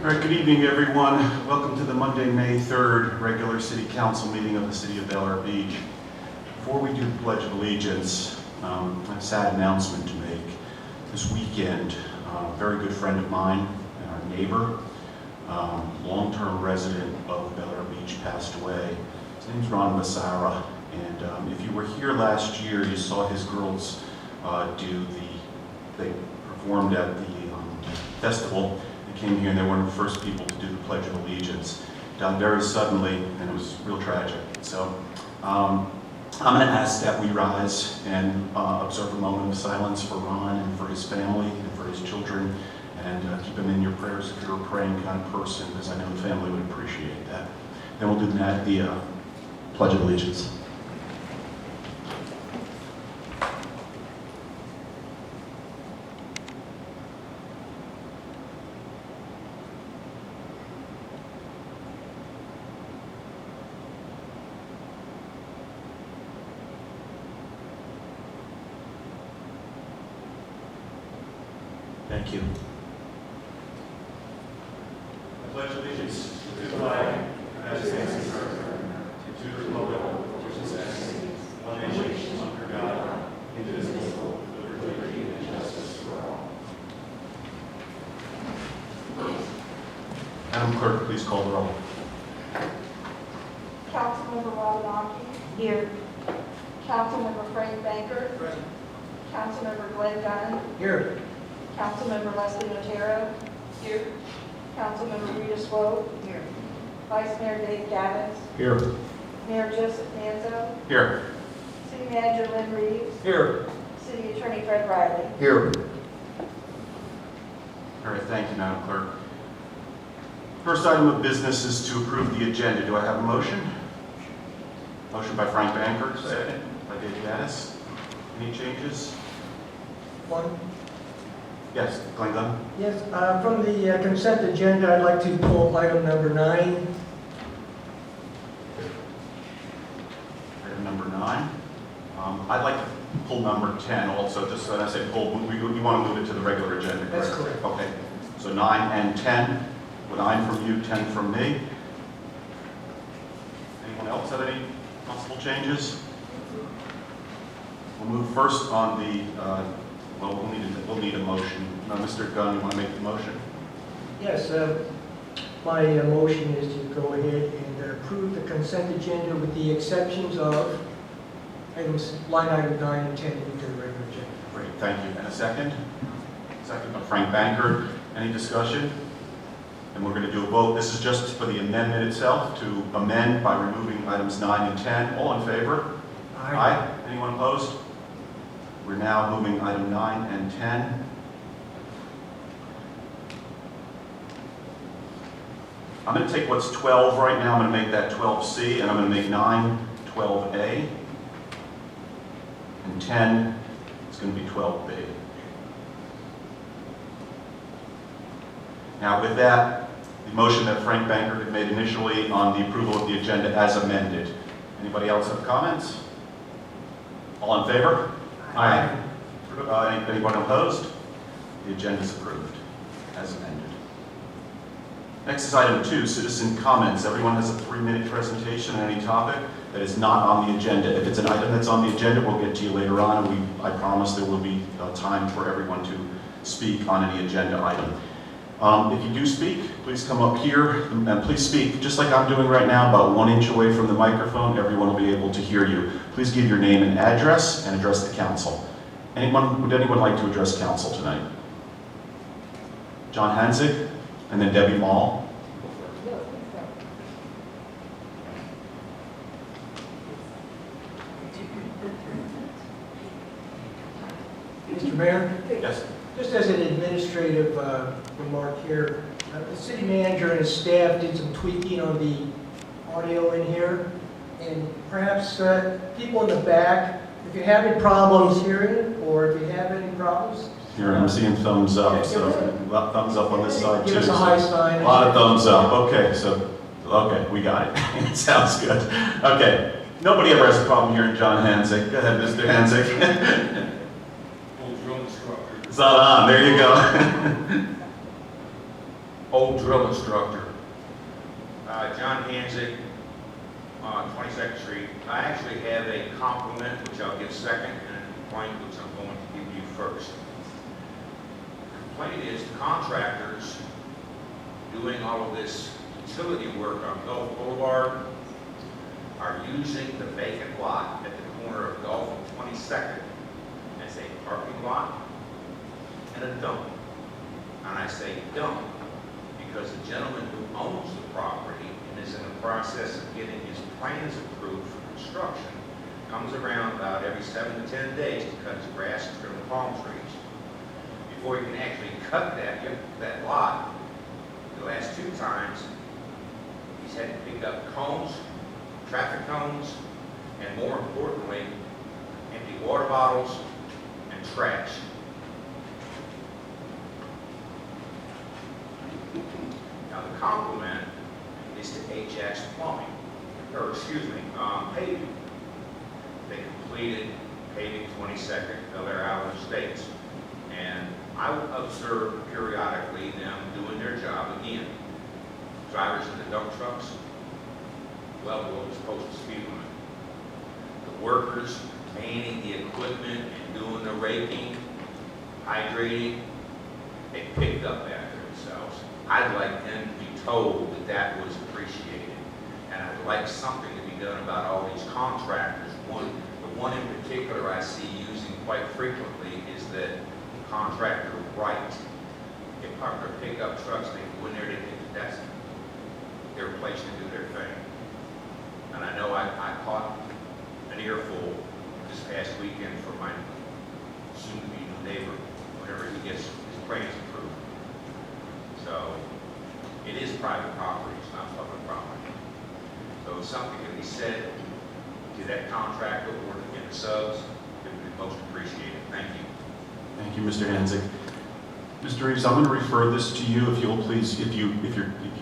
All right, good evening, everyone. Welcome to the Monday, May 3rd regular City Council meeting of the City of Bel Air Beach. Before we do the Pledge of Allegiance, I have a sad announcement to make. This weekend, a very good friend of mine and our neighbor, long-term resident of Bel Air Beach, passed away. His name's Ron Basara, and if you were here last year, you saw his girls they performed at the festival. They came here and they were one of the first people to do the Pledge of Allegiance. Died very suddenly, and it was real tragic. So I'm going to ask that we rise and observe a moment of silence for Ron and for his family and for his children, and keep him in your prayers if you're a praying kind of person, because I know the family would appreciate that. Then we'll do the Pledge of Allegiance. Thank you. I pledge allegiance to the flag of the United States of America, and to the republic which stands one nation under God, indivisible, with liberty and justice for all. Madam Clerk, please call the roll. Councilmember Robin Aki. Here. Councilmember Frank Banker. Present. Councilmember Glenn Gunn. Here. Councilmember Leslie Otero. Here. Councilmember Rita Swope. Here. Vice Mayor Dave Gaddis. Here. Mayor Joseph Manzo. Here. City Manager Lynn Reeves. Here. City Attorney Fred Riley. Here. All right, thank you, Madam Clerk. First item of business is to approve the agenda. Do I have a motion? Motion by Frank Banker, second by Dave Gaddis. Any changes? One. Yes, Glenn Gunn? Yes, from the consent agenda, I'd like to pull item number 9. Item number 9. I'd like to pull number 10 also, just when I say pull, you want to move it to the regular agenda, correct? That's correct. Okay, so 9 and 10, 9 from you, 10 from me. Anyone else have any possible changes? We'll move first on the, we'll need a motion. Mr. Gunn, you want to make the motion? Yes, my motion is to go ahead and approve the consent agenda with the exceptions of items, line item 9 and 10 into the regular agenda. Great, thank you. And a second? Second by Frank Banker. Any discussion? And we're going to do a vote. This is just for the amendment itself, to amend by removing items 9 and 10. All in favor? Aye. Anyone opposed? We're now moving item 9 and 10. I'm going to take what's 12 right now, I'm going to make that 12C, and I'm going to make 9 12A. And 10 is going to be 12B. Now with that, the motion that Frank Banker had made initially on the approval of the agenda as amended. Anybody else have comments? All in favor? Aye. Anyone opposed? The agenda is approved as amended. Next is item 2, citizen comments. Everyone has a 3-minute presentation on any topic that is not on the agenda. If it's an item that's on the agenda, we'll get to you later on, and I promise there will be time for everyone to speak on any agenda item. If you do speak, please come up here and please speak just like I'm doing right now, about 1 inch away from the microphone. Everyone will be able to hear you. Please give your name and address and address the council. Would anyone like to address council tonight? John Hanzig, and then Debbie Mall. Mr. Mayor? Yes. Just as an administrative remark here, the city manager and his staff did some tweaking on the audio in here, and perhaps people in the back, if you're having problems hearing, or if you have any problems, Here, I'm seeing thumbs up, Okay, so thumbs up on this side too. give us a high sign. A lot of thumbs up. Okay, okay, we got it. Sounds good. Okay, nobody ever has a problem hearing John Hanzig. Go ahead, Mr. Hanzig. Old drone instructor. It's not on. There you go. old drill instructor. John Hanzik on 22nd Street. I actually have a compliment, which I'll give second, and a complaint, which I'm going to give you first. The complaint is the contractors doing all of this utility work on Gulf Boulevard are using the vacant lot at the corner of Gulf and 22nd as a parking lot and a dump. And I say dump because the gentleman who owns the property and is in the process of getting his plans approved for construction comes around about every 7 to 10 days to cut his grass and trim the palm trees. Before you can actually cut that lot, the last 2 times, he's had to pick up cones, traffic cones, and more importantly, empty water bottles and trash. Now the compliment is to HX Plumbing, or excuse me, paving. They completed paving 22nd Bel Air Island Estates. And I observe periodically them doing their job again. Drivers in the dump trucks, well below the posted speed limit. The workers manning the equipment and doing the raking, hydrating, they picked up after themselves. I'd like them to be told that that was appreciated. And I'd like something to be done about all these contractors. The one in particular I see using quite frequently is that contractor Wright. They park their pickup trucks, they go in there, they think that's their place to do their thing. And I know I caught an earful this past weekend from my soon-to-be new neighbor whenever he gets his plans approved. So it is private property, it's not public property. So if something can be said to that contractor or to the subs, it would be most appreciated. Thank you. Thank you, Mr. Hanzik. Mr. Reeves, I'm going to refer this to you. If you'll please, if you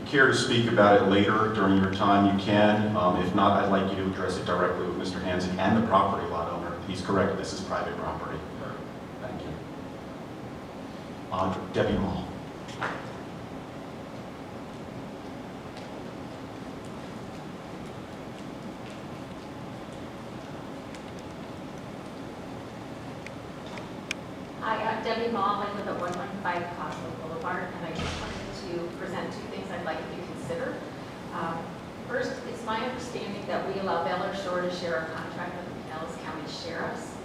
care to speak about it later during your time, you can. If not, I'd like you to address it directly with Mr. Hanzik and the property lot owner. He's correct, this is private property. Thank you. Debbie Mall. Hi, I'm Debbie Mall. I live at 115 Costco Boulevard, and I just wanted to present 2 things I'd like you to consider. First, it's my understanding that we allow Bel Air Shore to share a contract with the Pinellas County Sheriffs.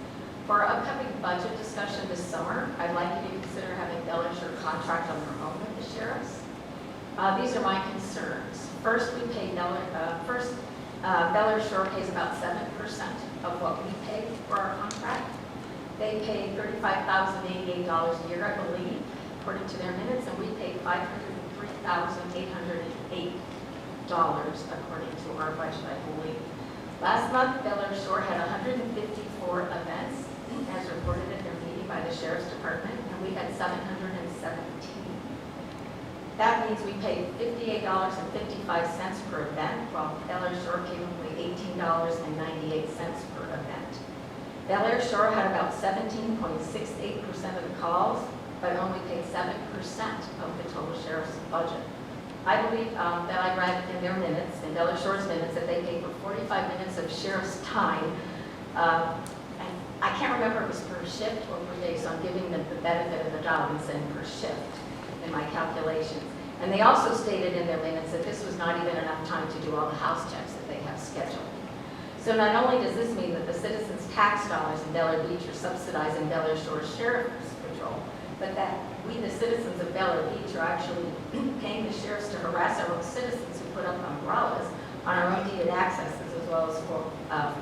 For our upcoming budget discussion this summer, I'd like you to consider having Bel Air Shore contract on their own with the sheriffs. These are my concerns. First, Bel Air Shore pays about 7% of what we pay for our contract. They pay $35,088 a year, I believe, according to their minutes, and we pay $503,808 according to our budget, I believe. Last month, Bel Air Shore had 154 events, as reported at their meeting by the Sheriff's Department, and we had 717. That means we paid $58.55 per event, while Bel Air Shore paid only $18.98 per event. Bel Air Shore had about 17.68% of the calls, but only paid 7% of the total sheriff's budget. I believe that I read in their minutes, in Bel Air Shore's minutes, that they paid for 45 minutes of sheriff's time. And I can't remember if it was per shift or per day, so I'm giving them the benefit of the doubt and saying per shift in my calculations. And they also stated in their minutes that this was not even enough time to do all the house checks that they have scheduled. So not only does this mean that the citizens' tax dollars in Bel Air Beach are subsidizing Bel Air Shore Sheriff's Patrol, but that we, the citizens of Bel Air Beach, are actually paying the sheriffs to harass our own citizens who put up umbrellas on our own deeded accesses as well as for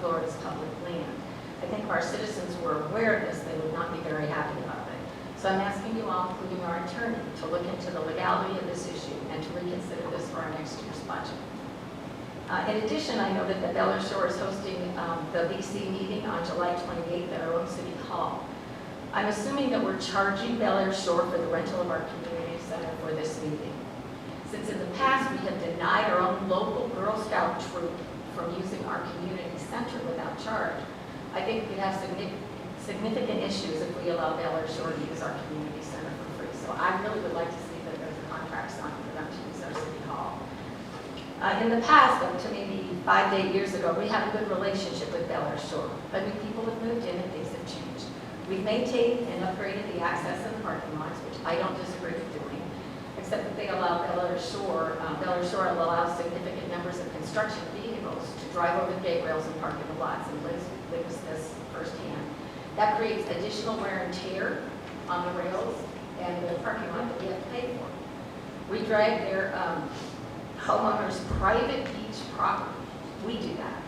Florida's public land. I think if our citizens were aware of this, they would not be very happy about it. So I'm asking you all, including our attorney, to look into the legality of this issue and to reconsider this for our next year's budget. In addition, I noted that Bel Air Shore is hosting the BC meeting on July 28th at our own City Hall. I'm assuming that we're charging Bel Air Shore for the rental of our community center for this meeting. Since in the past we have denied our own local Girl Scout troop from using our community center without charge, I think we'd have significant issues if we allow Bel Air Shore to use our community center for free. So I really would like to see that there's a contract signed for that. In the past, up to maybe 5 to 8 years ago, we had a good relationship with Bel Air Shore. But new people have moved in and things have changed. We've maintained and upgraded the access and the parking lots, which I don't disagree with doing, except that they allow Bel Air Shore allows significant numbers of construction vehicles to drive over the gate rails and park in the lots, and Liz witnessed this firsthand. That creates additional wear and tear on the rails and the parking lot that we have to pay for. We drag their homeowners' private beach property. We do that.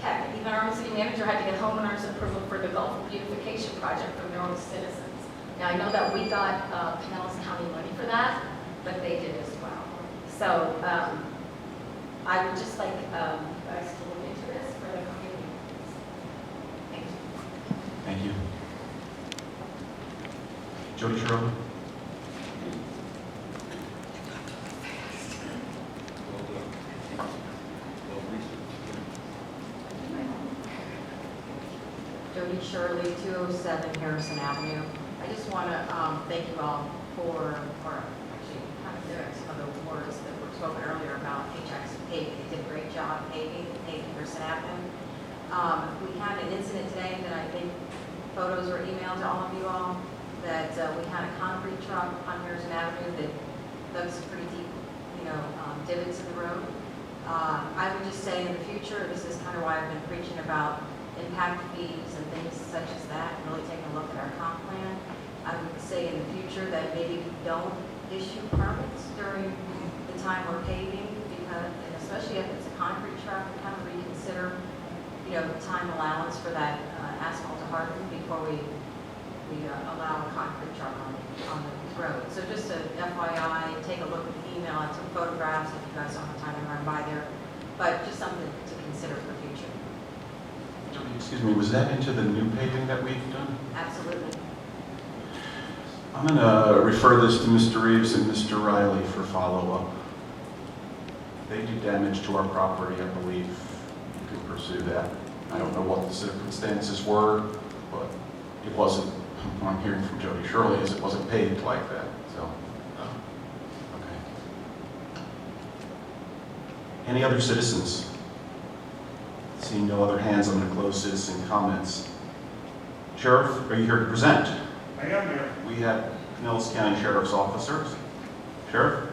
Heck, even our own city manager had to get homeowners' approval for the Gulf Beautification Project from their own citizens. Now, I know that we got Pinellas County money for that, but they did as well. So I would just like you guys to look into this for the community. Thank you. Thank you. Jody Sherwood? Jody Shirley, 207 Harrison Avenue. I just want to thank you all for actually kind of doing some of the words that were spoken earlier about HX paving. They did a great job paving Harrison Avenue. We had an incident today that I think photos were emailed to all of you all, that we had a concrete truck on Harrison Avenue that dug some pretty deep, divots in the road. I would just say in the future, this is kind of why I've been preaching about impact fees and things such as that, and really taking a look at our comp plan. I would say in the future that maybe we don't issue permits during the time we're paving, because, and especially if it's a concrete truck, we kind of reconsider, time allowance for that asphalt to harden before we allow a concrete truck on the road. So just a FYI, take a look at the email and some photographs if you guys don't have time to run by there, but just something to consider for the future. Jody, excuse me, was that into the new paving that we've done? Absolutely. I'm going to refer this to Mr. Reeves and Mr. Riley for follow-up. They do damage to our property, I believe. You can pursue that. I don't know what the circumstances were, but it wasn't, what I'm hearing from Jody Shirley is it wasn't paved like that, so. Okay. Any other citizens? Seeing no other hands, I'm going to close citizen comments. Sheriff, are you here to present? I am here. We have Pinellas County Sheriff's officers. Sheriff?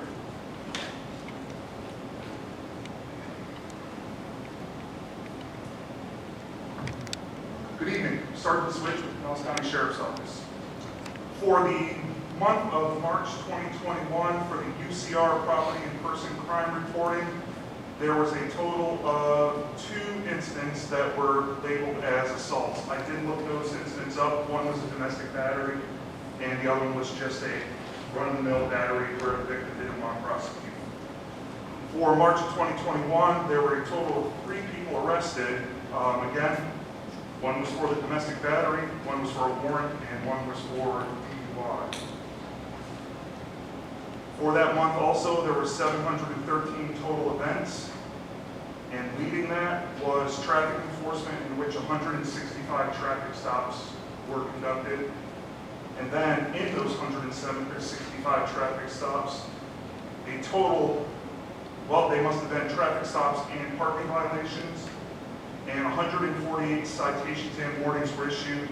Good evening. Sergeant Switch with Pinellas County Sheriff's Office. For the month of March 2021, for the UCR property and person crime reporting, there was a total of 2 incidents that were labeled as assaults. I did look those incidents up. One was a domestic battery, and the other one was just a run-of-the-mill battery where the victim didn't want to prosecute. For March of 2021, there were a total of 3 people arrested. Again, one was for the domestic battery, one was for a warrant, and one was for DUI. For that month also, there were 713 total events, and leading that was traffic enforcement, in which 165 traffic stops were conducted. And then in those 165 traffic stops, a total, they must have been traffic stops and parking violations, and 148 citations and warnings were issued.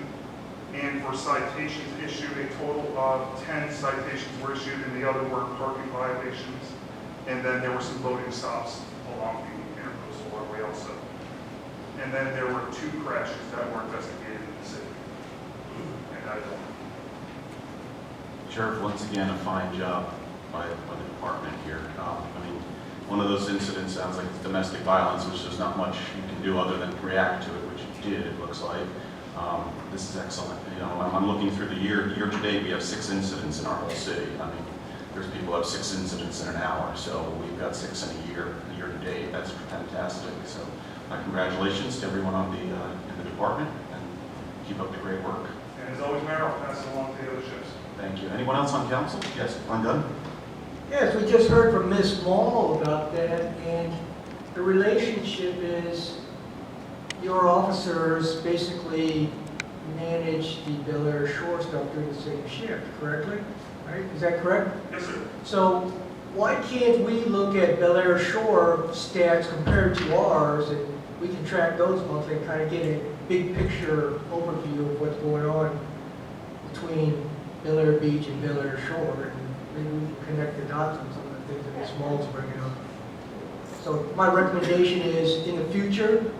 And for citations issued, a total of 10 citations were issued, and the other were parking violations. And then there were some loading stops along the intercoastal waterway also. And then there were 2 crashes that were investigated in the city. And I don't. Sheriff, once again, a fine job by the department here. One of those incidents sounds like it's domestic violence, which there's not much you can do other than react to it, which you did, it looks like. This is excellent. I'm looking through the year to date, we have 6 incidents in our whole city. There's people who have 6 incidents in an hour, so we've got 6 in a year to date. That's fantastic. So congratulations to everyone in the department, and keep up the great work. And as always, Mayor, I'll pass it along to the other shifts. Thank you. Anyone else on council? Yes, Glenn Gunn? Yes, we just heard from Ms. Mall about that, and the relationship is your officers basically manage the Bel Air Shore stuff during the same shift, correctly? Right? Is that correct? Yes, sir. So why can't we look at Bel Air Shore stats compared to ours, and we can track those monthly and kind of get a big picture overview of what's going on between Bel Air Beach and Bel Air Shore, and maybe we can connect the dots on some of the things that Ms. Small's bringing up. So my recommendation is, in the future,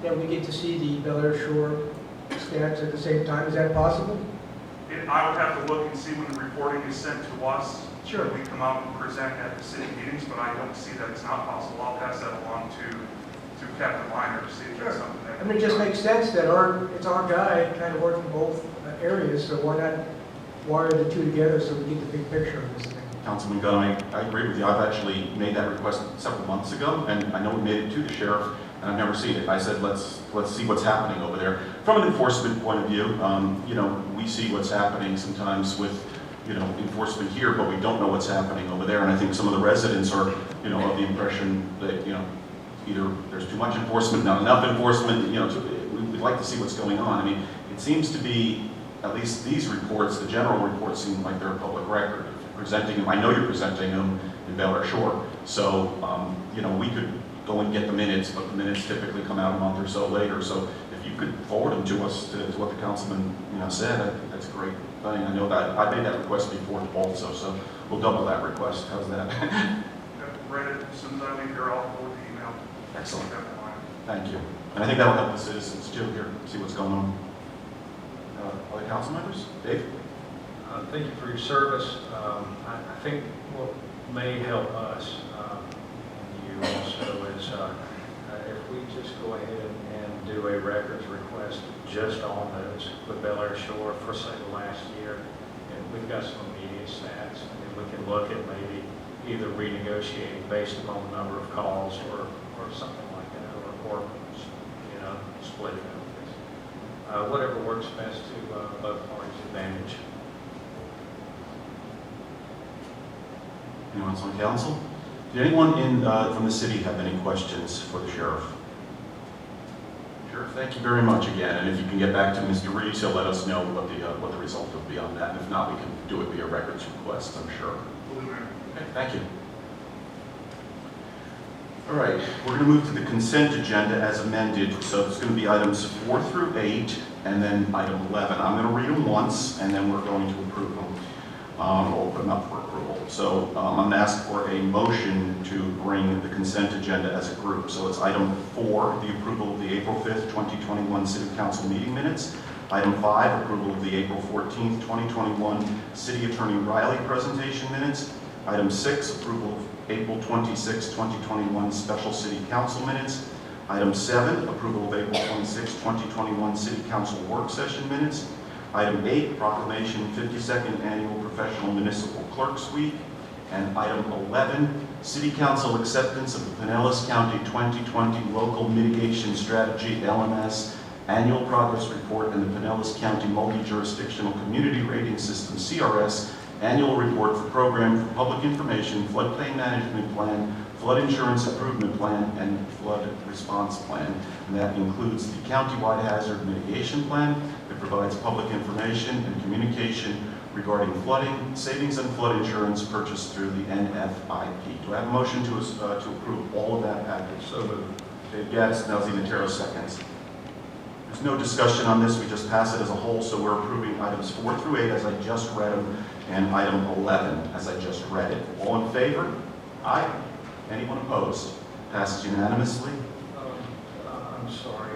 that we get to see the Bel Air Shore stats at the same time. Is that possible? I would have to look and see when the reporting is sent to us. Sure. We come out and present at the city meetings, but I don't see that it's not possible. I'll pass that along to Captain Weiner to see if that's something that. I mean, it just makes sense that it's our guy kind of working both areas, so why not wire the two together so we get the big picture of this thing? Councilman Gunn, I agree with you. I've actually made that request several months ago, and I know we made it to the sheriff, and I've never seen it. I said, let's see what's happening over there. From an enforcement point of view, you know, we see what's happening sometimes with, you know, enforcement here, but we don't know what's happening over there. And I think some of the residents are, you know, of the impression that, you know, either there's too much enforcement, not enough enforcement, you know, we'd like to see what's going on. I mean, it seems to be, at least these reports, the general reports seem like they're a public record. Presenting them, I know you're presenting them in Bel Air Shore, so, you know, we could go and get the minutes, but the minutes typically come out a month or so later. So if you could forward them to us, to what the councilman, you know, said, I think that's a great thing. I know that, I made that request before also, so we'll double that request. How's that? Read it as soon as I leave here, I'll forward the email. Excellent. Captain Weiner. Thank you. And I think that'll help the citizens too here, see what's going on. Other council members? Dave? Thank you for your service. I think what may help us, and you also, is if we just go ahead and do a records request just on those with Bel Air Shore for, say, the last year, and we've got some immediate stats, and then we can look at maybe either renegotiating based upon the number of calls or something like that, or you know, splitting up. Whatever works best to both parties' advantage. Anyone else on council? Did anyone from the city have any questions for the sheriff? Sheriff, thank you very much again. And if you can get back to Mr. Reeves, he'll let us know what the result will be on that. And if not, we can do it via records request, I'm sure. Okay, thank you. All right, we're going to move to the consent agenda as amended. So it's going to be items 4 through 8, and then item 11. I'm going to read them once, and then we're going to approve them. We'll put them up for approval. So I'm going to ask for a motion to bring the consent agenda as a group. So it's item 4, the approval of the April 5th, 2021 City Council meeting minutes. Item 5, approval of the April 14th, 2021 City Attorney Riley presentation minutes. Item 6, approval of April 26, 2021 Special City Council minutes. Item 7, approval of April 26, 2021 City Council work session minutes. Item 8, proclamation 52nd Annual Professional Municipal Clerks Week. And item 11, City Council acceptance of the Pinellas County 2020 Local Mitigation Strategy, LMS, Annual Progress Report, and the Pinellas County Multi-Jurisdictional Community Rating System, CRS, Annual Report for Program for Public Information, Floodplain Management Plan, Flood Insurance Improvement Plan, and Flood Response Plan. And that includes the Countywide Hazard Mitigation Plan that provides public information and communication regarding flooding, savings and flood insurance purchased through the NFIP. Do I have a motion to approve all of that package? So moved. Dave Gaddis, Nelsie Natero seconds. There's no discussion on this, we just pass it as a whole, so we're approving items 4 through 8 as I just read them, and item 11 as I just read it. All in favor? Aye. Anyone opposed? Passes unanimously. I'm sorry.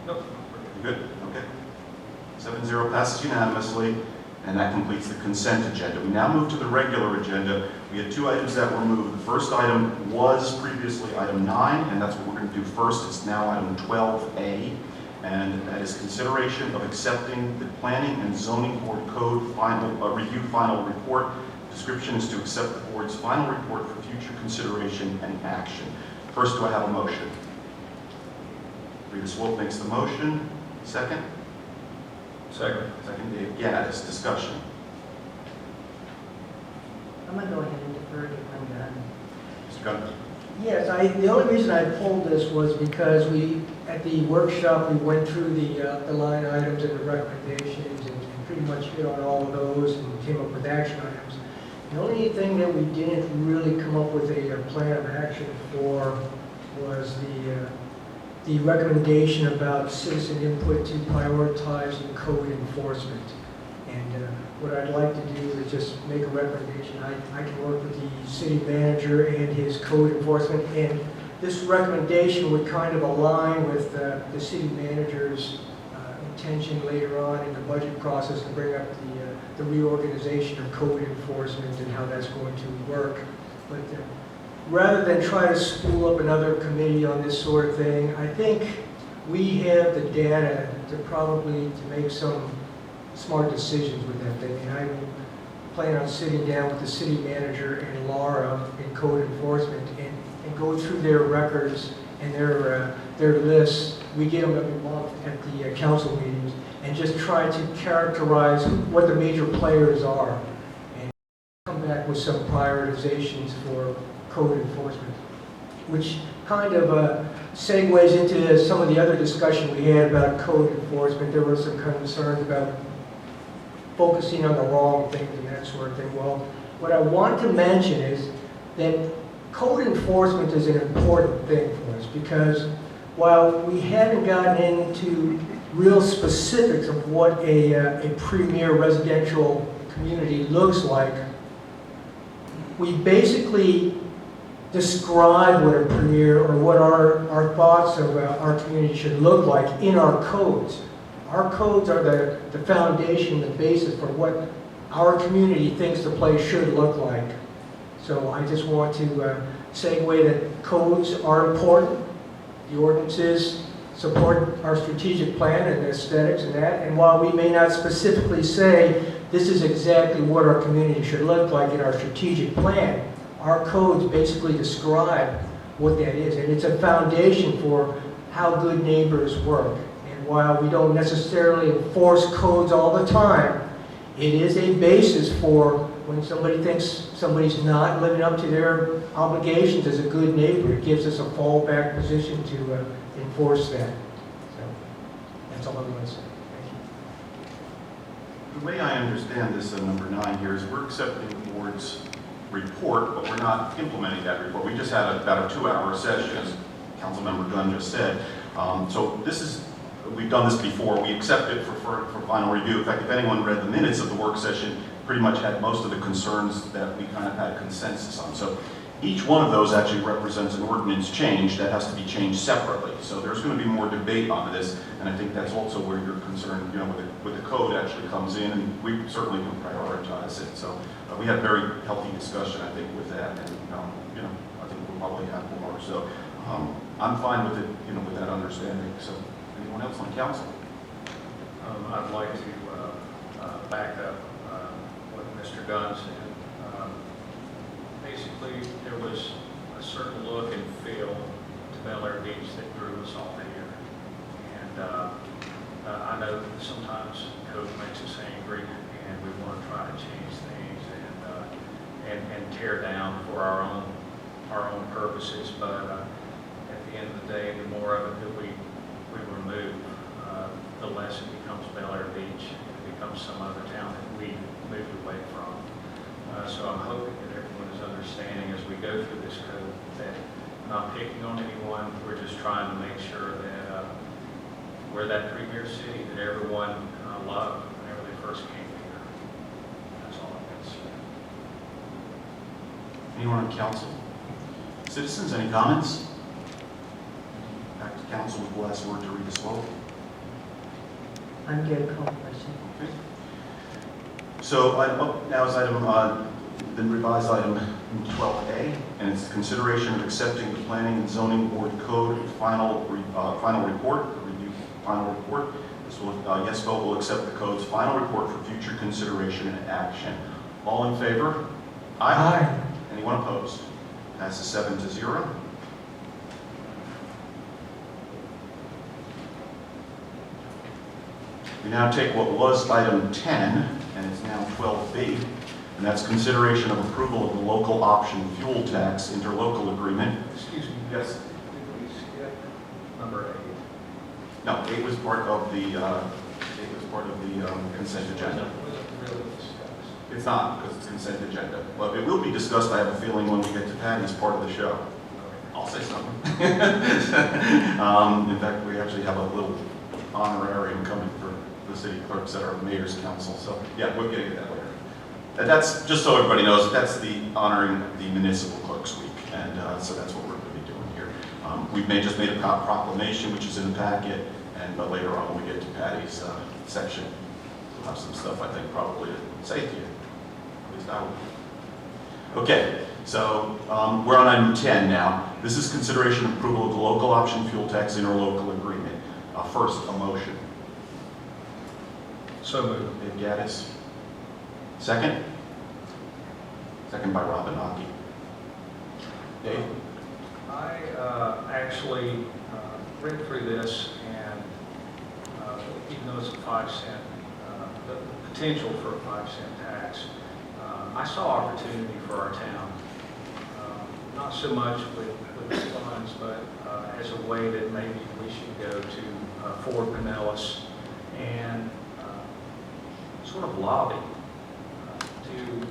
Nope. Good, okay. 7-0 passes unanimously, and that completes the consent agenda. We now move to the regular agenda. We had 2 items that were moved. The first item was previously item 9, and that's what we're going to do first. It's now item 12A, and that is consideration of accepting the Planning and Zoning Board Code review final report. Description is to accept the board's final report for future consideration and action. First, do I have a motion? Rita Swope makes the motion. Second? Second. Second, Dave Gaddis. Discussion. I'm going to go ahead and defer to when done. Mr. Gunn? Yes, the only reason I pulled this was because at the workshop, we went through the line items and the recommendations and pretty much hit on all of those and came up with action items. The only thing that we didn't really come up with a plan of action for was the recommendation about citizen input to prioritizing code enforcement. And what I'd like to do is just make a recommendation. I can work with the city manager and his code enforcement, and this recommendation would kind of align with the city manager's intention later on in the budget process to bring up the reorganization of code enforcement and how that's going to work. But rather than try to spool up another committee on this sort of thing, I think we have the data to make some smart decisions with that thing. And I will plan on sitting down with the city manager and Laura in code enforcement and go through their records and their lists. We get them every month at the council meetings, and just try to characterize what the major players are and come back with some prioritizations for code enforcement, which kind of segues into some of the other discussion we had about code enforcement. There were some concerns about focusing on the wrong things and that sort of thing. Well, what I want to mention is that code enforcement is an important thing for us, because while we haven't gotten into real specifics of what a premier residential community looks like, we basically describe what a premier, or what our thoughts of our community should look like in our codes. Our codes are the foundation, the basis for what our community thinks the place should look like. So I just want to segue that codes are important. The ordinances support our strategic plan and aesthetics and that. And while we may not specifically say this is exactly what our community should look like in our strategic plan, our codes basically describe what that is. And it's a foundation for how good neighbors work. And while we don't necessarily enforce codes all the time, it is a basis for when somebody thinks somebody's not living up to their obligations as a good neighbor. It gives us a fallback position to enforce that. So that's all I'm going to say. Thank you. The way I understand this, number 9 here, is we're accepting the board's report, but we're not implementing that report. We just had about a 2-hour session, as Councilmember Gunn just said. So this is, we've done this before. We accept it for final review. In fact, if anyone read the minutes of the work session, pretty much had most of the concerns that we kind of had consensus on. So each one of those actually represents an ordinance change that has to be changed separately. So there's going to be more debate on this, and I think that's also where your concern, with the code actually comes in, and we certainly can prioritize it. So we had a very healthy discussion, I think, with that, and I think we'll probably have more. So I'm fine with it, with that understanding. So anyone else on council? I'd like to back up what Mr. Gunn said. Basically, there was a certain look and feel to Bel Air Beach that drew us all here. And I know that sometimes code makes us angry, and we want to try to change things and tear down for our own purposes. But at the end of the day, the more of it that we remove, the less it becomes Bel Air Beach. It becomes some other town that we moved away from. So I'm hoping that everyone is understanding as we go through this code that we're not picking on anyone. We're just trying to make sure that we're that premier city that everyone loved whenever they first came here. That's all I'm going to say. Anyone on council? Citizens, any comments? Back to council with the last word to Rita Swope. I'm getting a call question. Okay. So now is the revised item 12A, and it's consideration of accepting the Planning and Zoning Board Code final report, the review final report. This will, yes vote will accept the code's final report for future consideration and action. All in favor? Aye. Anyone opposed? Passes 7-0. We now take what was item 10, and it's now 12B, and that's consideration of approval of the local option fuel tax interlocal agreement. Excuse me. Yes? Did we skip number 8? No, 8 was part of the consent agenda. Wasn't really discussed. It's not, because it's consent agenda. Well, it will be discussed, I have a feeling, when we get to Patty's part of the show. I'll say something. In fact, we actually have a little honorarium coming for the city clerks at our mayor's council, so yeah, we'll get into that later. And that's, just so everybody knows, that's the honoring the municipal clerks week, and so that's what we're going to be doing here. We've just made a proclamation, which is in the packet, and later on when we get to Patty's section, we'll have some stuff I think probably to say to you. At least I will. Okay, so we're on item 10 now. This is consideration and approval of the local option fuel tax interlocal agreement. First, a motion. So moved. Dave Gaddis. Second? Second by Robin Hockey. Dave? I actually read through this, and even though it's a 5-cent, the potential for a 5-cent tax, I saw opportunity for our town. Not so much with the funds, but as a way that maybe we should go to Ford Pinellas and sort of lobby to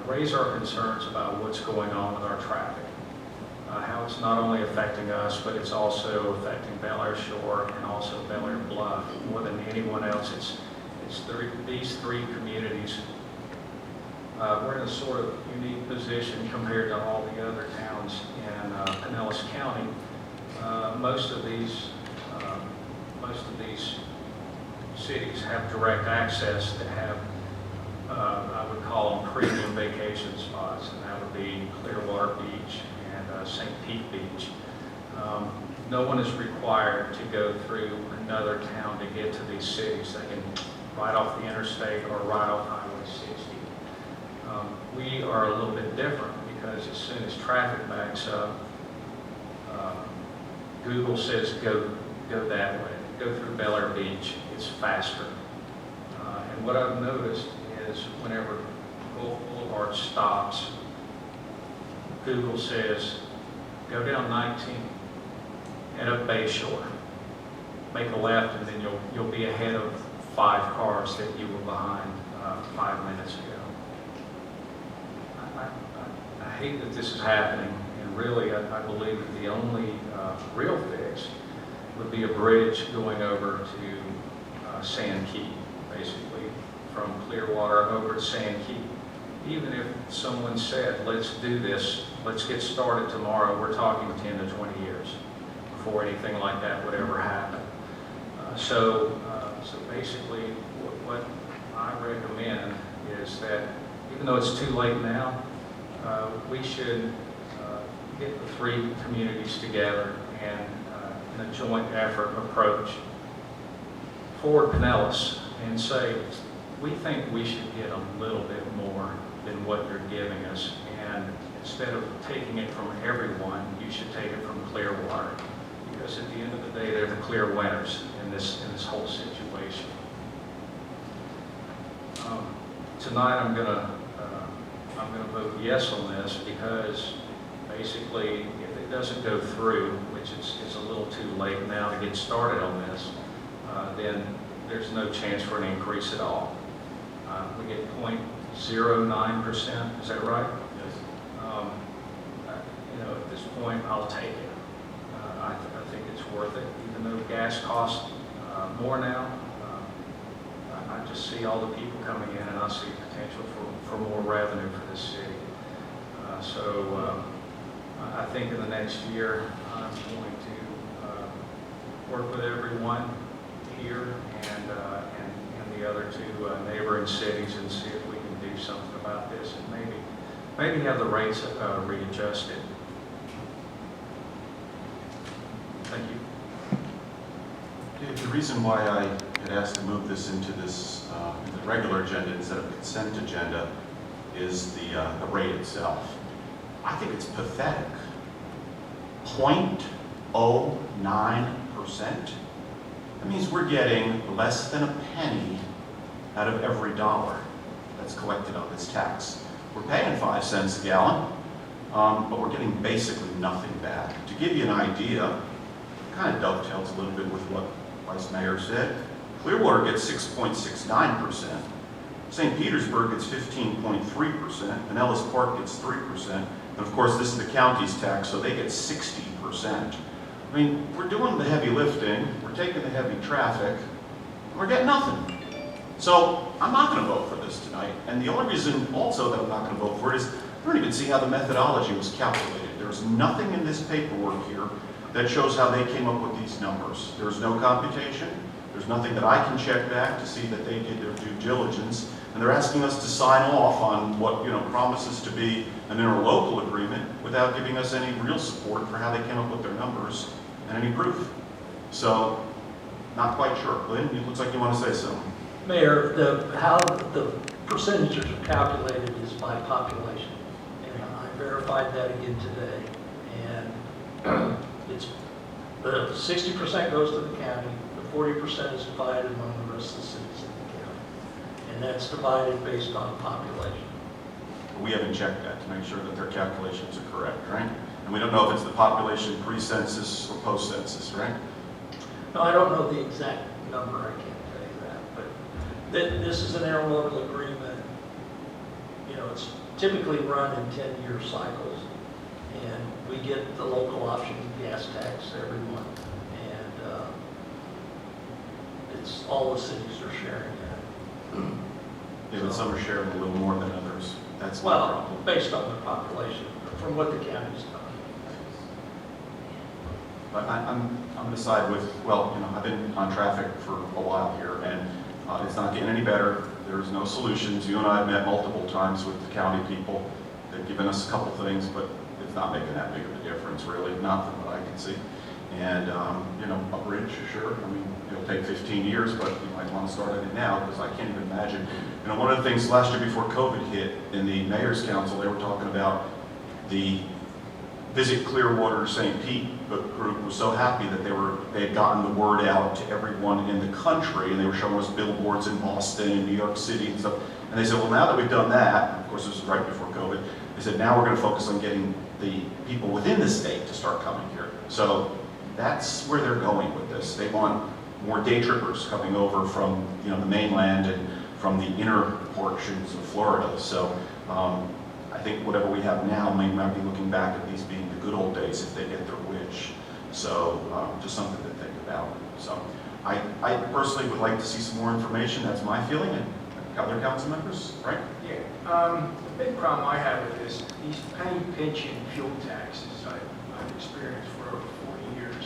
raise our concerns about what's going on with our traffic. How it's not only affecting us, but it's also affecting Bel Air Shore and also Bel Air Bluff more than anyone else. These three communities. We're in a sort of unique position compared to all the other towns in Pinellas County. Most of these cities have direct access that have, I would call them premium vacation spots, and that would be Clearwater Beach and St. Pete Beach. No one is required to go through another town to get to these cities. They can ride off the interstate or ride off Highway 60. We are a little bit different because as soon as traffic backs up, Google says go that way, go through Bel Air Beach, it's faster. And what I've noticed is whenever Gulf Boulevard stops, Google says go down 19, head up Bayshore, make a left, and then you'll be ahead of 5 cars that you were behind 5 minutes ago. I hate that this is happening, and really I believe that the only real fix would be a bridge going over to Sand Key, basically, from Clearwater over to Sand Key. Even if someone said, let's do this, let's get started tomorrow, we're talking 10 to 20 years before anything like that would ever happen. So basically, what I recommend is that even though it's too late now, we should get the three communities together and in a joint effort approach Ford Pinellas and say, we think we should get a little bit more than what you're giving us, and instead of taking it from everyone, you should take it from Clearwater, because at the end of the day, they're the clear winners in this whole situation. Tonight, I'm gonna vote yes on this because basically, if it doesn't go through, which it's a little too late now to get started on this, then there's no chance for an increase at all. We get 0.09%, is that right? Yes. At this point, I'll take it. I think it's worth it, even though gas costs more now. I just see all the people coming in, and I see potential for more revenue for this city. I think in the next year, I'm going to work with everyone here and the other two neighboring cities and see if we can do something about this and maybe have the rates readjusted. Thank you. Dave, the reason why I had asked to move this into this the regular agenda instead of consent agenda is the rate itself. I think it's pathetic. 0.09%. That means we're getting less than a penny out of every dollar that's collected on this tax. We're paying 5 cents a gallon, but we're getting basically nothing back. To give you an idea, it kind of dovetails a little bit with what Vice Mayor said. Clearwater gets 6.69%, St. Petersburg gets 15.3%, and Ellis Park gets 3%, and of course, this is the county's tax, so they get 60%. I mean, we're doing the heavy lifting, we're taking the heavy traffic, and we're getting nothing. So I'm not going to vote for this tonight, and the only reason also that I'm not going to vote for it is I don't even see how the methodology was calculated. There's nothing in this paperwork here that shows how they came up with these numbers. There's no computation. There's nothing that I can check back to see that they did their due diligence. And they're asking us to sign off on what, promises to be an interlocal agreement without giving us any real support for how they came up with their numbers and any proof. So, not quite sure. Lynn, it looks like you want to say something. Mayor, how the percentages are calculated is by population. And I verified that again today. And it's the 60% goes to the county, the 40% is divided among the rest of the cities in the county. And that's divided based on population. We haven't checked that to make sure that their calculations are correct, right? And we don't know if it's the population pre-census or post-census, right? No, I don't know the exact number, I can't tell you that. But this is an interlocal agreement. It's typically run in 10-year cycles. And we get the local option gas tax every month. And it's all the cities are sharing that. Yeah, but some are sharing a little more than others. That's my Well, problem. based on the population, from what the county's done. But I'm going to side with, I've been on traffic for a while here, and it's not getting any better. There's no solutions. You and I have met multiple times with the county people. They've given us a couple things, but it's not making that big of a difference, really, not from what I can see. And, a bridge, sure. I mean, it'll take 15 years, but you might want to start on it now, because I can't even imagine. One of the things last year before COVID hit, in the Mayor's Council, they were talking about the Visit Clearwater St. Pete group was so happy that they had gotten the word out to everyone in the country, and they were showing us billboards in Boston and New York City and stuff. And they said, well, now that we've done that, of course this was right before COVID, they said, now we're going to focus on getting the people within the state to start coming here. So that's where they're going with this. They want more day trippers coming over from the mainland and from the inner portions of Florida. So I think whatever we have now might be looking back at these being the good old days if they get their wish. So just something to think about. So I personally would like to see some more information. That's my feeling. And other council members, right? Yeah. The big problem I have with this, these penny pinching fuel taxes I've experienced for over 40 years.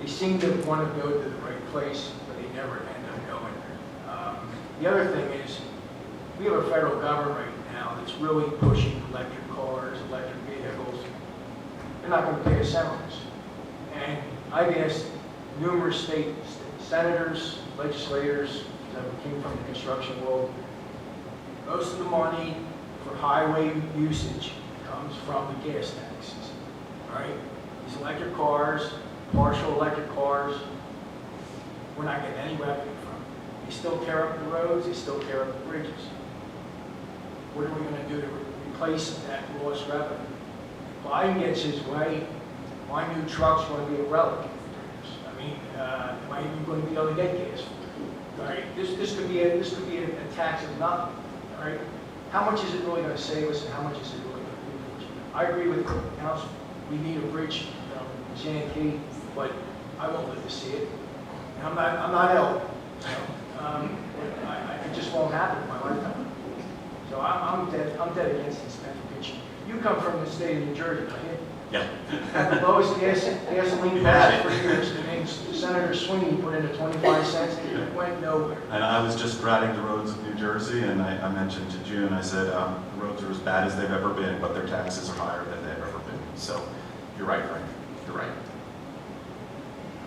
They seem to want to go to the right place, but they never end up going there. The other thing is, we have a federal government right now that's really pushing electric cars, electric vehicles. They're not going to pay a cent on this. And I've asked numerous state senators, legislators that came from the construction world, most of the money for highway usage comes from the gas taxes, right? These electric cars, partial electric cars, we're not getting any revenue from. They still tear up the roads, they still tear up the bridges. What are we going to do to replace that lost revenue? Biden gets his way, my new truck's going to be a relic in 3 years. I mean, am I even going to be able to get gas? All right, this could be a tax of nothing. All right, how much is it really going to save us, and how much is it really going to do for us? I agree with the council. We need a bridge, Santee, but I won't live to see it. And I'm not ill. It just won't happen in my lifetime. So I'm dead against this penny pinching. You come from the state of New Jersey, don't you? Yeah. Had the lowest gasoline price for years, and then Senator Sweeney put in a 25 cents, and it went nowhere. And I was just riding the roads of New Jersey, and I mentioned to June, I said, the roads are as bad as they've ever been, but their taxes are higher than they've ever been. So, you're right, Frank. You're right.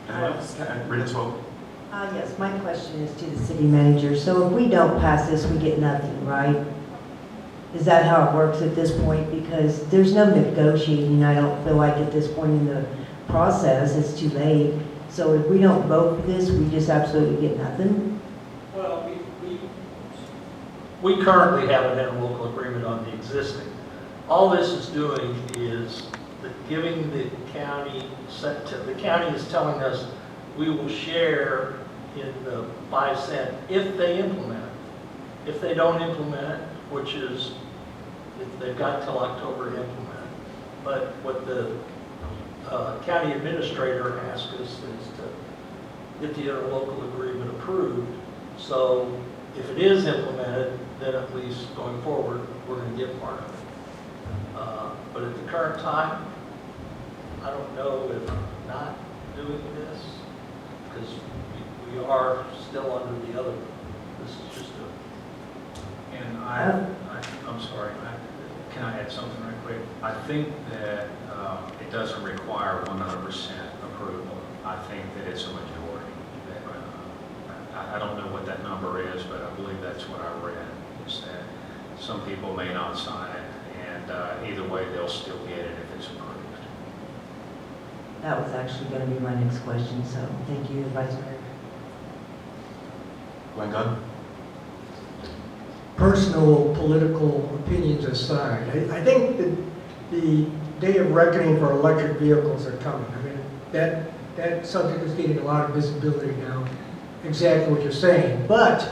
Anyone else? Rita Swope. Yes, my question is to the city manager. So if we don't pass this, we get nothing, right? Is that how it works at this point? Because there's no negotiating, I don't feel like at this point in the process, it's too late. So if we don't vote for this, we just absolutely get nothing? Well, we currently have an interlocal agreement on the existing. All this is doing is giving the county, the county is telling us we will share in the 5 cent if they implement it. If they don't implement it, which is, if they've got till October to implement it. But what the county administrator asked us is to get the interlocal agreement approved. So if it is implemented, then at least going forward, we're going to get part of it. But at the current time, I don't know if not doing this, because we are still under the other, this is just a, And I'm sorry, can I add something right quick? I think that it doesn't require 100% approval. I think that it's a majority. I don't know what that number is, but I believe that's what I read, is that some people may not sign it, and either way, they'll still get it if it's approved. That was actually going to be my next question, so thank you, Vice Mayor. Glenn Gunn? Personal political opinions aside, I think that the day of reckoning for electric vehicles are coming. I mean, that subject is getting a lot of visibility now, exactly what you're saying. But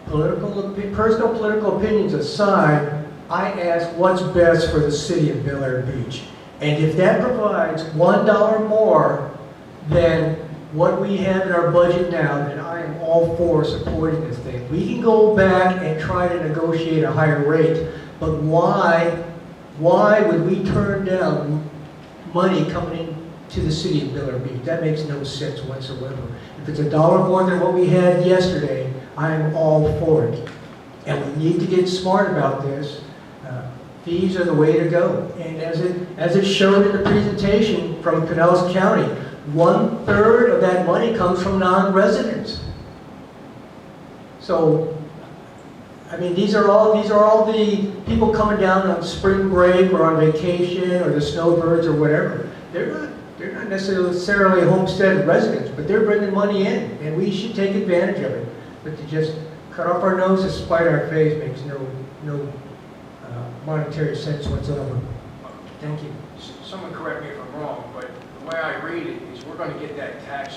personal political opinions aside, I ask what's best for the city of Bel Air Beach. And if that provides $1 more than what we have in our budget now, then I am all for supporting this thing. We can go back and try to negotiate a higher rate, but why would we turn down money coming into the city of Bel Air Beach? That makes no sense whatsoever. If it's $1 more than what we had yesterday, I am all for it. And we need to get smart about this. Fees are the way to go. And as it showed in the presentation from Pinellas County, 1/3 of that money comes from non-residents. So, I mean, these are all the people coming down on spring break or on vacation or the snowbirds or whatever. They're not necessarily homestead residents, but they're bringing money in, and we should take advantage of it. But to just cut off our nose to spite our face makes no monetary sense whatsoever. Thank you. Someone correct me if I'm wrong, but the way I read it is we're going to get that tax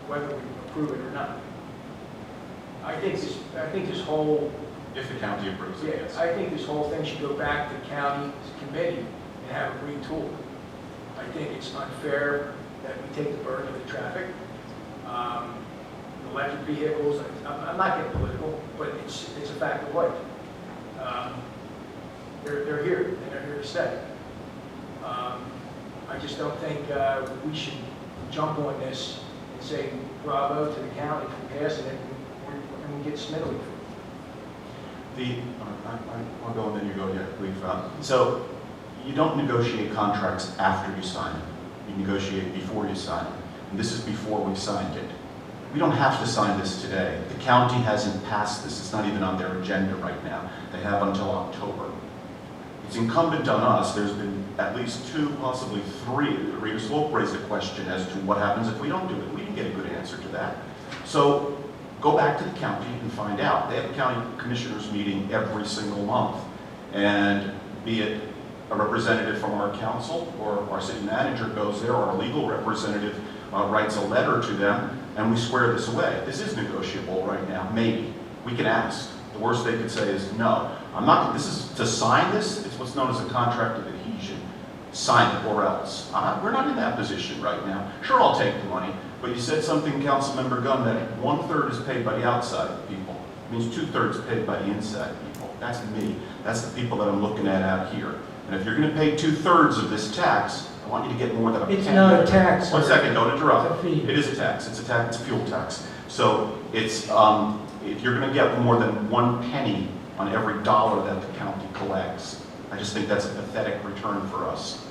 whether we approve it or not. I think this whole, If the county approves it, yes. I think this whole thing should go back to the county committee and have it retooled. I think it's unfair that we take the burden of the traffic. Electric vehicles, I'm not getting political, but it's a fact of life. They're here, and they're here to stay. I just don't think we should jump on this and say bravo to the county for passing it, and we get smiddly. I'll go and then you go, yeah. So you don't negotiate contracts after you sign it. You negotiate before you sign it. And this is before we signed it. We don't have to sign this today. The county hasn't passed this. It's not even on their agenda right now. They have until October. It's incumbent on us. There's been at least 2, possibly 3. Rita Swope raised a question as to what happens if we don't do it. We didn't get a good answer to that. So go back to the county and find out. They have a county commissioners meeting every single month. And be it a representative from our council or our city manager goes there, or our legal representative writes a letter to them, and we square this away. This is negotiable right now, maybe. We can ask. The worst they could say is no. This is to sign this, it's what's known as a contract of adhesion. Sign it or else. We're not in that position right now. Sure, I'll take the money, but you said something, Councilmember Gunn, that 1/3 is paid by the outside people. It means 2/3 paid by the inside people. That's me. That's the people that I'm looking at out here. And if you're going to pay 2/3 of this tax, I want you to get more than a penny. It's not a tax. One second, don't interrupt. It's a fee. It is a tax. It's a tax. It's a fuel tax. So it's if you're going to get more than 1 penny on every dollar that the county collects, I just think that's a pathetic return for us.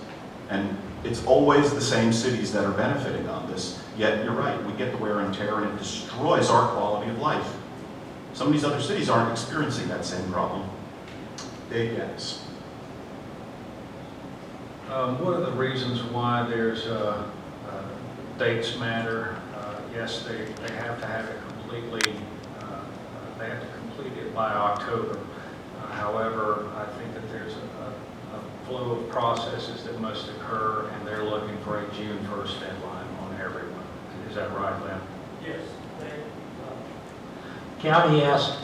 And it's always the same cities that are benefiting on this. Yet you're right. We get the wear and tear, and it destroys our quality of life. Some of these other cities aren't experiencing that same problem. Dave Yates. One of the reasons why there's dates matter, yes, they have to have it completely, they have to complete it by October. However, I think that there's a flow of processes that must occur, and they're looking for a June 1st deadline on everyone. Is that right, Lynn? Yes. County asked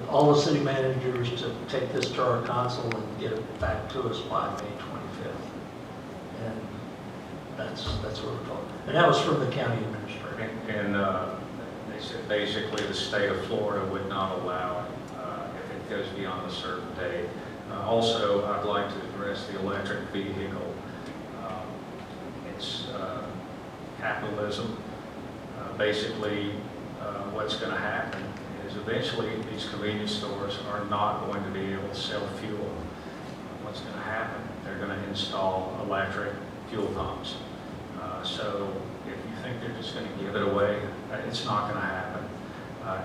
all the city managers to take this to our council and get it back to us by May 25th. And that's what we're talking. And that was from the county administrator. And they said basically the state of Florida would not allow it if it goes beyond a certain date. Also, I'd like to address the electric vehicle. It's capitalism. Basically, what's going to happen is eventually these convenience stores are not going to be able to sell fuel. What's going to happen? They're going to install electric fuel pumps. So if you think they're just going to give it away, it's not going to happen.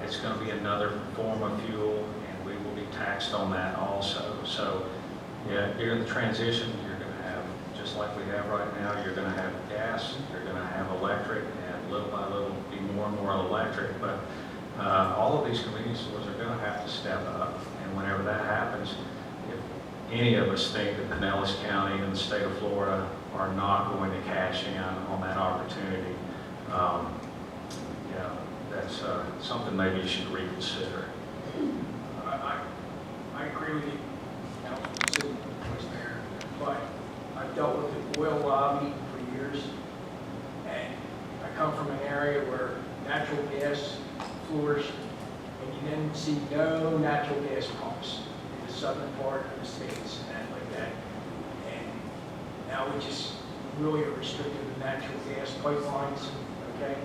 It's going to be another form of fuel, and we will be taxed on that also. So yeah, during the transition, you're going to have, just like we have right now, you're going to have gas, you're going to have electric, and little by little be more and more electric. But all of these convenience stores are going to have to step up. And whenever that happens, if any of us think that Pinellas County and the state of Florida are not going to cash in on that opportunity, yeah, that's something maybe you should reconsider. I agree with you, Councilman, Vice Mayor, but I've dealt with the oil lobby for years, and I come from an area where natural gas flourished, and you didn't see no natural gas pumps in the southern part of the states and that like that. And now we just really are restricted to natural gas pipelines, okay?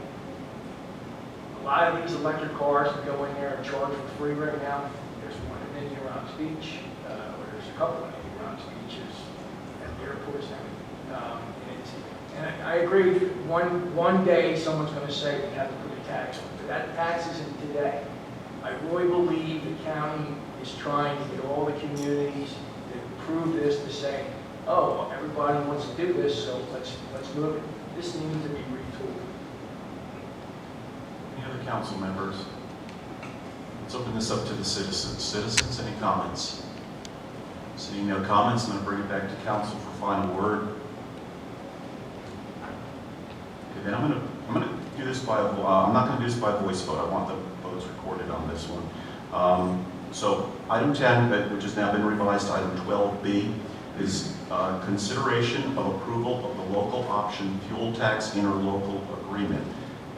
A lot of these electric cars that go in there and charge for free right now. There's one in Indian Rocks Beach, or there's a couple in Indian Rocks Beaches at the airports now. And I agree, one day someone's going to say we have to put a tax on it, but that tax isn't today. I really believe the county is trying to get all the communities to approve this, to say, oh, everybody wants to do this, so let's move it. This needs to be retooled. Any other council members? Let's open this up to the citizens. Citizens, any comments? Seeing no comments, I'm going to bring it back to council for final word. Okay, then I'm going to do this by, I'm not going to do this by voice vote. I want the votes recorded on this one. So item 10, which has now been revised to item 12B, is consideration of approval of the local option fuel tax interlocal agreement.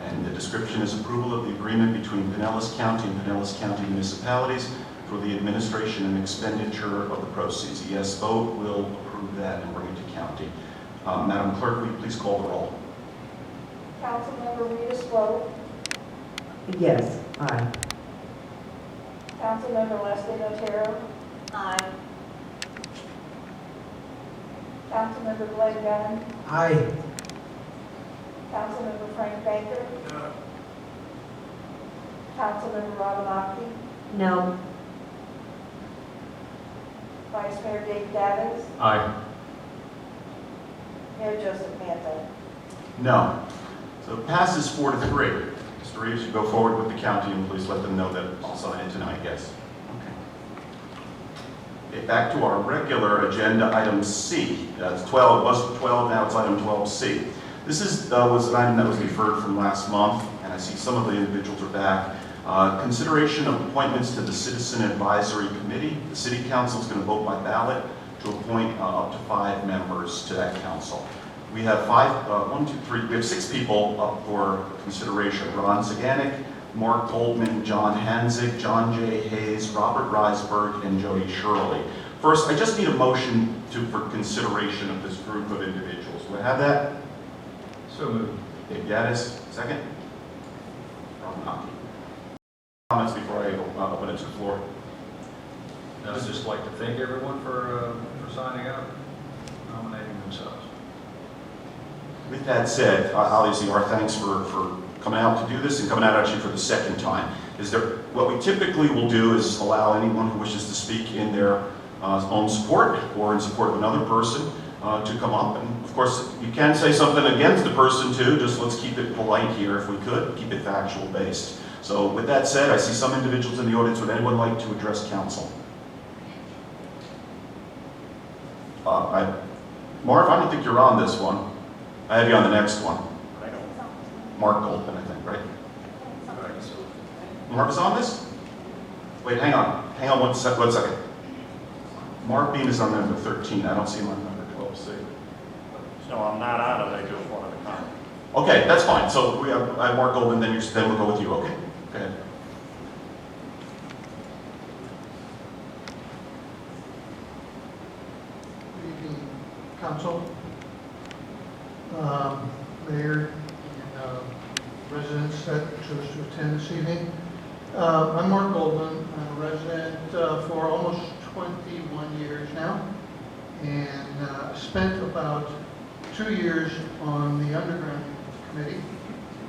And the description is approval of the agreement between Pinellas County and Pinellas County municipalities for the administration and expenditure of the proceeds. A yes vote will approve that and bring it to county. Madam Clerk, will you please call the roll? Councilmember Rita Swope, Yes, aye. Councilmember Leslie Otero, Aye. Councilmember Glenn Gunn, Aye. Councilmember Frank Baker, Councilmember Robin Ockley, No. Vice Mayor Dave Davis, Aye. Mayor Joseph Manta. No. So it passes 4-3. Mr. Reeves, you go forward with the county and please let them know that I'll sign it tonight, yes? Okay. Back to our regular agenda, item C. That's 12, it was 12, now it's item 12C. This was an item that was deferred from last month, and I see some of the individuals are back. Consideration of appointments to the Citizen Advisory Committee. The City Council is going to vote by ballot to appoint up to 5 members to that council. We have we have 6 people up for consideration. Ron Zaganik, Mark Goldman, John Hanzig, John J. Hayes, Robert Reisberg, and Jody Shirley. First, I just need a motion for consideration of this group of individuals. Do I have that? So moved. Dave Gaddis, second. Robin Hockey. Comments before I open it to the floor? I'd just like to thank everyone for signing up, nominating themselves. With that said, obviously our thanks for coming out to do this and coming out actually for the second time. What we typically will do is allow anyone who wishes to speak in their own support or in support of another person to come up. And of course, you can say something against the person too, just let's keep it polite here if we could, keep it factual based. So with that said, I see some individuals in the audience. Would anyone like to address council? Marv, I don't think you're on this one. I have you on the next one. Mark Goldman, I think, right? Mark is on this? Wait, hang on one second. Mark Beam is on number 13, I don't see him on number 12, see? No, I'm not on it, I just wanted to comment. Okay, that's fine, so we have, I have Mark Goldman, then we'll go with you, okay, go ahead. Good evening, Council, Mayor, and residents that chose to attend this evening. I'm Mark Goldman. I'm a resident for almost 21 years now, and spent about 2 years on the Underground Committee,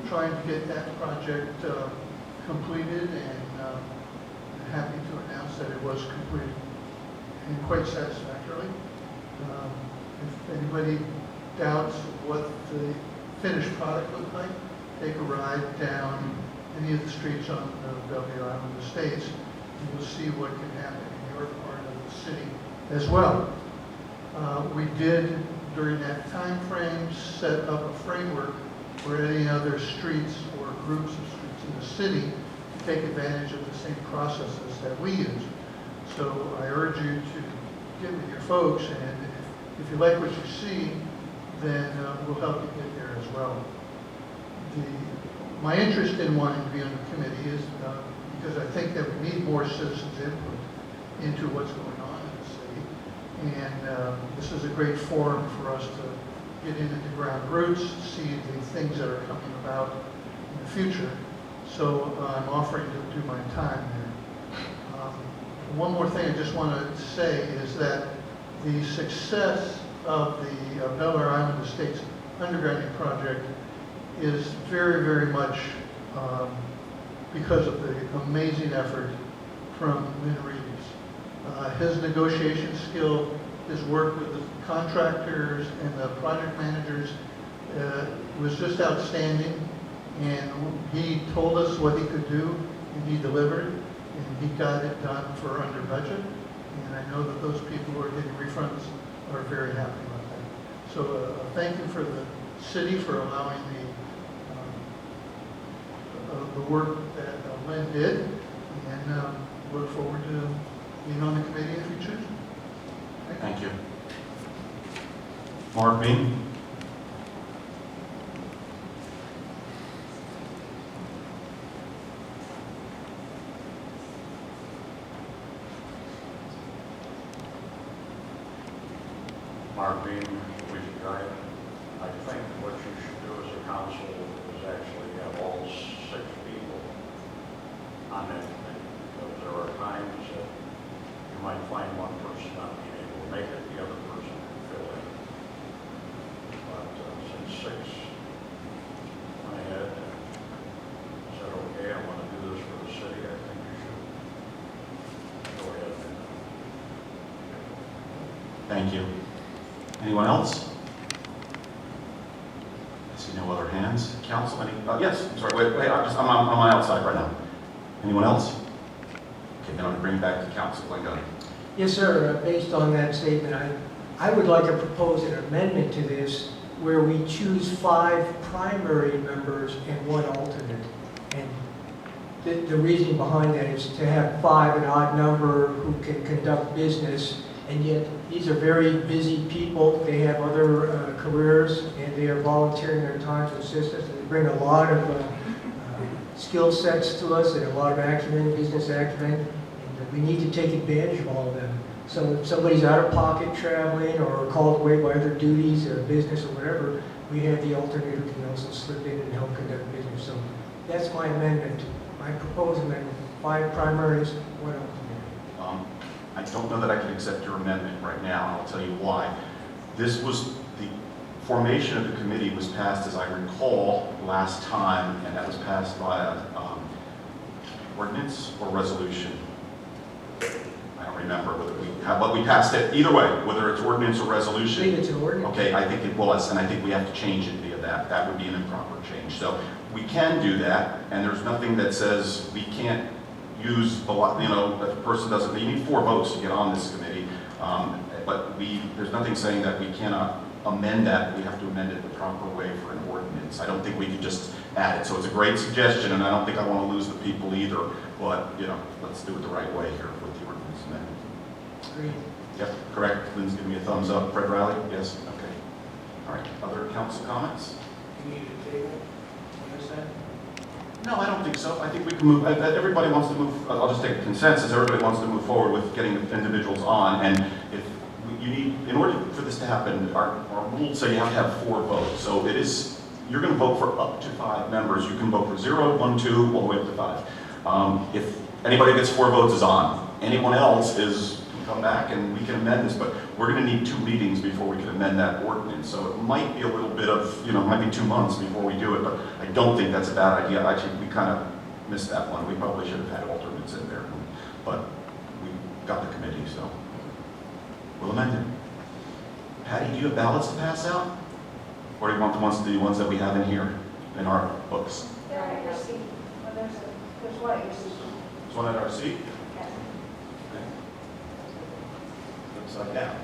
trying to get that project completed, and I'm happy to announce that it was completed and quite satisfactorily. If anybody doubts what the finished product looked like, take a ride down any of the streets on the Bellevue Island Estates, and you'll see what can happen in your part of the city as well. We did, during that time frame, set up a framework for any other streets or groups of streets in the city to take advantage of the same processes that we use. So I urge you to get with your folks, and if you like what you see, then we'll help you get there as well. My interest in wanting to be on the committee is because I think that we need more citizens' input into what's going on in the city. And this is a great forum for us to get into the ground roots, see the things that are coming about in the future. So I'm offering to do my time there. One more thing I just want to say is that the success of the Bel Air Island Estates undergrounding project is very, very much because of the amazing effort from Lynn Reeves. His negotiation skill, his work with the contractors and the project managers was just outstanding. And he told us what he could do, and he delivered, and he got it done for under budget. And I know that those people who are getting refunds are very happy about that. So thank you for the city for allowing the work that Lynn did, and look forward to being on the committee if you choose. Thank you. Mark Beam? Mark Beam, Louisa Drive. I think what you should do as a council is actually have all 6 people on that committee. Because there are times that you might find one person not being able to make it, the other person can fill in. But since 6 went ahead and said, okay, I want to do this for the city, I think you should go ahead and Thank you. Anyone else? I see no other hands. Council, any, yes, I'm sorry, wait, I'm on my outside right now. Anyone else? Okay, then I'm going to bring it back to council. Glenn Gunn. Yes, sir. Based on that statement, I would like to propose an amendment to this where we choose 5 primary members and 1 alternate. And the reason behind that is to have 5, an odd number, who can conduct business. And yet, these are very busy people. They have other careers, and they are volunteering their time to assist us. And they bring a lot of skill sets to us and a lot of acumen, business acumen. And we need to take advantage of all of them. So if somebody's out of pocket traveling or called away by other duties or business or whatever, we have the alternate who can also slip in and help conduct business. So that's my amendment. My proposed amendment: 5 primaries, 1 alternate. I don't know that I can accept your amendment right now, and I'll tell you why. This was, the formation of the committee was passed, as I recall, last time, and that was passed by ordinance or resolution. I don't remember but we passed it, either way, whether it's ordinance or I resolution. think it's an ordinance. Okay, I think it was, and I think we have to change it via that. That would be an improper change. So we can do that, and there's nothing that says we can't use, if a person doesn't, you need 4 votes to get on this committee, but there's nothing saying that we cannot amend that, we have to amend it the proper way for an ordinance. I don't think we can just add it. So it's a great suggestion, and I don't think I want to lose the people either, but, you know, let's do it the right way here with the ordinance amendment. Agreed. Yep, correct. Lynn's giving me a thumbs up. Fred Riley? Yes? Okay. All right, other council comments? You need a table, understand? No, I don't think so. I think we can move, everybody wants to move, I'll just take a consensus, everybody wants to move forward with getting individuals on, and if you need, in order for this to happen, our rules say you have to have 4 votes, so it is, you're going to vote for up to 5 members. You can vote for 0, 1, 2, all the way up to 5. If anybody gets 4 votes is on. Anyone else can come back and we can amend this, but we're going to need 2 meetings before we can amend that ordinance. So it might be a little bit of, you know, might be 2 months before we do it, but I don't think that's a bad idea. Actually, we kind of missed that one. We probably should have had alternates in there, but we got the committee, so we'll amend it. Patty, do you have ballots to pass out? Or do you want the ones that we have in here, in our books? They're at your seat. Well, there's one at your seat. There's one at our seat? Yes. Upside down.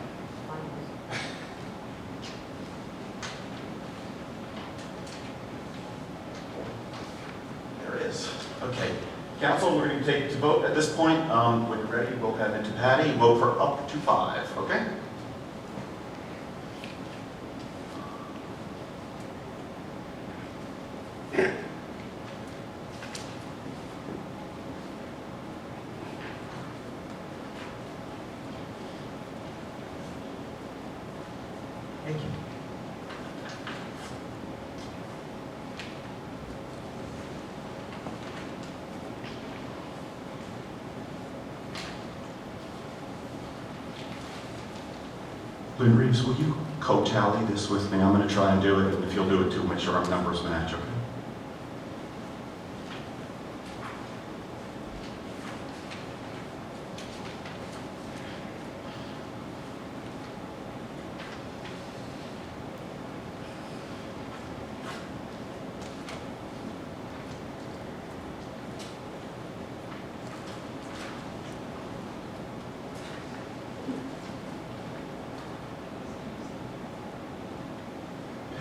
There it is. Okay. Council, we're going to take to vote at this point. When you're ready, we'll head into Patty. Vote for up to 5, okay? Thank you. Lynn Reeves, will you co-tally this with me? I'm going to try and do it, and if you'll do it too, make sure our numbers match, okay?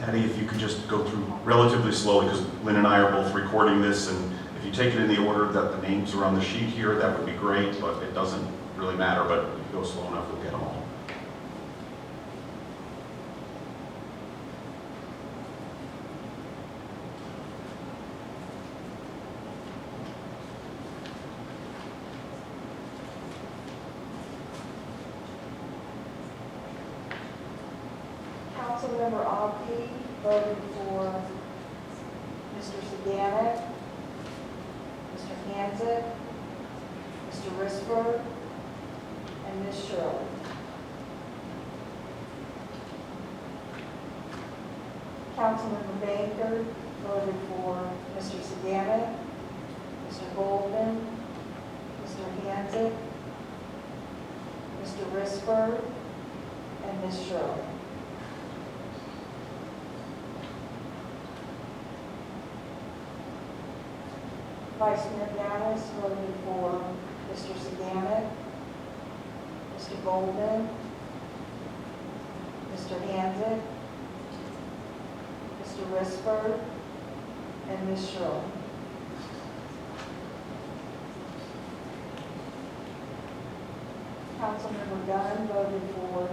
Patty, if you could just go through relatively slowly, because Lynn and I are both recording this, and if you take it in the order that the names are on the sheet here, that would be great, but it doesn't really matter, but if you go slow enough, we'll get them all. Councilmember Alki voted for Mr. Saganek, Mr. Hansick, Mr. Risper, and Ms. Shirley. Councilmember Baker voted for Mr. Saganek, Mr. Goldman, Mr. Hansick, Mr. Risper, and Ms. Shirley. Vice Mayor Yanis voted for Mr. Saganek, Mr. Goldman, Mr. Hansick, Mr. Risper, and Ms. Shirley. Councilmember Gunn voted for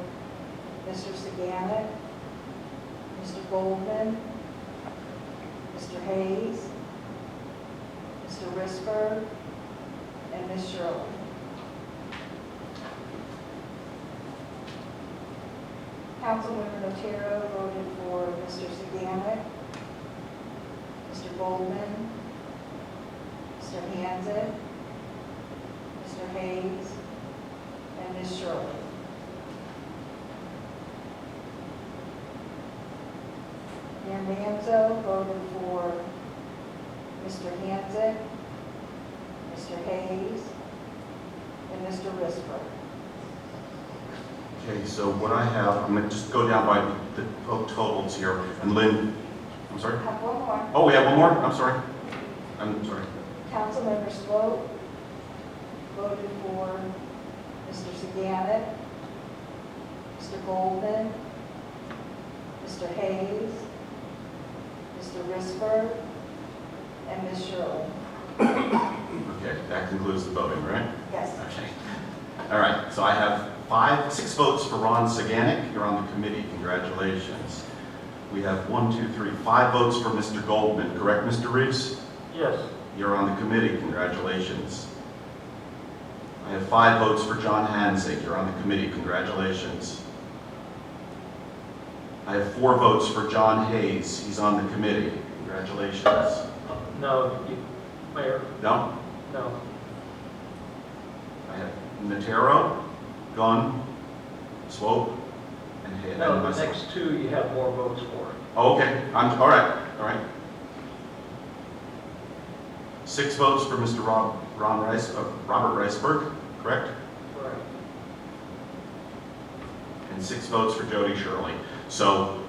Mr. Saganek, Mr. Goldman, Mr. Hayes, Mr. Risper, and Ms. Shirley. Councilmember Notero voted for Mr. Saganek, Mr. Goldman, Mr. Hansick, Mr. Hayes, and Ms. Shirley. Mayor Manzo voted for Mr. Hansick, Mr. Hayes, and Mr. Risper. Okay, so what I have, I'm going to just go down by the totals here. And Lynn, I'm sorry? I have one more. Oh, we have one more? I'm sorry. I'm sorry. Councilmember Swope voted for Mr. Saganek, Mr. Goldman, Mr. Hayes, Mr. Risberg, and Ms. Shirley. Okay, that concludes the voting, right? Yes. Okay. All right, so I have 6 votes for Ron Saganic. You're on the committee. Congratulations. We have 5 votes for Mr. Goldman, correct, Mr. Reeves? Yes. You're on the committee. Congratulations. I have 5 votes for John Hanzig. You're on the committee. Congratulations. I have 4 votes for John Hayes. He's on the committee. Congratulations. No, Mayor, No? no. I have Natero, Gunn, Swope, and Hayes. No, the next 2 you have more votes for. Oh, okay, all right. 6 votes for Mr. Robert Reisberg, correct? Right. And 6 votes for Jody Shirley. So,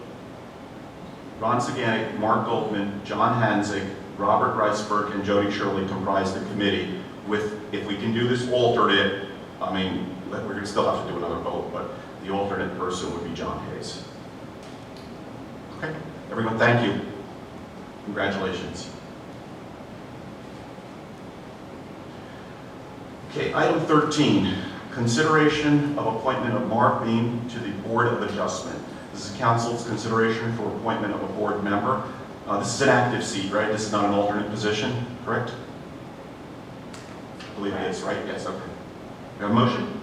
Ron Saganic, Mark Goldman, John Hanzig, Robert Reisberg, and Jody Shirley comprise the committee with, if we can do this alternate, I mean, we're going to still have to do another vote, but the alternate person would be John Hayes. Okay, everyone, thank you. Congratulations. Okay, item 13, consideration of appointment of Mark Beam to the Board of Adjustment. This is council's consideration for appointment of a board member. This is an active seat, right? This is not an alternate position, correct? I believe it is, right? Yes, okay. We have a motion?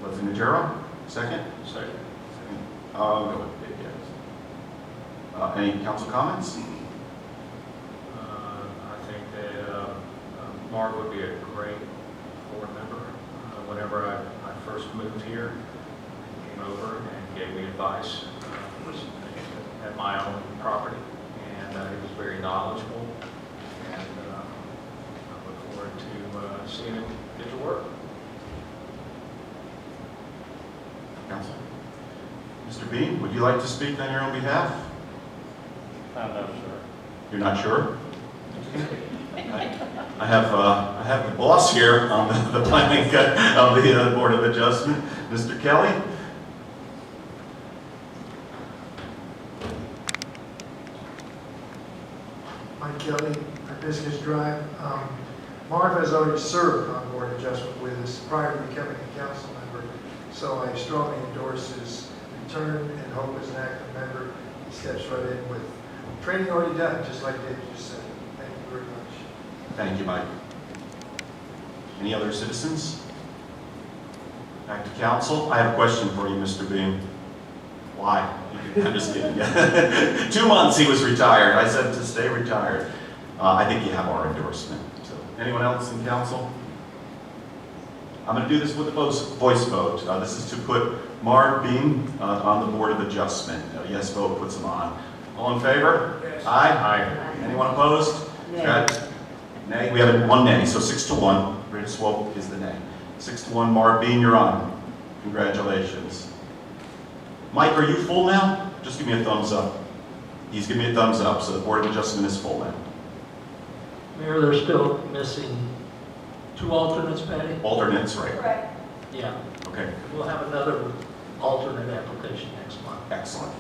Leslie Nugero, second? Second. I'll go with Dave, yes. Any council comments? I think that Mark would be a great board member. Whenever I first moved here, he came over and gave me advice at my own property, and he was very knowledgeable, and I look forward to seeing him get to work. Council. Mr. Beam, would you like to speak on your own behalf? No, sir. You're not sure? I have the boss here on the planning of the Board of Adjustment, Mr. Kelly. Mike Kelly, Hibiscus Drive. Marv has already served on Board of Adjustment with us prior to becoming a council member, so I strongly endorse his return and hope as an active member he steps right in with training already done, just like Dave just said. Thank you very much. Thank you, Mike. Any other citizens? Back to council. I have a question for you, Mr. Beam. Why? I'm just kidding. 2 months he was retired. I said to stay retired. I think you have our endorsement. So, anyone else in council? I'm going to do this with a voice vote. This is to put Mark Beam on the Board of Adjustment. A yes vote puts him on. All in favor? Yes. Aye? Aye. Anyone opposed? Nay. Okay. Nay? We have 1 nay, so 6-1. Rita Swope is the nay. 6-1, Mark Beam, you're on. Congratulations. Mike, are you full now? Just give me a thumbs up. He's giving me a thumbs up, so the Board of Adjustment is full now. Mayor, they're still missing 2 alternates, Patty? Alternates, right? Correct. Yeah. Okay, We'll have another alternate application next month. excellent.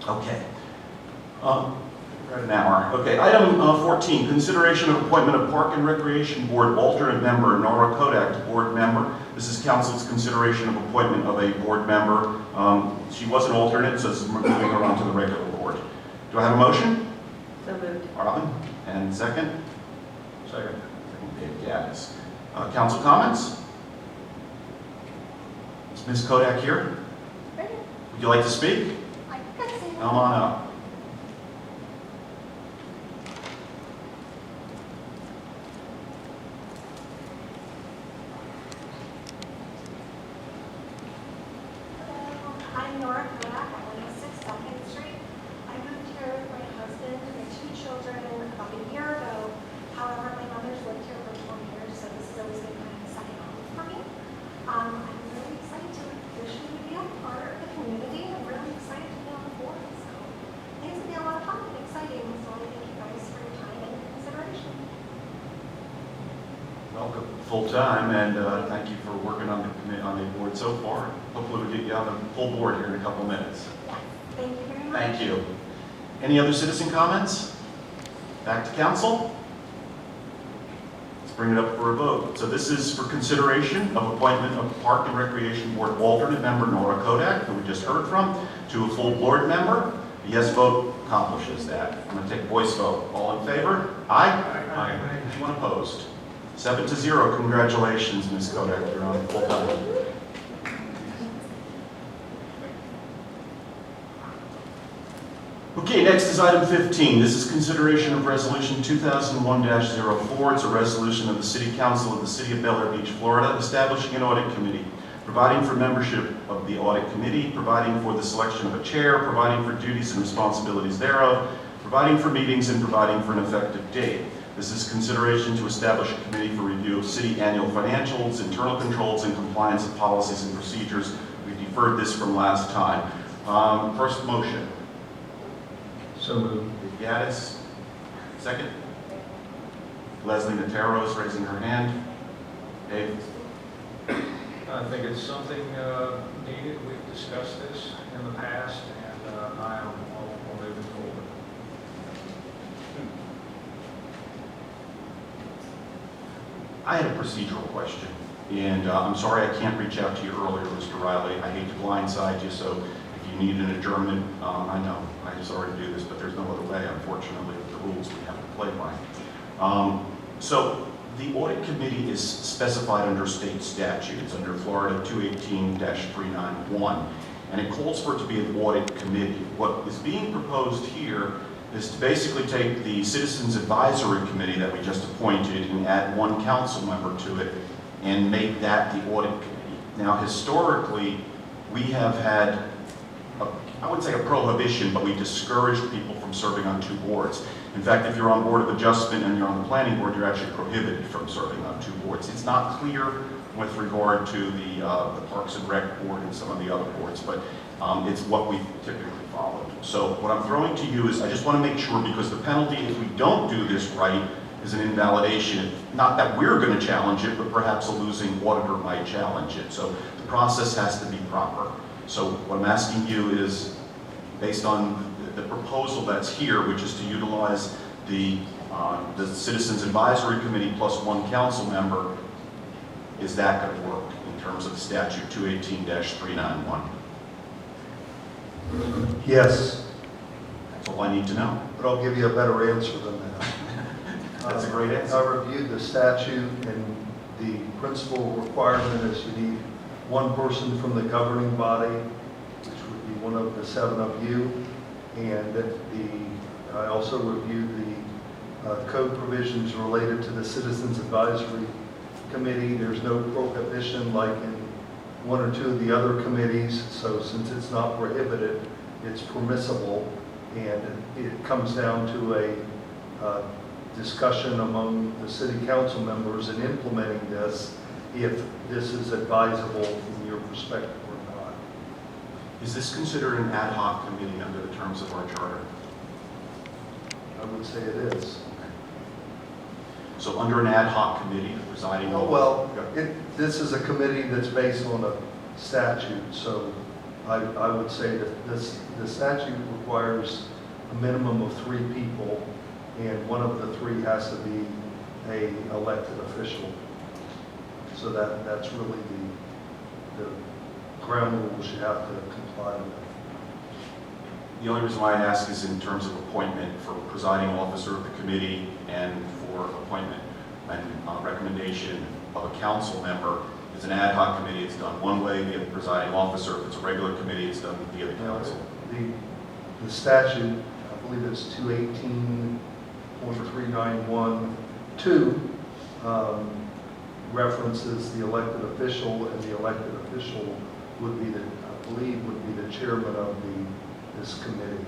Okay. Right an hour. Okay, item 14, consideration of appointment of Park and Recreation Board alternate member, Nora Kodak, to board member. This is council's consideration of appointment of a board member. She was an alternate, so this is moving her on to the regular board. Do I have a motion? So moved. Robin, and second? Second. Second, Dave Gaddis. Council comments? Is Ms. Kodak here? Would you like to speak? Come on up. I'm Nora Kodak, I live at 6 Second Street. I moved here with my husband and my 2 children about a year ago. However, my mother's lived here for 20 years, so this has always been kind of a second home for me. I'm really excited to officially be a part of the community. I'm really excited to be on the board, so full time, and thank you for working on the board so far. Hopefully we'll get you on the full board here in a couple minutes. Thank you very much. Thank you. Any other citizen comments? Back to council. Let's bring it up for a vote. So this is for consideration of appointment of Park and Recreation Board alternate member Nora Kodak, who we just heard from, to a full board member. A yes vote accomplishes that. I'm going to take a voice vote. All in favor? Aye? Aye. Anyone opposed? 7-0. Congratulations, Ms. Kodak. You're on full time. Okay, next is item 15. This is consideration of resolution 2001-04. It's a resolution of the City Council of the City of Bel Air Beach, Florida, establishing an audit committee, providing for membership of the audit committee, providing for the selection of a chair, providing for duties and responsibilities thereof, providing for meetings, and providing for an effective date. This is consideration to establish a committee for review of city annual financials, internal controls, and compliance of policies and procedures. We deferred this from last time. First motion. So moved. Dave Gaddis. Second. Leslie Natero is raising her hand. Dave? I think it's something needed. We've discussed this in the past, and I am all moving forward. I had a procedural question, and I'm sorry I can't reach out to you earlier, Mr. Riley. I hate to blindside you, so if you need an adjournment, I know I just already do this, but there's no other way, unfortunately, with the rules we have to play by. So the audit committee is specified under state statutes, under Florida 218-391, and it calls for it to be an audit committee. What is being proposed here is to basically take the Citizens Advisory Committee that we just appointed and add one council member to it and make that the audit committee. Now, historically, we have had, I wouldn't say a prohibition, but we discouraged people from serving on two boards. In fact, if you're on Board of Adjustment and you're on the Planning Board, you're actually prohibited from serving on two boards. It's not clear with regard to the Parks and Rec Board and some of the other boards, but it's what we typically followed. So what I'm throwing to you is I just want to make sure, because the penalty if we don't do this right is an invalidation. Not that we're going to challenge it, but perhaps a losing auditor might challenge it. So the process has to be proper. So what I'm asking you is, based on the proposal that's here, which is to utilize the Citizens Advisory Committee plus one council member, is that going to work in terms of statute 218-391? Yes, That's all I need to know. but I'll give you a better answer than that. That's a great answer. I reviewed the statute, and the principal requirement is you need one person from the governing body, which would be one of the 7 of you, and I also reviewed the code provisions related to the Citizens Advisory Committee. There's no prohibition like in one or two of the other committees, so since it's not prohibited, it's permissible, and it comes down to a discussion among the city council members in implementing this, if this is advisable from your perspective or not. Is this considered an ad hoc committee under the terms of our charter? I would say it is. So under an ad hoc committee, the presiding Oh, well, this is a committee that's based on a statute, so I would say that the statute requires a minimum of 3 people, and one of the 3 has to be an elected official. So that's really the ground rules you have to comply with. The only reason why I ask is in terms of appointment for presiding officer of the committee and for appointment and recommendation of a council member. If it's an ad hoc committee, it's done one way via the presiding officer. If it's a regular committee, it's done via the council. The statute, I believe it's 218.391(2), references the elected official, and the elected official would be I believe would be the chairman of this committee.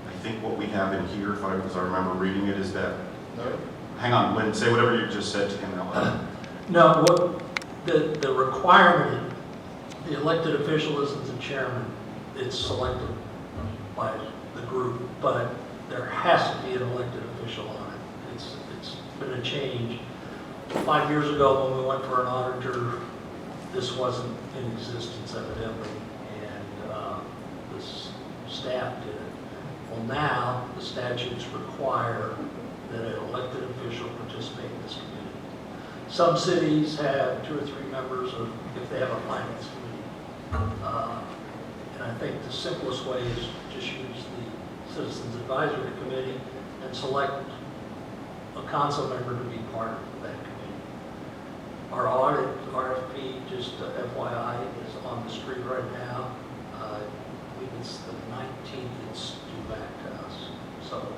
I think what we have in here, as I remember reading it, is that, hang on, Lynn, say whatever you just said to him out loud. No, what, the requirement, the elected official isn't the chairman. It's selected by the group, but there has to be an elected official on it. It's been a change 5 years ago, when we went for an auditor, this wasn't in existence evidently, and the staff did it. Well, now, the statutes require that an elected official participate in this committee. Some cities have 2 or 3 members, or if they have a finance committee. And I think the simplest way is just use the Citizens Advisory Committee and select a council member to be part of that committee. Our audit RFP, just FYI, is on the street right now. I believe it's the 19th, it's due back to us. So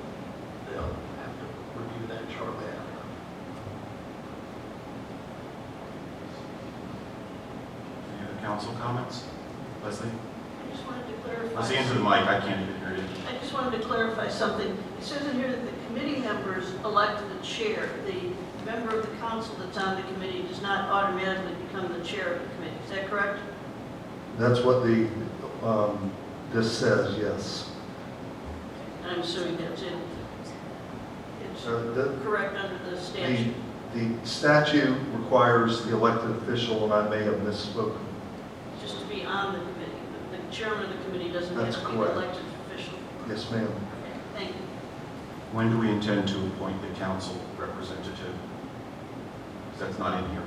they'll have to review that shortly after. Any other council comments? Leslie? I just wanted to clarify. Leslie, into the mic, I can't even hear you. I just wanted to clarify something. It says in here that the committee members elect the chair. The member of the council that's on the committee does not automatically become the chair of the committee. Is that correct? That's what this says, yes. I'm assuming that's it. It's The correct under the statute. statute requires the elected official, and I may have misspoken. Just to be on the committee. The chairman of the committee doesn't That's have to be correct. the elected official. Yes, ma'am. Okay, thank you. When do we intend to appoint the council representative? 'Cause that's not in here.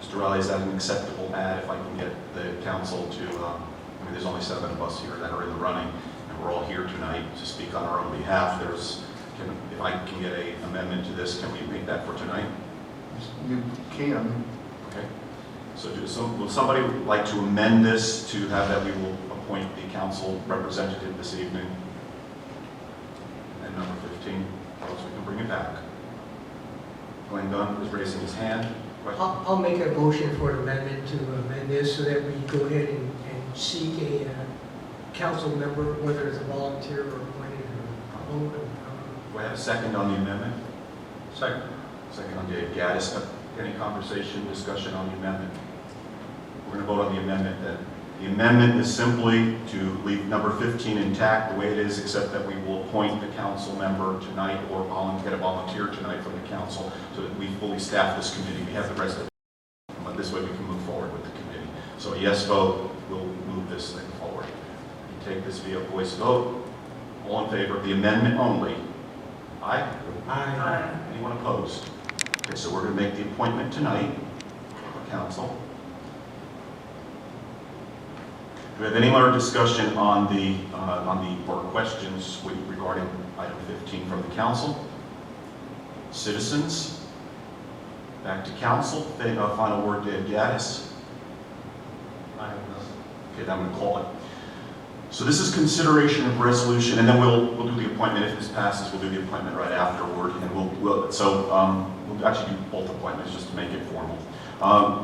Mr. Riley, is that an acceptable ad if I can get the council to, I mean, there's only 7 of us here that are in the running, and we're all here tonight to speak on our own behalf. If I can get an amendment to this, can we make that for tonight? You can. Okay. So will somebody like to amend this to have that we will appoint the council representative this evening? And number 15, or else we can bring it back. Glenn Dunn is raising his hand. Question? I'll make a motion for an amendment to amend this so that we go ahead and seek a council member, whether it's a volunteer or appointed or promoted. Do I have a second on the amendment? Second. Second on Dave Gaddis. Any conversation, discussion on the amendment? We're going to vote on the amendment then. The amendment is simply to leave number 15 intact the way it is, except that we will appoint the council member tonight or get a volunteer tonight from the council so that we fully staff this committee. We have the rest of it. But this way we can move forward with the committee. So a yes vote will move this thing forward. You take this via voice vote. All in favor of the amendment only? Aye? Aye. Anyone opposed? Okay, so we're going to make the appointment tonight for council. Do we have any more discussion on or questions regarding item 15 from the council? Citizens? Back to council. Final word, Dave Gaddis. I have nothing. Okay, then I'm going to call it. So this is consideration of resolution, and then we'll do the appointment. If this passes, we'll do the appointment right afterward, and we'll actually do both appointments just to make it formal.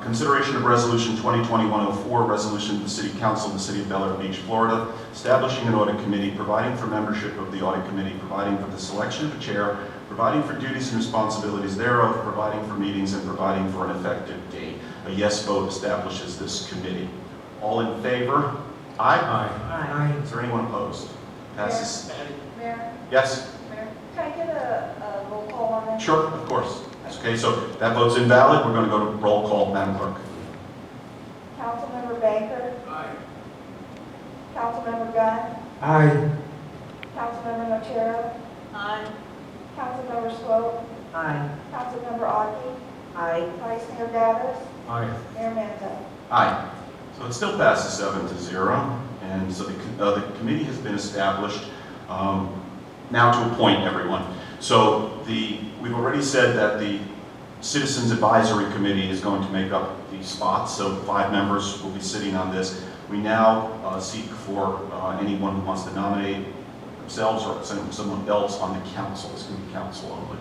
Consideration of Resolution 2020-104, resolution of the City Council of the City of Bel Air Beach, Florida, establishing an audit committee, providing for membership of the audit committee, providing for the selection of a chair, providing for duties and responsibilities thereof, providing for meetings, and providing for an effective date. A yes vote establishes this committee. All in favor? Aye? Aye. Is there anyone opposed? Passes. Mayor? Yes? Mayor, can I get a roll call on that? Sure, of course. Okay, so that vote's invalid. We're going to go to roll call, Madam Clerk. Councilmember Banker? Aye. Councilmember Gunn? Aye. Councilmember Notero? Aye. Councilmember Swope? Aye. Councilmember Aki? Aye. Vice Mayor Gaddis? Aye. Mayor Manzo? Aye. So it still passes 7-0, and so the committee has been established now to appoint everyone. So we've already said that the Citizens Advisory Committee is going to make up these spots, so 5 members will be sitting on this. We now seek for anyone who wants to nominate themselves or someone else on the council. It's going to be council only.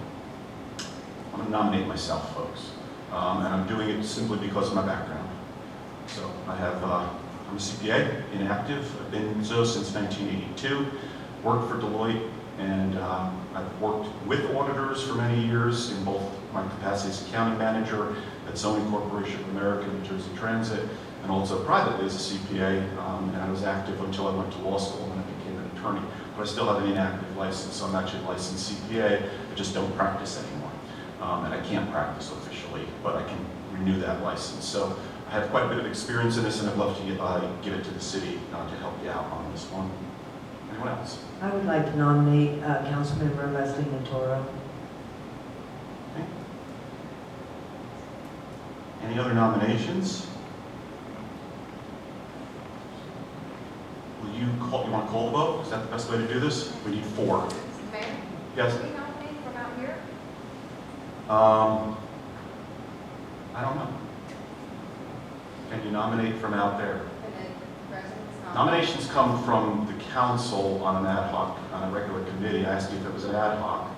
I'm going to nominate myself, folks, and I'm doing it simply because of my background. So I'm a CPA, inactive. I've been so since 1982. Worked for Deloitte, and I've worked with auditors for many years in both my capacity as accounting manager at Zoning Corporation of America, New Jersey Transit, and also privately as a CPA. And I was active until I went to law school and I became an attorney. But I still have an inactive license, so I'm actually a licensed CPA. I just don't practice anymore. And I can't practice officially, but I can renew that license. So I have quite a bit of experience in this, and I'd love to give it to the city to help you out on this one. Anyone else? I would like to nominate Councilmember Leslie Natoro. Okay. Any other nominations? Will you want to call the vote? Is that the best way to do this? We need 4. Mayor, Yes? can we nominate from out here? I don't know. Can you nominate from out there? Can the residents nominate? Nominations come from the council on an ad hoc, on a regular committee. I asked you if it was an ad hoc.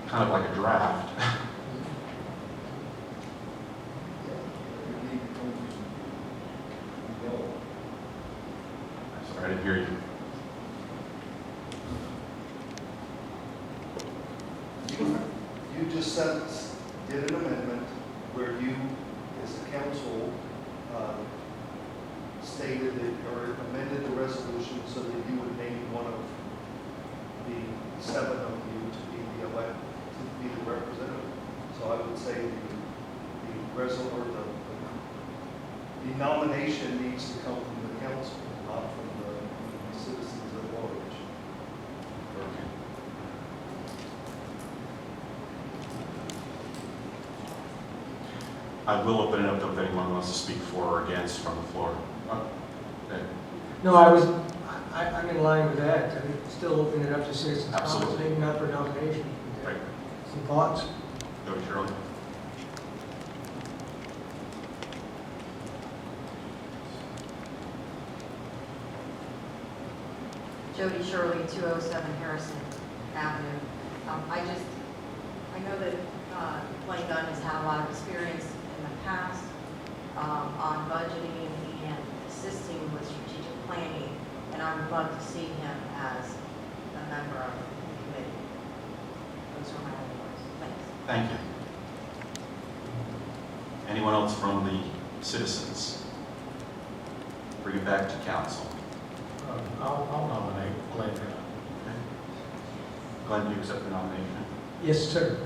Kind of like a draft. Sorry, I didn't hear you. You just did an amendment where you, as the council, stated that, or amended the resolution so that you would name one of the 7 of you to be the representative. So I would say the nomination needs to come from the council, not from the citizens at large. I will open it up if anyone wants to speak for or against from the floor. Okay. No, I'm in line with that. I mean, still open it up to citizens' comments, Absolutely. maybe not for nomination. Right. Some thoughts? Go to Shirley. Jody Shirley, 207 Harrison Avenue. I know that Blaine Gunn has had a lot of experience in the past on budgeting and assisting with strategic planning, and I would love to see him as a member of the committee. Those are my only words. Thanks. Thank you. Anyone else from the citizens? Bring it back to council. I'll nominate Glenn. Okay. Glenn, do you accept the nomination? Yes, sir.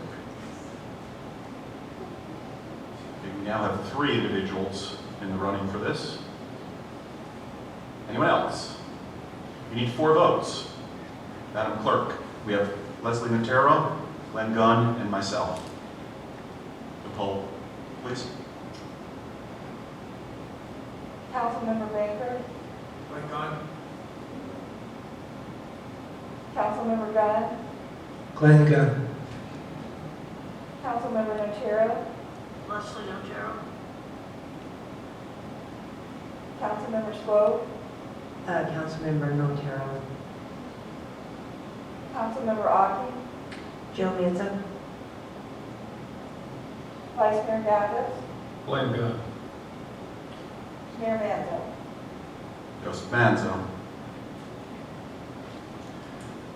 Okay, we now have 3 individuals in the running for this. Anyone else? You need 4 votes. Madam Clerk, we have Leslie Natero, Glenn Gunn, and myself. The poll, please. Councilmember Baker, Mike Gunn, Councilmember Gunn, Glenn Gunn. Councilmember Notaro, Leslie Otero. Councilmember Swope, Councilmember Notero. Councilmember Aki, Joe Manzo. Vice Mayor Gavin, Glenn Gunn. Mayor Manzo. Joseph Manzo.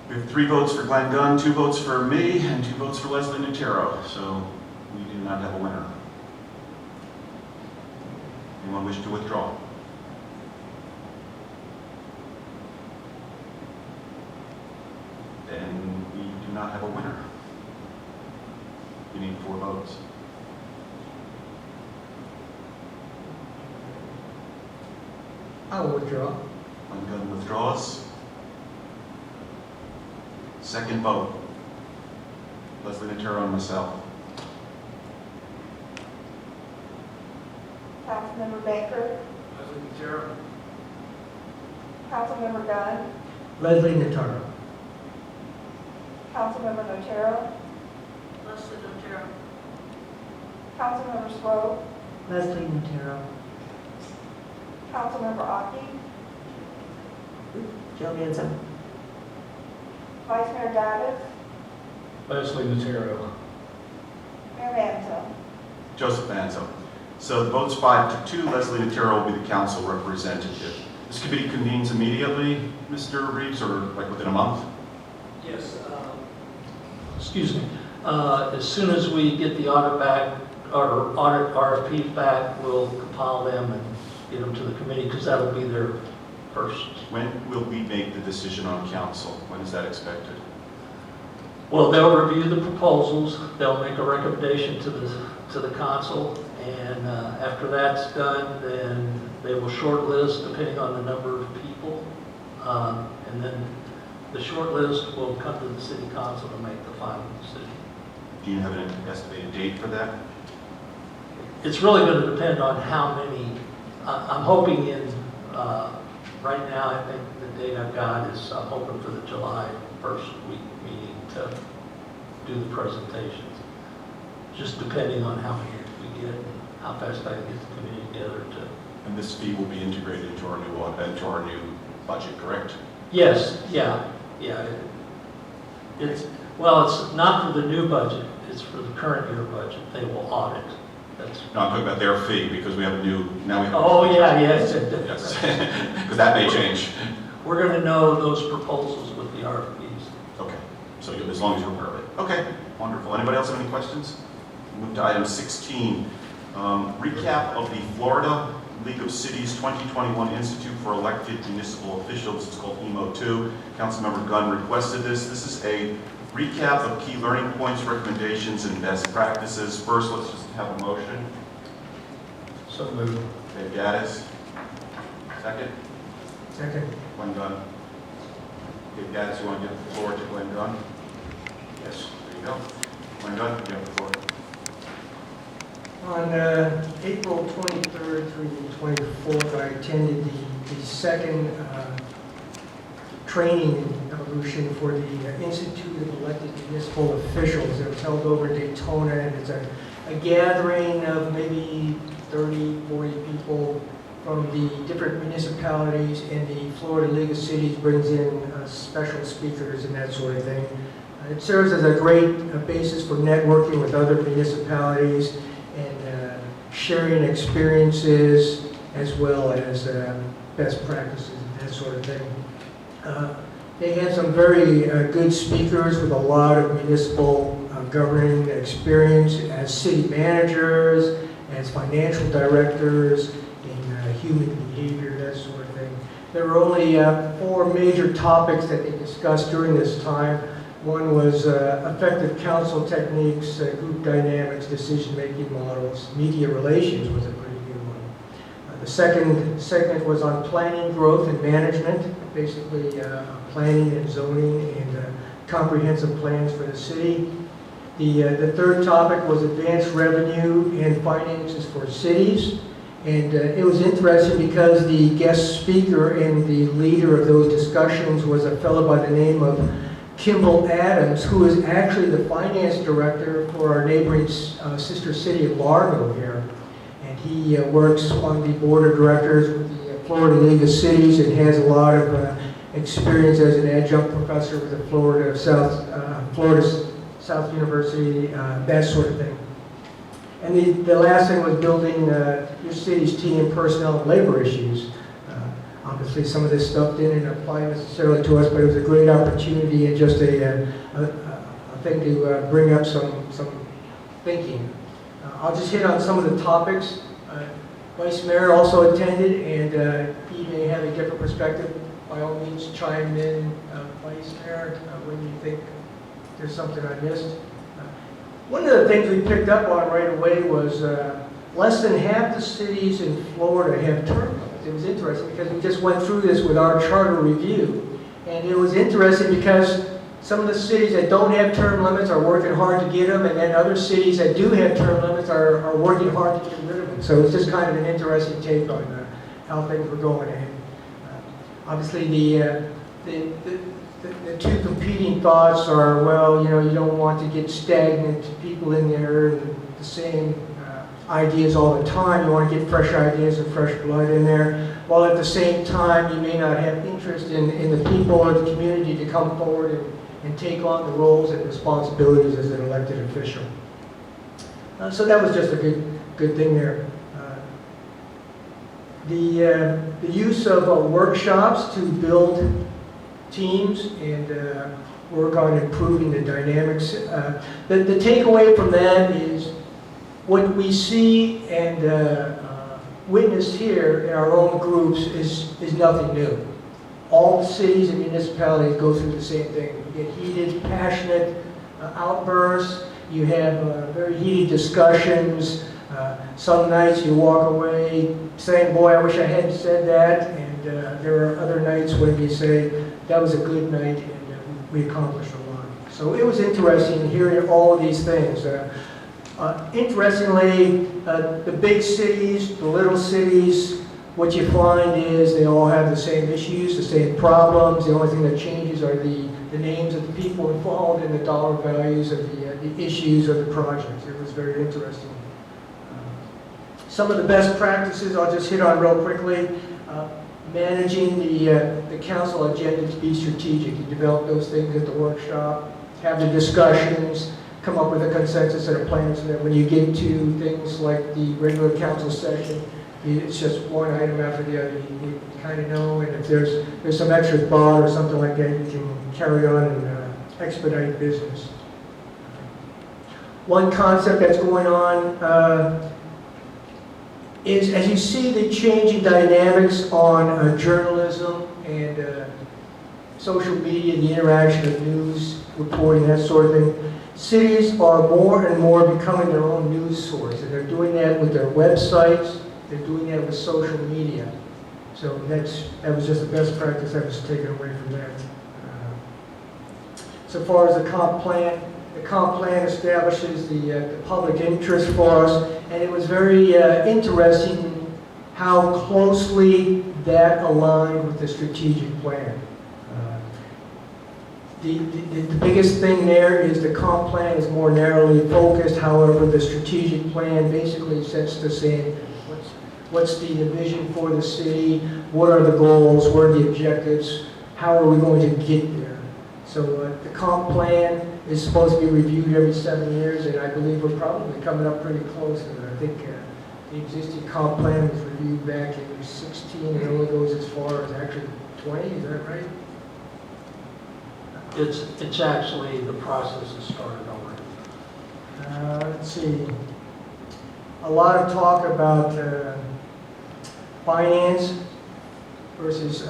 We have 3 votes for Glenn Gunn, 2 votes for me, and 2 votes for Leslie Natero. So we do not have a winner. Anyone wish to withdraw? Then we do not have a winner. You need 4 votes. I will withdraw. Glenn Gunn withdraws. Second vote. Leslie Natero and myself. Councilmember Baker, Leslie Otero, Councilmember Gunn, Leslie Nataro. Councilmember Notaro, Leslie Otero. Councilmember Swope, Leslie Natero. Councilmember Aki, Joe Manzo. Vice Mayor Gavin, Leslie Natero. Mayor Manzo. Joseph Manzo. So the vote's 5-2. Leslie Natero will be the council representative. This committee convenes immediately, Mr. Reeves, or like within a month? Yes, excuse me, as soon as we get the audit back, or audit RFP back, we'll compile them and get them to the committee, because that'll be their first. When will we make the decision on council? When is that expected? Well, they'll review the proposals, they'll make a recommendation to the council, and after that's done, then they will shortlist depending on the number of people. And then the short list will come to the city council to make the final decision. Do you have an estimated date for that? It's really going to depend on how many, I'm hoping in, right now, I think the date I've got is, I'm hoping for the July 1st week meeting to do the presentations. Just depending on how many we get and how fast I can get the committee together to. And this fee will be integrated into our new budget, correct? Yes, yeah. Well, it's not for the new budget, it's for the current year budget. They will audit. That's. No, I'm talking about their fee, because we have a new, now we have. Oh, yeah, yes. Yes, because that may change. We're going to know those proposals with the RFPs. Okay, so as long as you're aware of it. Okay, wonderful. Anybody else have any questions? Move to item 16. Recap of the Florida League of Cities 2021 Institute for Elected Municipal Officials. It's called EMO2. Councilmember Gunn requested this. This is a recap of key learning points, recommendations, and best practices. First, let's just have a motion. So moved. Dave Gaddis. Second. Second. Glenn Gunn. Dave Gaddis, you want to give the floor to Glenn Gunn? Yes, there you go. Glenn Gunn, you have the floor. On April 23rd through the 24th, I attended the second training evolution for the Institute of Elected Municipal Officials. It was held over in Daytona, and it's a gathering of maybe 30, 40 people from the different municipalities, and the Florida League of Cities brings in special speakers and that sort of thing. It serves as a great basis for networking with other municipalities and sharing experiences as well as best practices and that sort of thing. They had some very good speakers with a lot of municipal governing experience as city managers, as financial directors, in human behavior, that sort of thing. There were only 4 major topics that they discussed during this time. One was effective council techniques, group dynamics, decision-making models. Media relations was a pretty good one. The second segment was on planning, growth, and management, basically planning and zoning and comprehensive plans for the city. The third topic was advanced revenue and finances for cities. And it was interesting because the guest speaker and the leader of those discussions was a fellow by the name of Kimball Adams, who is actually the finance director for our neighboring sister city of Largo here. And he works on the board of directors with the Florida League of Cities and has a lot of experience as an adjunct professor with the Florida South University, that sort of thing. And the last thing was building your city's team personnel and labor issues. Obviously, some of this stuff didn't apply necessarily to us, but it was a great opportunity and just a thing to bring up some thinking. I'll just hit on some of the topics. Vice Mayor also attended, and he may have a different perspective. By all means, chime in, Vice Mayor, when you think there's something I missed. One of the things we picked up on right away was less than half the cities in Florida have term limits. It was interesting because we just went through this with our charter review. And it was interesting because some of the cities that don't have term limits are working hard to get them, and then other cities that do have term limits are working hard to get rid of them. So it's just kind of an interesting take on how things were going. And obviously the two competing thoughts are, well, you know, you don't want to get stagnant people in there and the same ideas all the time. You want to get fresh ideas and fresh blood in there, while at the same time you may not have interest in the people or the community to come forward and take on the roles and responsibilities as an elected official. So that was just a good thing there. The use of workshops to build teams and work on improving the dynamics. The takeaway from that is what we see and witness here in our own groups is nothing new. All cities and municipalities go through the same thing. You get heated, passionate outbursts. You have very heated discussions. Some nights you walk away saying, boy, I wish I hadn't said that. And there are other nights when you say, that was a good night and we accomplished a lot. So it was interesting hearing all of these things. Interestingly, the big cities, the little cities, what you find is they all have the same issues, the same problems. The only thing that changes are the names of the people involved and the dollar values of the issues of the projects. It was very interesting. Some of the best practices I'll just hit on real quickly. Managing the council agenda to be strategic. You develop those things at the workshop, have the discussions, come up with a consensus and a plan so that when you get to things like the regular council session, it's just one item after the other. You kind of know, and if there's some extra thought or something like that, you can carry on and expedite business. One concept that's going on is, as you see the changing dynamics on journalism and social media, the interaction of news reporting, that sort of thing, cities are more and more becoming their own news source, and they're doing that with their websites. They're doing that with social media. So that was just the best practice that was taken away from that. So far as the comp plan establishes the public interest for us, and it was very interesting how closely that aligned with the strategic plan. The biggest thing there is the comp plan is more narrowly focused. However, the strategic plan basically sets the same. What's the vision for the city? What are the goals? What are the objectives? How are we going to get there? So the comp plan is supposed to be reviewed every 7 years, and I believe we're probably coming up pretty close to it. I think the existing comp plan was reviewed back in 16, and it only goes as far as actually 20. Is that right? It's actually, the process has started already. Let's see. A lot of talk about finance versus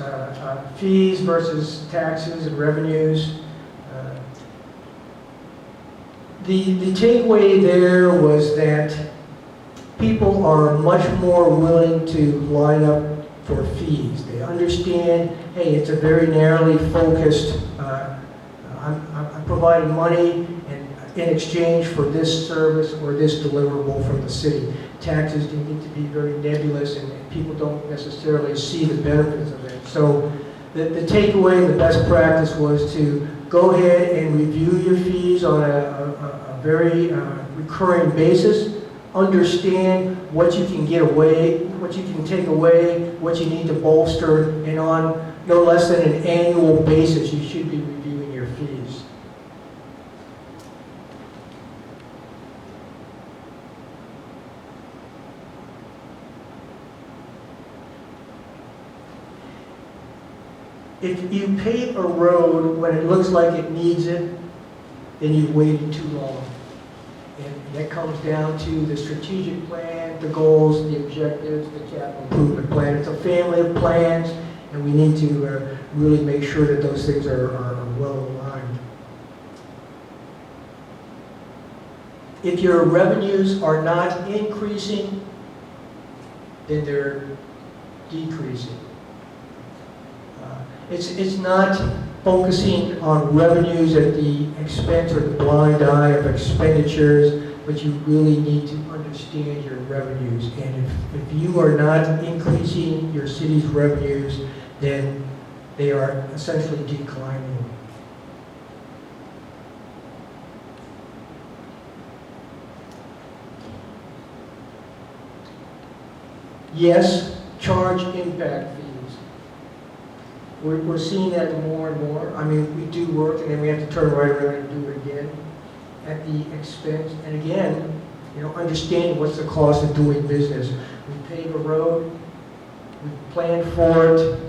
fees versus taxes and revenues. The takeaway there was that people are much more willing to line up for fees. They understand, hey, it's a very narrowly focused, I'm providing money in exchange for this service or this deliverable from the city. Taxes need to be very nebulous, and people don't necessarily see the benefits of it. So the takeaway, the best practice was to go ahead and review your fees on a very recurring basis. Understand what you can get away, what you can take away, what you need to bolster, and on no less than an annual basis, you should be reviewing your fees. If you pave a road when it looks like it needs it, then you've waited too long. And that comes down to the strategic plan, the goals, the objectives, the capital improvement plan. It's a family of plans, and we need to really make sure that those things are well aligned. If your revenues are not increasing, then they're decreasing. It's not focusing on revenues at the expense or the blind eye of expenditures, but you really need to understand your revenues. And if you are not increasing your city's revenues, then they are essentially declining. Yes, charge impact fees. We're seeing that more and more. I mean, we do work and then we have to turn right around and do it again at the expense. And again, understanding what's the cost of doing business. We pave a road, we plan for it,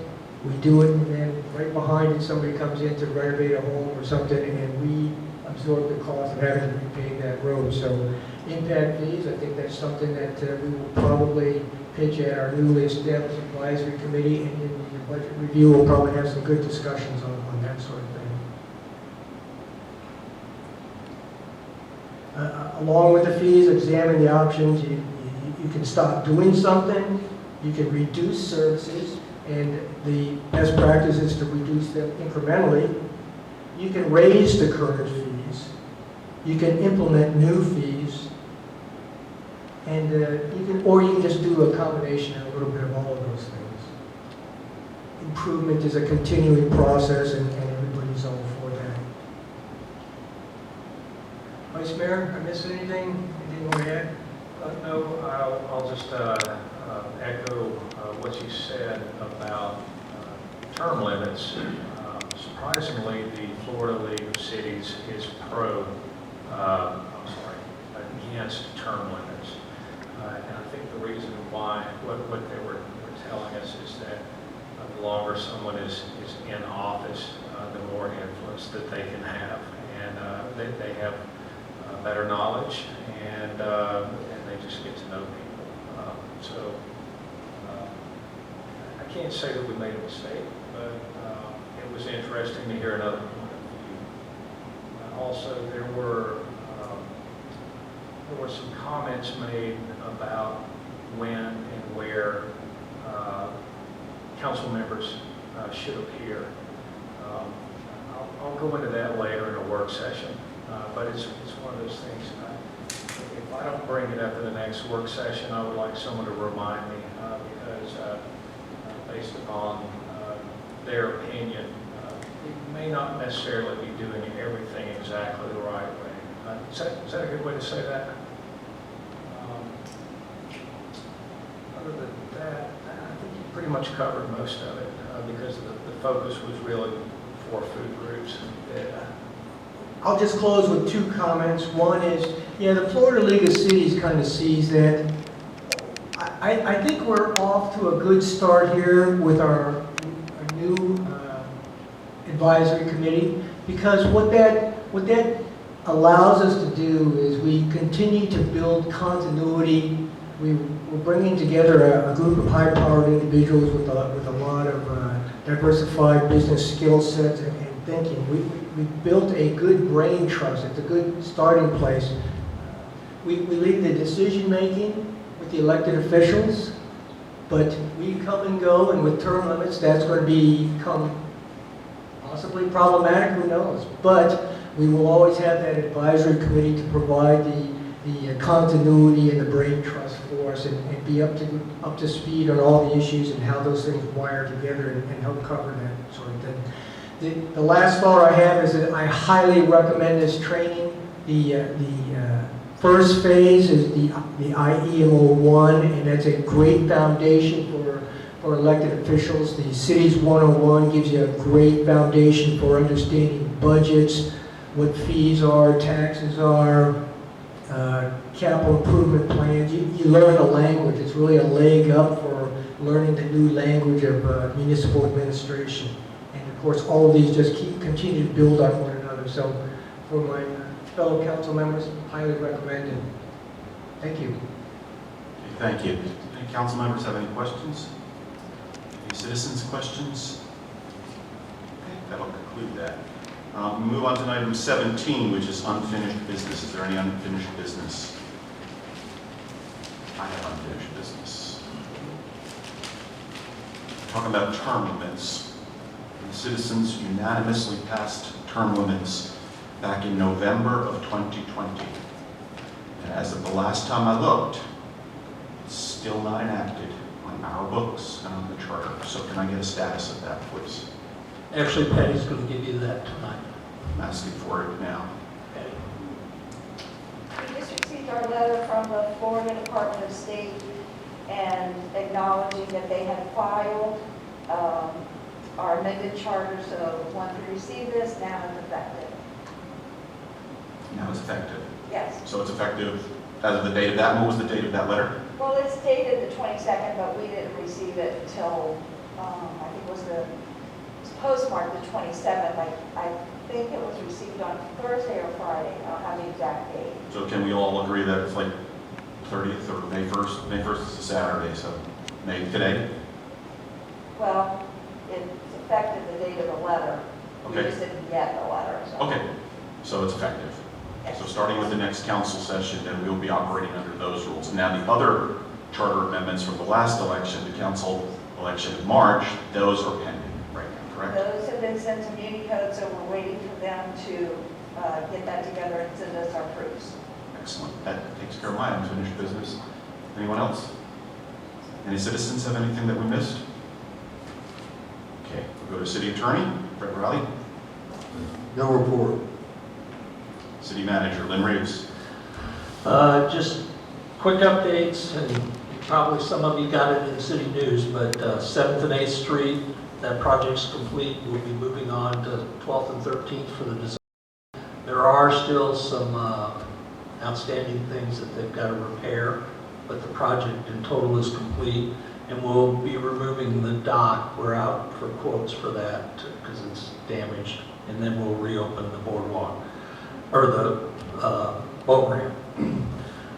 we do it, and then right behind it, somebody comes in to renovate a home or something, and we absorb the cost of having to repave that road. So impact fees, I think that's something that we will probably pitch at our newly established advisory committee, and in the budget review, we'll probably have some good discussions on that sort of thing. Along with the fees, examine the options. You can stop doing something, you can reduce services, and the best practice is to reduce them incrementally. You can raise the current fees, you can implement new fees, and you can just do a combination of a little bit of all of those things. Improvement is a continuing process, and everybody's all for that. Vice Mayor, I missed anything? Anything you want to add? No, I'll just echo what you said about term limits. Surprisingly, the Florida League of Cities is against term limits. And I think the reason why, what they were telling us is that the longer someone is in office, the more influence that they can have. And they have better knowledge, and they just get to know people. So I can't say that we made a mistake, but it was interesting to hear another point of view. Also, there were some comments made about when and where council members should appear. I'll go into that later in a work session, but it's one of those things. If I don't bring it up in the next work session, I would like someone to remind me, because based upon their opinion, we may not necessarily be doing everything exactly the right way. Is that a good way to say that? Other than that, I think you pretty much covered most of it, because the focus was really for food groups. I'll just close with two comments. One is, the Florida League of Cities kind of sees that. I think we're off to a good start here with our new advisory committee, because what that allows us to do is we continue to build continuity. We're bringing together a group of high-powered individuals with a lot of diversified business skill sets and thinking. We built a good brain trust. It's a good starting place. We leave the decision-making with the elected officials, but we come and go, and with term limits, that's going to become possibly problematic, who knows? But we will always have that advisory committee to provide the continuity and the brain trust for us, and be up to speed on all the issues and how those things wire together, and help cover that sort of thing. The last thought I have is that I highly recommend this training. The first phase is the IEMO 1, and that's a great foundation for elected officials. The Cities 101 gives you a great foundation for understanding budgets, what fees are, taxes are, capital improvement plans. You learn the language. It's really a leg up for learning the new language of municipal administration. And of course, all of these just continue to build on one another. So for my fellow council members, highly recommended. Thank you. Thank you. Any council members have any questions? Any citizens' questions? Okay, that'll conclude that. We'll move on to item 17, which is unfinished business. Is there any unfinished business? I have unfinished business. Talking about term limits. The citizens unanimously passed term limits back in November of 2020. And as of the last time I looked, it's still not enacted on our books and on the charter. So can I get a status of that, please? Actually, Patty's going to give you that tonight. I'm asking for it now. We just received our letter from the Florida Department of State and acknowledging that they had filed our amended charter, so once we receive this, now it's effective. Now it's effective. Yes. So it's effective as of the date of that. What was the date of that letter? Well, it's dated the 22nd, but we didn't receive it until I think it was postmarked the 27th. I think it was received on Thursday or Friday. I don't have the exact date. So can we all agree that it's like 30th or May 1st? May 1st is a Saturday, so today? Well, it's effective the date of the letter. We Okay. just didn't get the letter, so. Okay, so it's effective. Yes. So starting with the next council session, then we'll be operating under those rules. Now, the other charter amendments from the last election, the council election in March, those are pending right now, correct? Those have been sent to Municode, so we're waiting for them to get that together and send us our proofs. Excellent. That takes care of my unfinished business. Anyone else? Any citizens have anything that we missed? Okay, we'll go to City Attorney, Brett Riley. No report. City Manager, Lynn Reeves. Just quick updates, and probably some of you got it in the city news, but 7th and 8th Street, that project's complete. We'll be moving on to 12th and 13th for the design. There are still some outstanding things that they've got to repair, but the project in total is complete, and we'll be removing the dock. We're out for quotes for that because it's damaged, and then we'll reopen the boardwalk, or the boat ramp.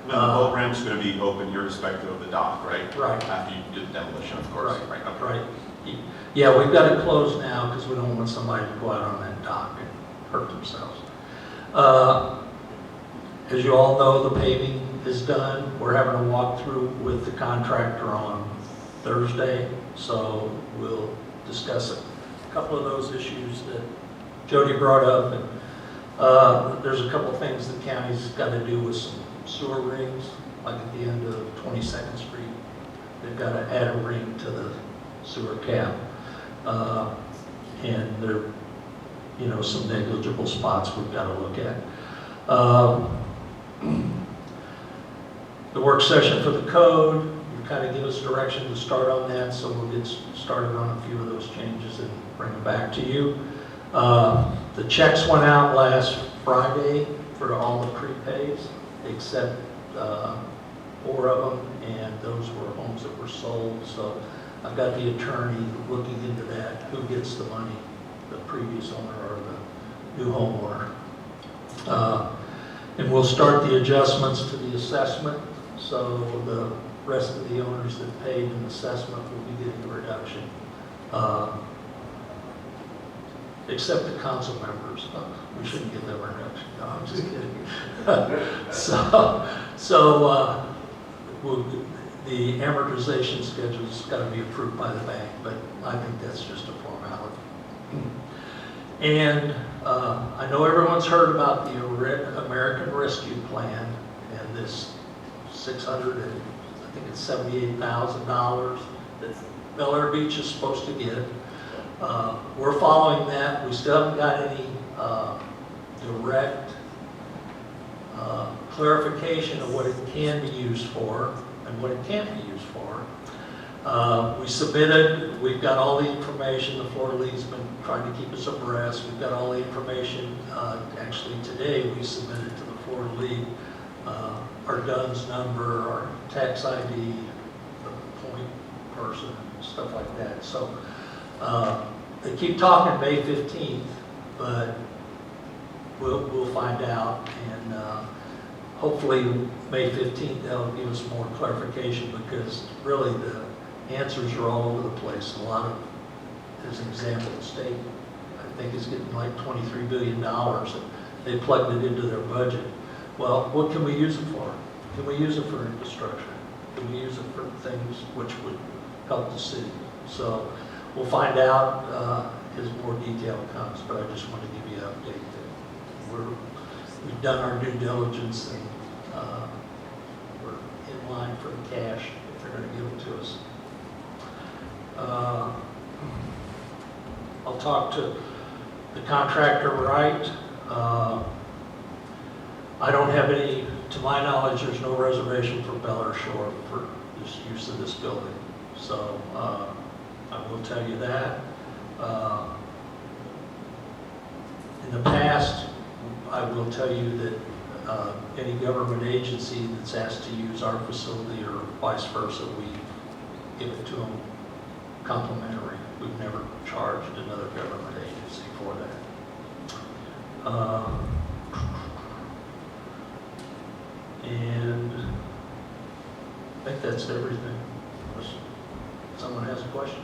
The boat ramp's going to be open irrespective of the dock, right? Right. After you do the demolition, of course. Right, Okay. right. Yeah, we've got it closed now because we don't want somebody to go out on that dock and hurt themselves. As you all know, the paving is done. We're having a walkthrough with the contractor on Thursday, so we'll discuss a couple of those issues that Jody brought up. And there's a couple of things the county's got to do with some sewer rings, like at the end of 22nd Street. They've got to add a ring to the sewer cap. And there, some negligible spots we've got to look at. The work session for the code, you kind of give us direction to start on that, so we'll get started on a few of those changes and bring them back to you. The checks went out last Friday for all the prepays, except 4 of them, and those were homes that were sold. So I've got the attorney looking into that, who gets the money, the previous owner or the new homeowner. And we'll start the adjustments to the assessment, so the rest of the owners that paid an assessment will be getting a reduction. Except the council members. We shouldn't give them a reduction. No, I'm just kidding. The amortization schedule's got to be approved by the bank, but I think that's just a formality. And I know everyone's heard about the American Rescue Plan and this $78,000 that Bel Air Beach is supposed to get. We're following that. We still haven't got any direct clarification of what it can be used for and what it can't be used for. We submitted, we've got all the information. The Florida League's been trying to keep us abreast. We've got all the information. Actually today we submitted to the Florida League our DUNS number, our tax ID, the point person, stuff like that. So they keep talking May 15th, but we'll find out, and hopefully May 15th that'll give us more clarification, because really the answers are all over the place. A lot of, as an example, the state I think is getting like $23 billion, and they plugged it into their budget. Well, what can we use it for? Can we use it for infrastructure? Can we use it for things which would help the city? So we'll find out as more detail comes, but I just want to give you an update that we've done our due diligence, and we're in line for the cash if they're going to give it to us. I'll talk to the contractor, Wright. I don't have any, to my knowledge, there's no reservation for Bel Air Shore for this use of this building. So I will tell you that. In the past, I will tell you that any government agency that's asked to use our facility or vice versa, we give it to them complimentary. We've never charged another government agency for that. And I think that's everything. Unless someone has a question?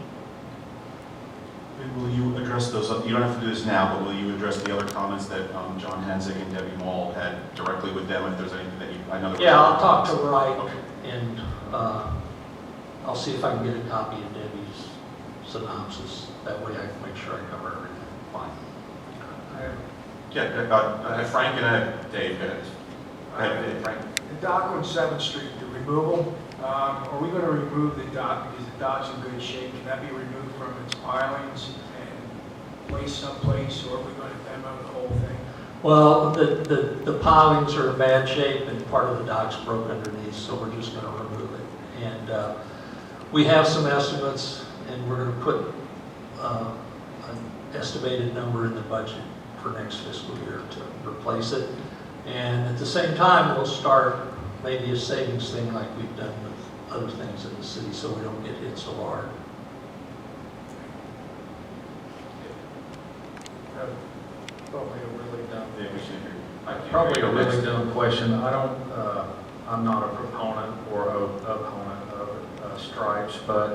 Will you address those, you don't have to do this now, but will you address the other comments that John Hensig and Debbie Mall had directly with them, if there's anything that you, I know there was... Yeah, I'll talk to Wright, and I'll see if I can get a copy of Debbie's synopsis. That way I can make sure I cover everything. Fine. Yeah, Frank and Dave, go ahead, Frank. The dock on 7th Street, the removal, are we going to remove the dock because the dock's in good shape? Can that be removed from its pilings and placed someplace, or are we going to demo the whole thing? Well, the pilings are in bad shape, and part of the dock's broke underneath, so we're just going to remove it. And we have some estimates, and we're going to put an estimated number in the budget for next fiscal year to replace it. And at the same time, we'll start maybe a savings thing like we've done with other things in the city, so we don't get hit so hard. Probably a really dumb, Yeah, we should agree. probably a really dumb question. I don't, I'm not a proponent or opponent of stripes, but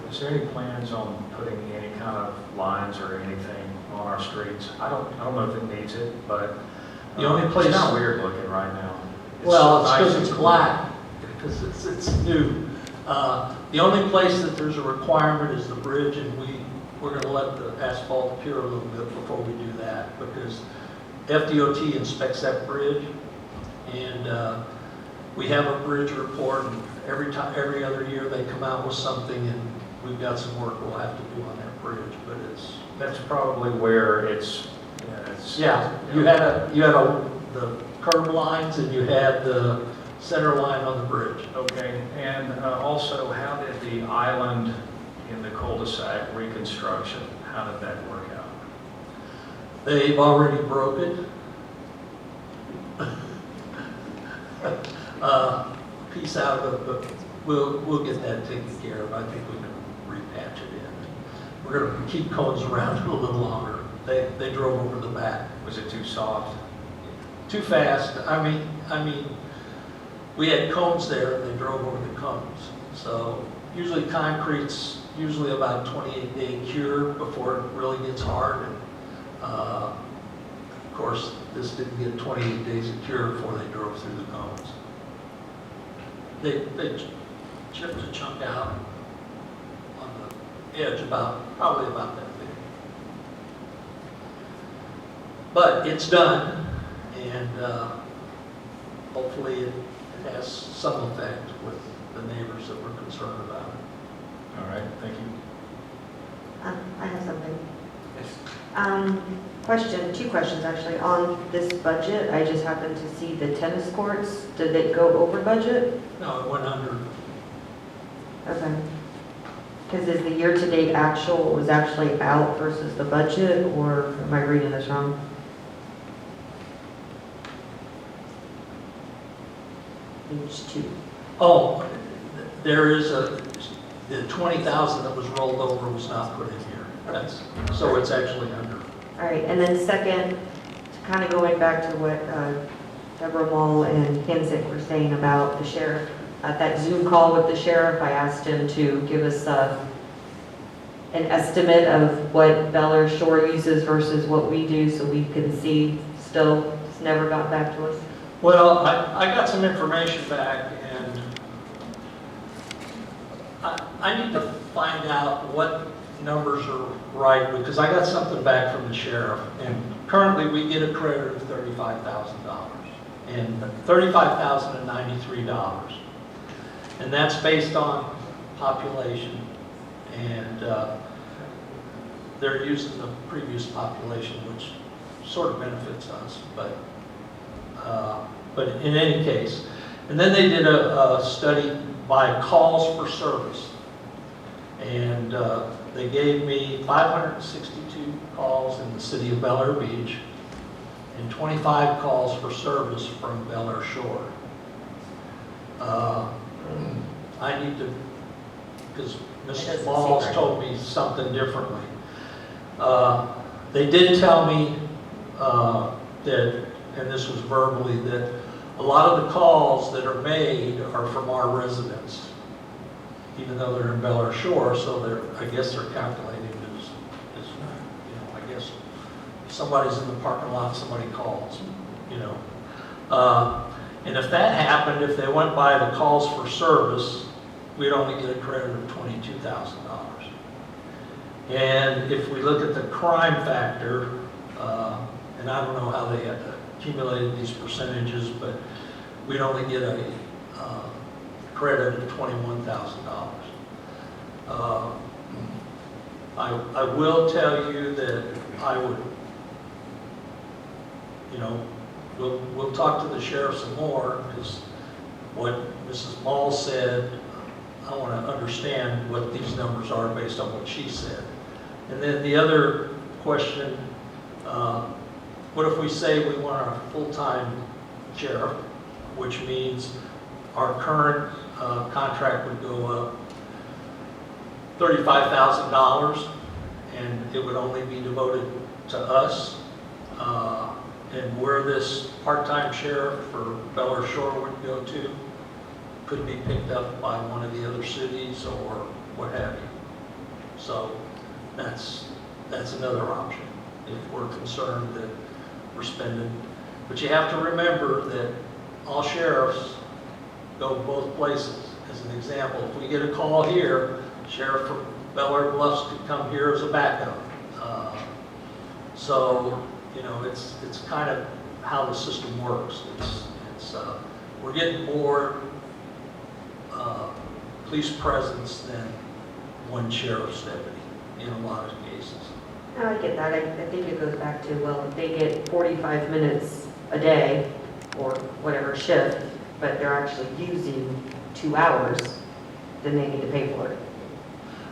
is there any plans on putting any kind of lines or anything on our streets? I don't know if it needs it, but The only place- it's kind of weird looking right now. Well, it's nice because and it's clean. black, because it's new. The only place that there's a requirement is the bridge, and we're going to let the asphalt cure a little bit before we do that, because FDOT inspects that bridge, and we have a bridge report, and every other year they come out with something, and we've got some work we'll have to do on that bridge, but it's... That's probably where it's, Yeah, you had the curb lines, and you had the center line on the bridge. Okay, and also, how did the island in the cul-de-sac reconstruction, how did that work out? They've already broke it. Piece out of it, but we'll get that taken care of. I think we can repatch it in. We're going to keep cones around it a little longer. They drove over the back. Was it too soft? Too fast. I mean, we had cones there, and they drove over the cones. So usually concrete's usually about a 28-day cure before it really gets hard. And of course, this didn't get 28 days of cure before they drove through the cones. They chipped a chunk out on the edge, probably about that big. But it's done, and hopefully it has some effect with the neighbors that we're concerned about. All right, thank you. I have something. Two questions actually. On this budget, I just happened to see the tennis courts. Did they go over budget? No, it went under. Okay. Because is the year-to-date actual was actually out versus the budget, or am I reading this wrong? Page 2. Oh, there is the 20,000 that was rolled over was not put in here. So it's actually under. All right, and then second, kind of going back to what Deborah Mall and Hensick were saying about the sheriff. At that Zoom call with the sheriff, I asked him to give us an estimate of what Bel Air Shore uses versus what we do, so we can see. Still, it's never got back to us. Well, I got some information back, and I need to find out what numbers are right, because I got something back from the sheriff, and currently we get a credit of $35,000, and $35,093, and that's based on population, and they're using the previous population, which sort of benefits us, but in any case. And then they did a study by calls for service. And they gave me 562 calls in the city of Bel Air Beach and 25 calls for service from Bel Air Shore. I need to because It Mrs. doesn't Malls seem right. told me something differently. They did tell me that, and this was verbally, that a lot of the calls that are made are from our residents, even though they're in Bel Air Shore, so I guess they're calculating as, I guess if somebody's in the parking lot, somebody calls, And if that happened, if they went by the calls for service, we'd only get a credit of $22,000. And if we look at the crime factor, and I don't know how they had accumulated these percentages, but we'd only get a credit of $21,000. I will tell you that I would, we'll talk to the sheriff some more, because what Mrs. Mall said, I want to understand what these numbers are based on what she said. And then the other question, what if we say we want a full-time sheriff, which means our current contract would go up $35,000, and it would only be devoted to us, and where this part-time sheriff for Bel Air Shore would go to could be picked up by one of the other cities or what have you. So that's another option if we're concerned that we're spending. But you have to remember that all sheriffs go both places. As an example, if we get a call here, Sheriff from Bel Air Bluffs could come here as a backup. So it's kind of how the system works. We're getting more police presence than one sheriff's deputy in a lot of cases. No, I get that. I think it goes back to, well, if they get 45 minutes a day or whatever shift, but they're actually using 2 hours, then they need to pay for it.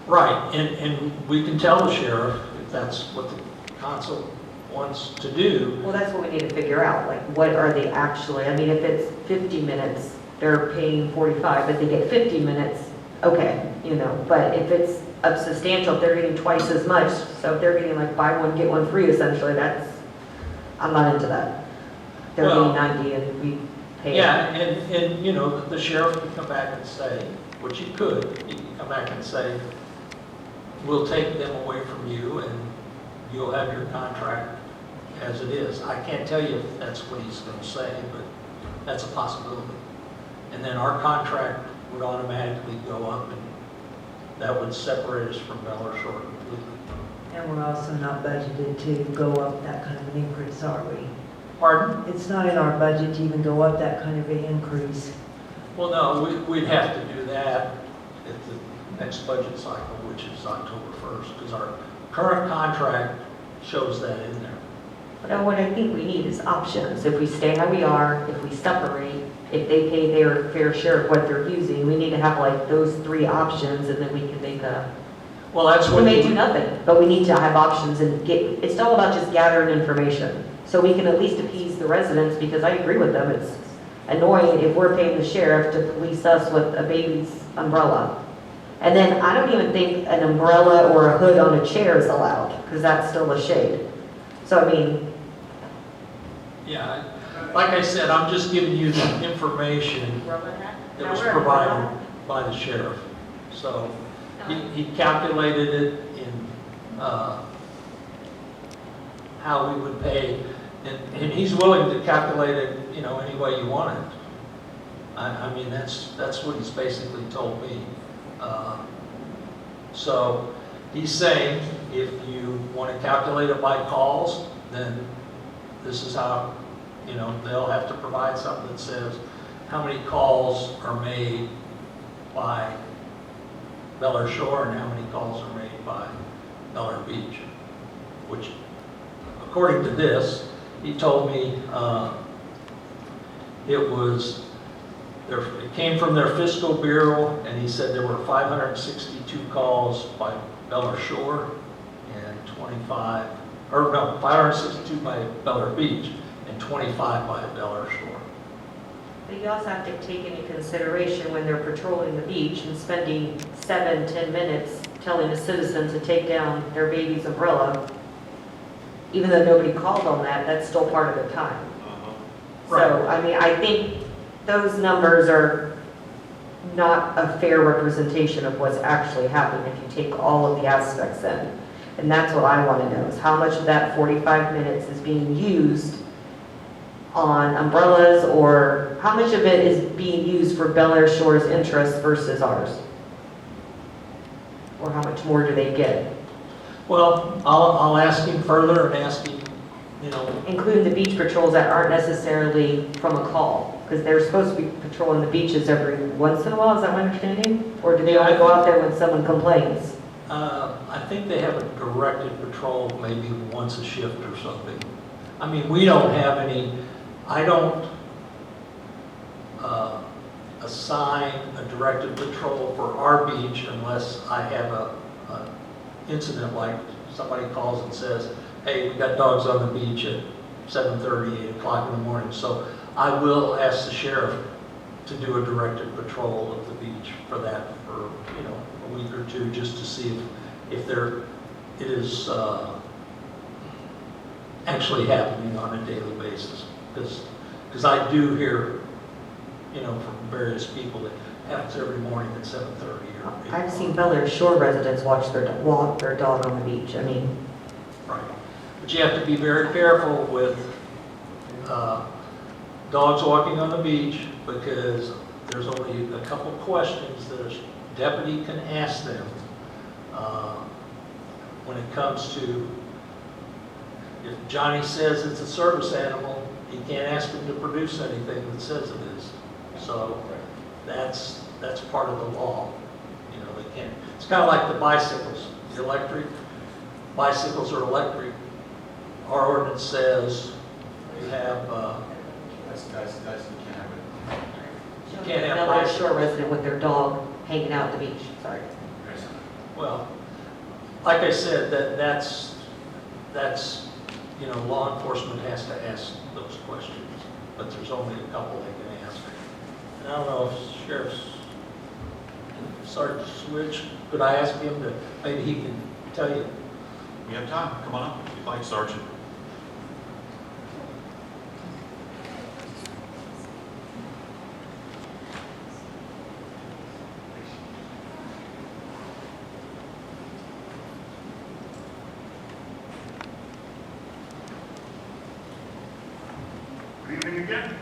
Right, and we can tell the sheriff if that's what the council wants to do. Well, that's what we need to figure out, like, what are they actually, I mean, if it's 50 minutes, they're paying 45, but they get 50 minutes, okay, but if it's a substantial, if they're getting twice as much, so if they're getting like buy one, get one free, essentially, I'm not into that. They're Well, getting 90 and we pay. Yeah, and the sheriff could come back and say, which he could come back and say, we'll take them away from you and you'll have your contract as it is. I can't tell you if that's what he's going to say, but that's a possibility. And then our contract would automatically go up, and that would separate us from Bel Air Shore completely. And we're also not budgeted to go up that kind of an increase, are we? Pardon? It's not in our budget to even go up that kind of an increase. Well, no, we'd have to do that at the next budget cycle, which is October 1st, because our current contract shows that in there. But what I think we need is options. If we stay how we are, if we separate, if they pay their fair share of what they're using, we need to have like those 3 options, and then we can make Well, that's we what may do nothing, but we need to have options and it's all about just gathering information. So we can at least appease the residents, because I agree with them. It's annoying if we're paying the sheriff to police us with a baby's umbrella. And then I don't even think an umbrella or a hood on a chair is allowed, because that's still a shade. So I mean, Yeah, like I said, I'm just giving you the information that was provided by the sheriff. So he calculated it in how we would pay, and he's willing to calculate it, any way you want it. I mean, that's what he's basically told me. So he's saying if you want to calculate it by calls, then this is how, they'll have to provide something that says how many calls are made by Bel Air Shore and how many calls are made by Bel Air Beach, which, according to this, he told me it came from their fiscal bureau, and he said there were 562 calls by Bel Air Shore and 562 by Bel Air Beach and 25 by Bel Air Shore. But you also have to take into consideration when they're patrolling the beach and spending 7-10 minutes telling a citizen to take down their baby's umbrella, even though nobody called on that, that's still part of the time. So, I mean, I think those numbers are not a fair representation of what's actually happening if you take all of the aspects in. And that's what I want to know, is how much of that 45 minutes is being used on umbrellas, or how much of it is being used for Bel Air Shore's interests versus ours? Or how much more do they get? Well, I'll ask him further and ask him, Including the beach patrols that aren't necessarily from a call, because they're supposed to be patrolling the beaches every once in a while, is that my understanding? Or do they only go out there when someone complains? I think they have a directed patrol maybe once a shift or something. I mean, we don't have any, I don't assign a directed patrol for our beach unless I have a incident like somebody calls and says, hey, we got dogs on the beach at 7:30, 8 o'clock in the morning. So I will ask the sheriff to do a directed patrol of the beach for that for, a week or two, just to see if it is actually happening on a daily basis. Because I do hear, from various people that it happens every morning at 7:30 or 8 I've seen o'clock. Bel Air Shore residents walk their dog on the beach. I mean, Right. But you have to be very careful with dogs walking on the beach, because there's only a couple questions that a deputy can ask them when it comes to, if Johnny says it's a service animal, he can't ask him to produce anything that says it is. So that's part of the law. They can't. It's kind of like the bicycles, the electric. Bicycles are electric. Our ordinance says you have, Guys, you can't have it. you can't have Bel Air bicycles. Shore resident with their dog hanging out at the beach, sorry. Well, like I said, that's law enforcement has to ask those questions, but there's only a couple they can ask. And I don't know if Sheriff's Sergeant Switch, could I ask him to, maybe he can tell you. We have time. Come on up if you'd like, Sergeant. Good evening again.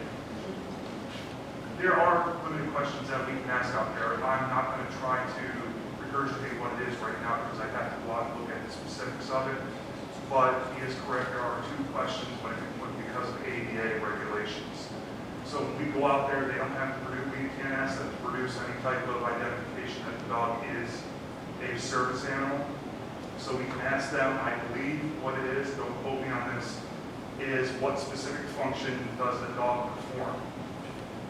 There are limited questions that we can ask out there. I'm not going to try to regurgitate what it is right now because I have to go out and look at the specifics of it. But he is correct, there are two questions because of ADA regulations. So when we go out there, they don't have to produce, we can't ask them to produce any type of identification that the dog is a service animal. So we can ask them, I believe what it is, don't quote me on this, is what specific function does the dog perform?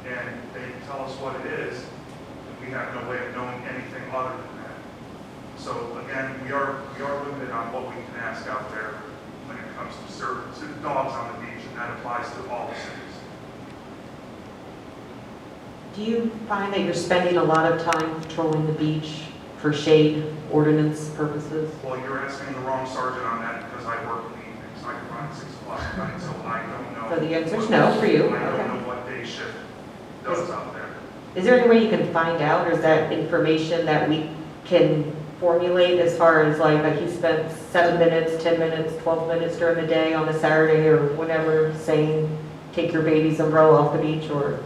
And they tell us what it is, and we have no way of knowing anything other than that. So again, we are limited on what we can ask out there when it comes to dogs on the beach, and that applies to all the cities. Do you find that you're spending a lot of time patrolling the beach for shade ordinance purposes? Well, you're asking the wrong sergeant on that because I work in the evenings. I can run at 6 o'clock at night, so I don't know. So the answer is no for you. I Okay. don't know what day shift does out there. Is there any way you can find out, or is that information that we can formulate as far as like he spent 7 minutes, 10 minutes, 12 minutes during the day on a Saturday or whatever saying, take your baby's umbrella off the beach, or?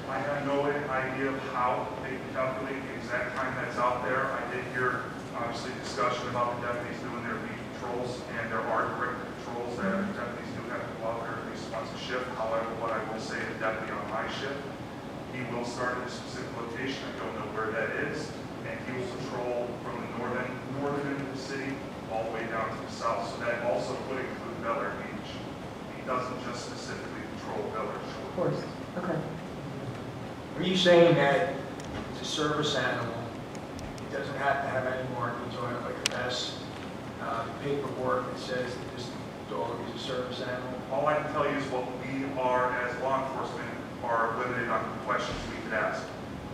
I have no idea of how they calculate the exact time that's out there. I did hear, obviously, discussion about the deputies doing their beach patrols, and there are direct patrols that deputies do have to go out there at least once a shift. However, what I will say, the deputy on my shift, he will start at a specific location, I don't know where that is, and he will patrol from the northern end of the city all the way down to the south, so that also would include Bel Air Beach. He doesn't just specifically patrol Bel Air Shore. Of course, okay. Are you saying that it's a service animal, it doesn't have to have any markings on it, like a vest, paperwork that says that this dog is a service animal? All I can tell you is what we are as law enforcement are limited on the questions we could ask.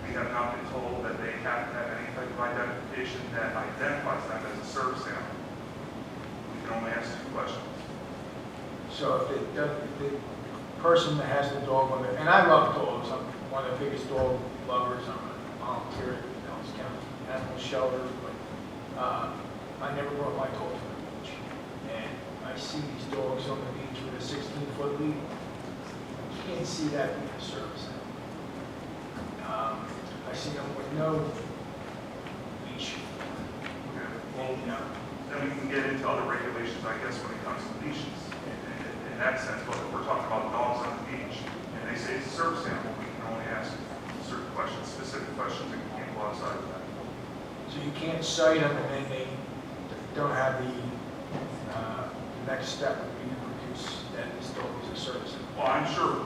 We have not been told that they have to have any type of identification that identifies them as a service animal. We can only ask 2 questions. So if the person that has the dog on it, and I love dogs, I'm one of the biggest dog lovers, I'm a volunteer at the Nellis County Animal Shelter, but I never brought my dog to the beach. And I see these dogs on the beach with a 16-foot lead. You can't see that being a service animal. I see them with no leash. Okay. Well, You know, then we can get into other regulations, I guess, when it comes to leashes. In that sense, but if we're talking about dogs on the beach, and they say it's a service animal, we can only ask certain questions, specific questions, and we can't go outside of that. so you can't cite them and then they don't have the next step would be to produce that this dog is a service animal. Well, I'm sure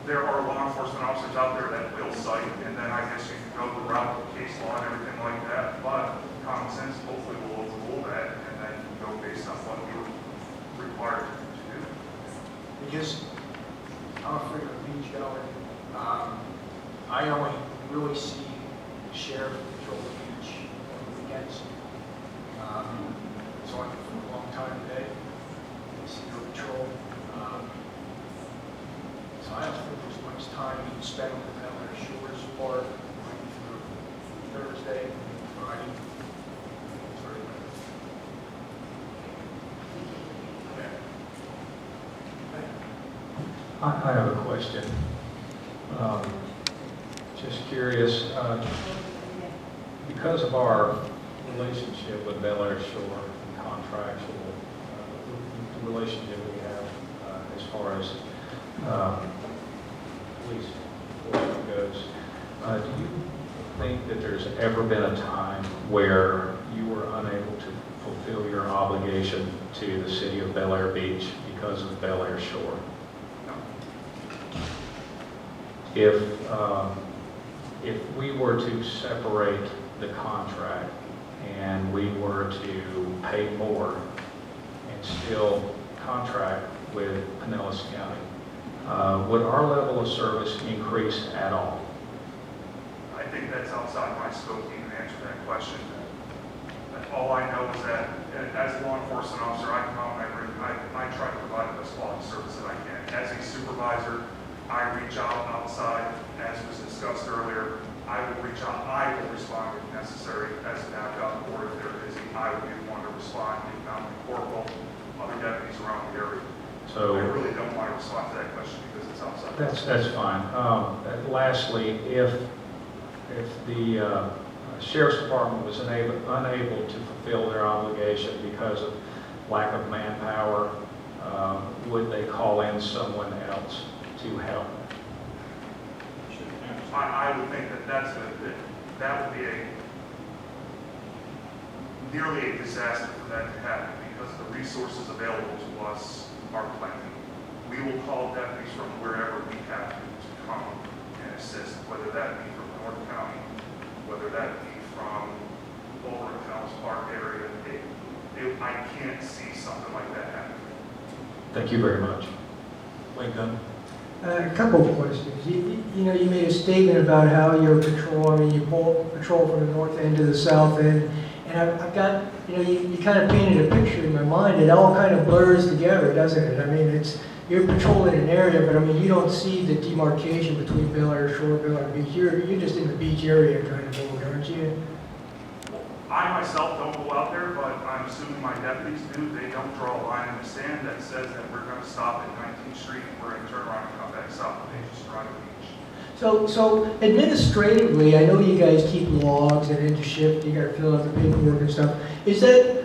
there are law enforcement officers out there that will cite, and then I guess you can go the route of case law and everything like that, but common sense hopefully will overrule that, and then go based on what we're required to do. Because I'm a frequent beach goer. I only really see the sheriff patrol the beach on the weekends. It's on for a long time today. I see no patrol. So I don't think there's much time you can spend on the Delaware Shores Park Monday through Thursday, Friday. It's very limited. I have a question. Just curious, because of our relationship with Bel Air Shore, contractual, the relationship we have as far as police enforcement goes, do you think that there's ever been a time where you were unable to fulfill your obligation to the city of Bel Air Beach because of Bel Air Shore? If we were to separate the contract and we were to pay more and still contract with Pinellas County, would our level of service increase at all? I think that's outside my scope to even answer that question. All I know is that as a law enforcement officer, I come out and I try to provide the best quality service that I can. As a supervisor, I reach out outside, as was discussed earlier. I will reach out, I will respond if necessary as a backup, or if they're busy, I will be the one to respond, if not the corporal, other deputies around the area. So I really don't want to respond to that question because it's outside. that's fine. Lastly, if the Sheriff's Department was unable to fulfill their obligation because of lack of manpower, would they call in someone else to help? I would think that that would be nearly a disaster for that to happen because the resources available to us are plenty. We will call deputies from wherever we have to come and assist, whether that be from North County, whether that be from over in Fells Park area. I can't see something like that happening. Thank you very much. Lincoln? A couple of questions. You know, you made a statement about how you're patrol, you patrol from the north end to the south end, and I've got, you know, you kind of painted a picture in my mind. It all kind of blurs together, doesn't it? I mean, you're patrolling an area, but I mean, you don't see the demarcation between Bel Air Shore, Bel Air Beach. You're just in the beach area kind of mode, aren't you? I myself don't go out there, but I'm assuming my deputies do. They don't draw a line in the sand that says that we're going to stop at 19th Street and we're going to turn around and come back south. They just drive the beach. So administratively, I know you guys keep logs and into shift, you got to fill out the paperwork and stuff. Is that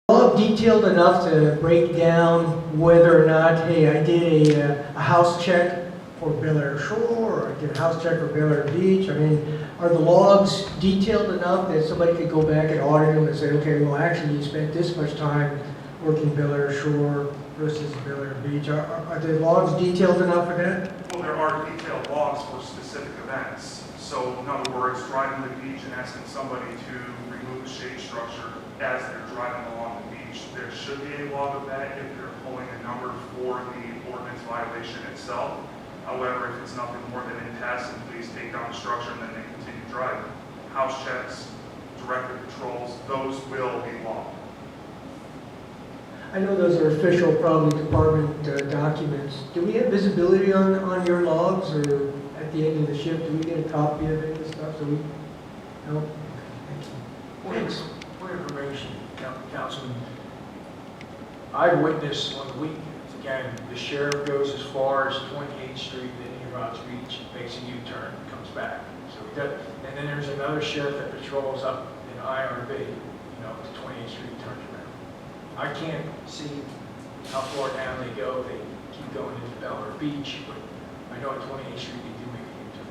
log detailed enough to break down whether or not, hey, I did a house check for Bel Air Shore, or I did a house check for Bel Air Beach? I mean, are the logs detailed enough that somebody could go back and audit them and say, okay, well, actually, you spent this much time working Bel Air Shore versus Bel Air Beach? Are the logs detailed enough for that? Well, there are detailed logs for specific events. So in other words, driving the beach and asking somebody to remove the shade structure as they're driving along the beach, there should be a log of that if they're pulling a number for the ordinance violation itself. However, if it's nothing more than in passing, please take down the structure and then they continue driving. House checks, directed patrols, those will be logged. I know those are official, probably department documents. Do we have visibility on your logs, or at the end of the shift, do we get a copy of any of the stuff? So we, no? Thanks. For information, Councilman, I've witnessed on the weekends, again, the sheriff goes as far as 28th Street, then he routes Beach, makes a U-turn, comes back. So we got, and then there's another sheriff that patrols up in IRB, to 28th Street, turns around. I can't see how far down they go, they keep going into Bellear Beach, but I know at 28th Street, they do make a U-turn.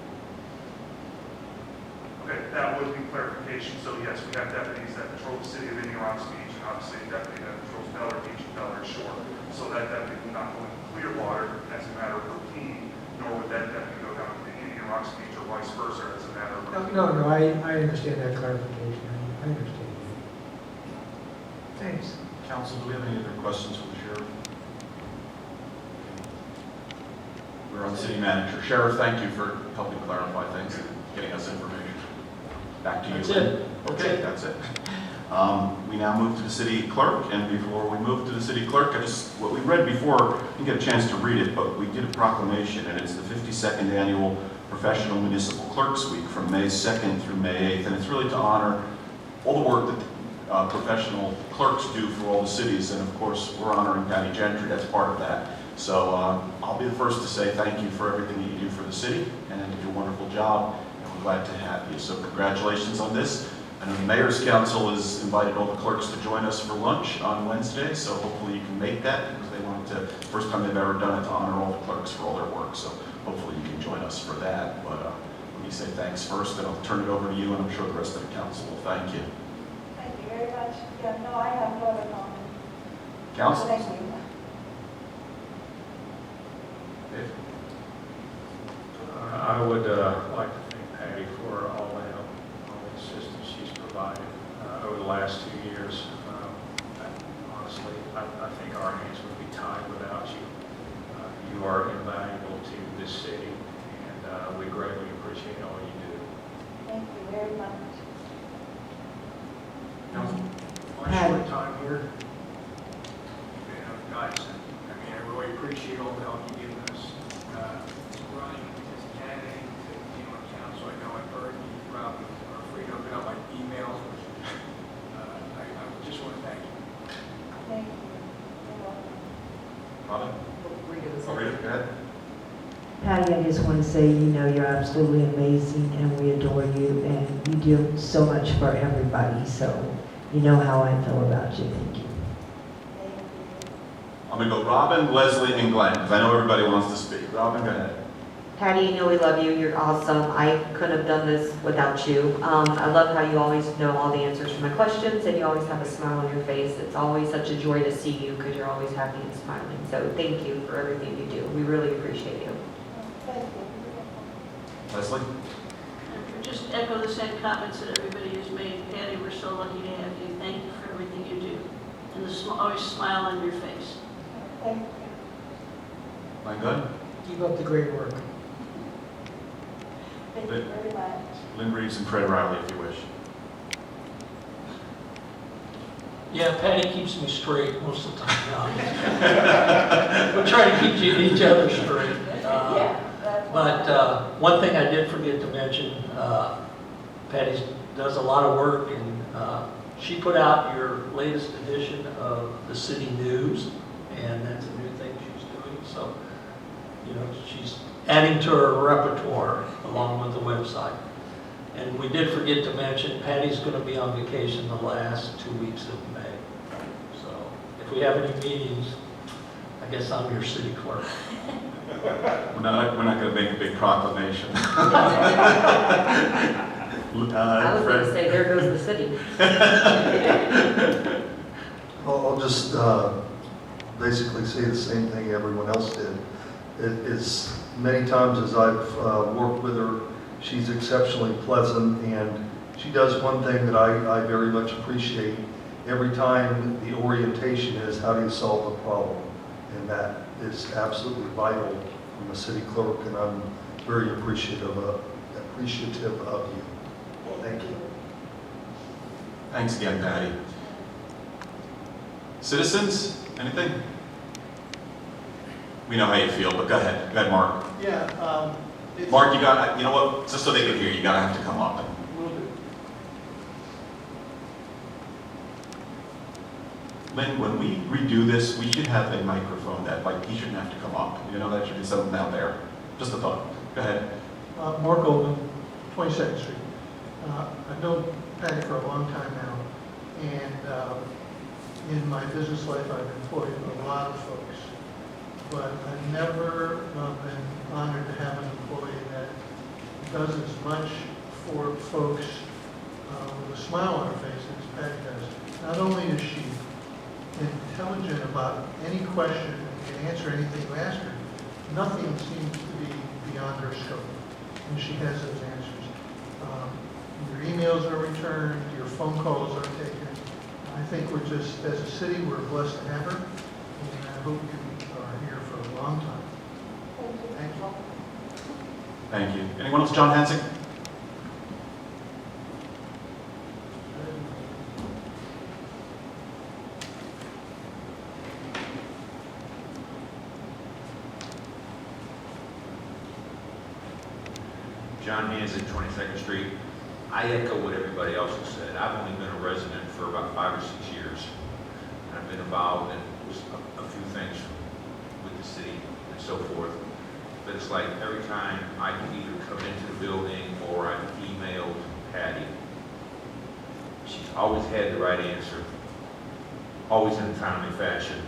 Okay, that would be clarification. So yes, we have deputies that patrol the city of Indian Rocks Beach, and obviously a deputy that patrols Bellear Beach and Bellear Shore. So that deputy will not go into Clearwater as a matter of routine, nor would that deputy go down to Indian Rocks Beach or vice versa as a matter of routine. No, I understand that clarification. I understand. Thanks. Council, do we have any other questions for the sheriff? We're on city manager. Sheriff, thank you for helping clarify things and getting us information. Back to you. That's it. Okay, that's it. We now move to the city clerk, and before we move to the city clerk, what we read before, I didn't get a chance to read it, but we did a proclamation, and it's the 52nd Annual Professional Municipal Clerks Week from May 2nd through May 8th, and it's really to honor all the work that professional clerks do for all the cities, and of course, we're honoring Patty Gentry, that's part of that. So I'll be the first to say thank you for everything that you do for the city, and you do a wonderful job, and we're glad to have you. So congratulations on this. I know the Mayor's Council has invited all the clerks to join us for lunch on Wednesday, so hopefully you can make that, because they wanted to, first time they've ever done it, to honor all the clerks for all their work, so hopefully you can join us for that. But let me say thanks first, and I'll turn it over to you, and I'm sure the rest of the council will thank you. Thank you very much. Yeah, no, I have no other comment. Council? Thank you. Dave? I would like to thank Patty for all the help, all the assistance she's provided over the last 2 years. Honestly, I think our hands would be tied without you. You are invaluable to this city, and we greatly appreciate all you do. Thank you very much. My short time here, guys, I really appreciate all the help you've given us. Running as a candidate to be on council, I know I've heard you probably are free to open up my emails. I just want to thank you. Thank you. You're welcome. Robin? Oh, Rita, go ahead. Patty, I just want to say, you're absolutely amazing, and we adore you, and you do so much for everybody, so you know how I feel about you. Thank you. Thank you. I'm going to go Robin, Leslie, and Glenn, because I know everybody wants to speak. Robin, go ahead. Patty, we love you. You're awesome. I couldn't have done this without you. I love how you always know all the answers to my questions, and you always have a smile on your face. It's always such a joy to see you because you're always happy and smiling. So thank you for everything you do. We really appreciate you. Thank you. Leslie? And just echo the same comments that everybody has made. Patty, we're so lucky to have you. Thank you for everything you do. And always smile on your face. Thank you. Am I good? Keep up the great work. Thank you very much. Lynn Reeves and Fred Riley, if you wish. Yeah, Patty keeps me straight most of the time. We're trying to keep each other straight. But one thing I did forget to mention, Patty does a lot of work, and she put out your latest edition of the City News, and that's a new thing she's doing. So, she's adding to her repertoire along with the website. And we did forget to mention, Patty's going to be on vacation the last 2 weeks of May. So if we have any meetings, I guess I'm your city clerk. We're not going to make a big proclamation. I was going to say, there goes the city. I'll just basically say the same thing everyone else did. It is many times as I've worked with her, she's exceptionally pleasant, and she does one thing that I very much appreciate. Every time the orientation is, how do you solve a problem? And that is absolutely vital from the city clerk, and I'm very appreciative of you. Thank you. Thanks again, Patty. Citizens, anything? We know how you feel, but go ahead. Go ahead, Mark. Yeah. Mark, you know what? Just so they can hear, you gotta have to come up. Lynn, when we redo this, we should have a microphone that, like, he shouldn't have to come up. You know, that should be something out there. Just a thought. Go ahead. Mark Goldman, 22nd Street. I've known Patty for a long time now, and in my business life, I've employed a lot of folks, but I've never been honored to have an employee that does as much for folks with a smile on her face as Patty does. Not only is she intelligent about any question and can answer anything you ask her, nothing seems to be beyond her scope, and she has those answers. Your emails are returned, your phone calls are taken. I think we're just, as a city, we're blessed to have her, and I hope you are here for a long time. Thank you. Thank you. Anyone else? John Hansing? John Hanson, 22nd Street. I echo what everybody else has said. I've only been a resident for about 5 or 6 years. And I've been involved in a few things with the city and so forth. But it's like every time I either come into the building or I've emailed Patty, she's always had the right answer, always in a timely fashion.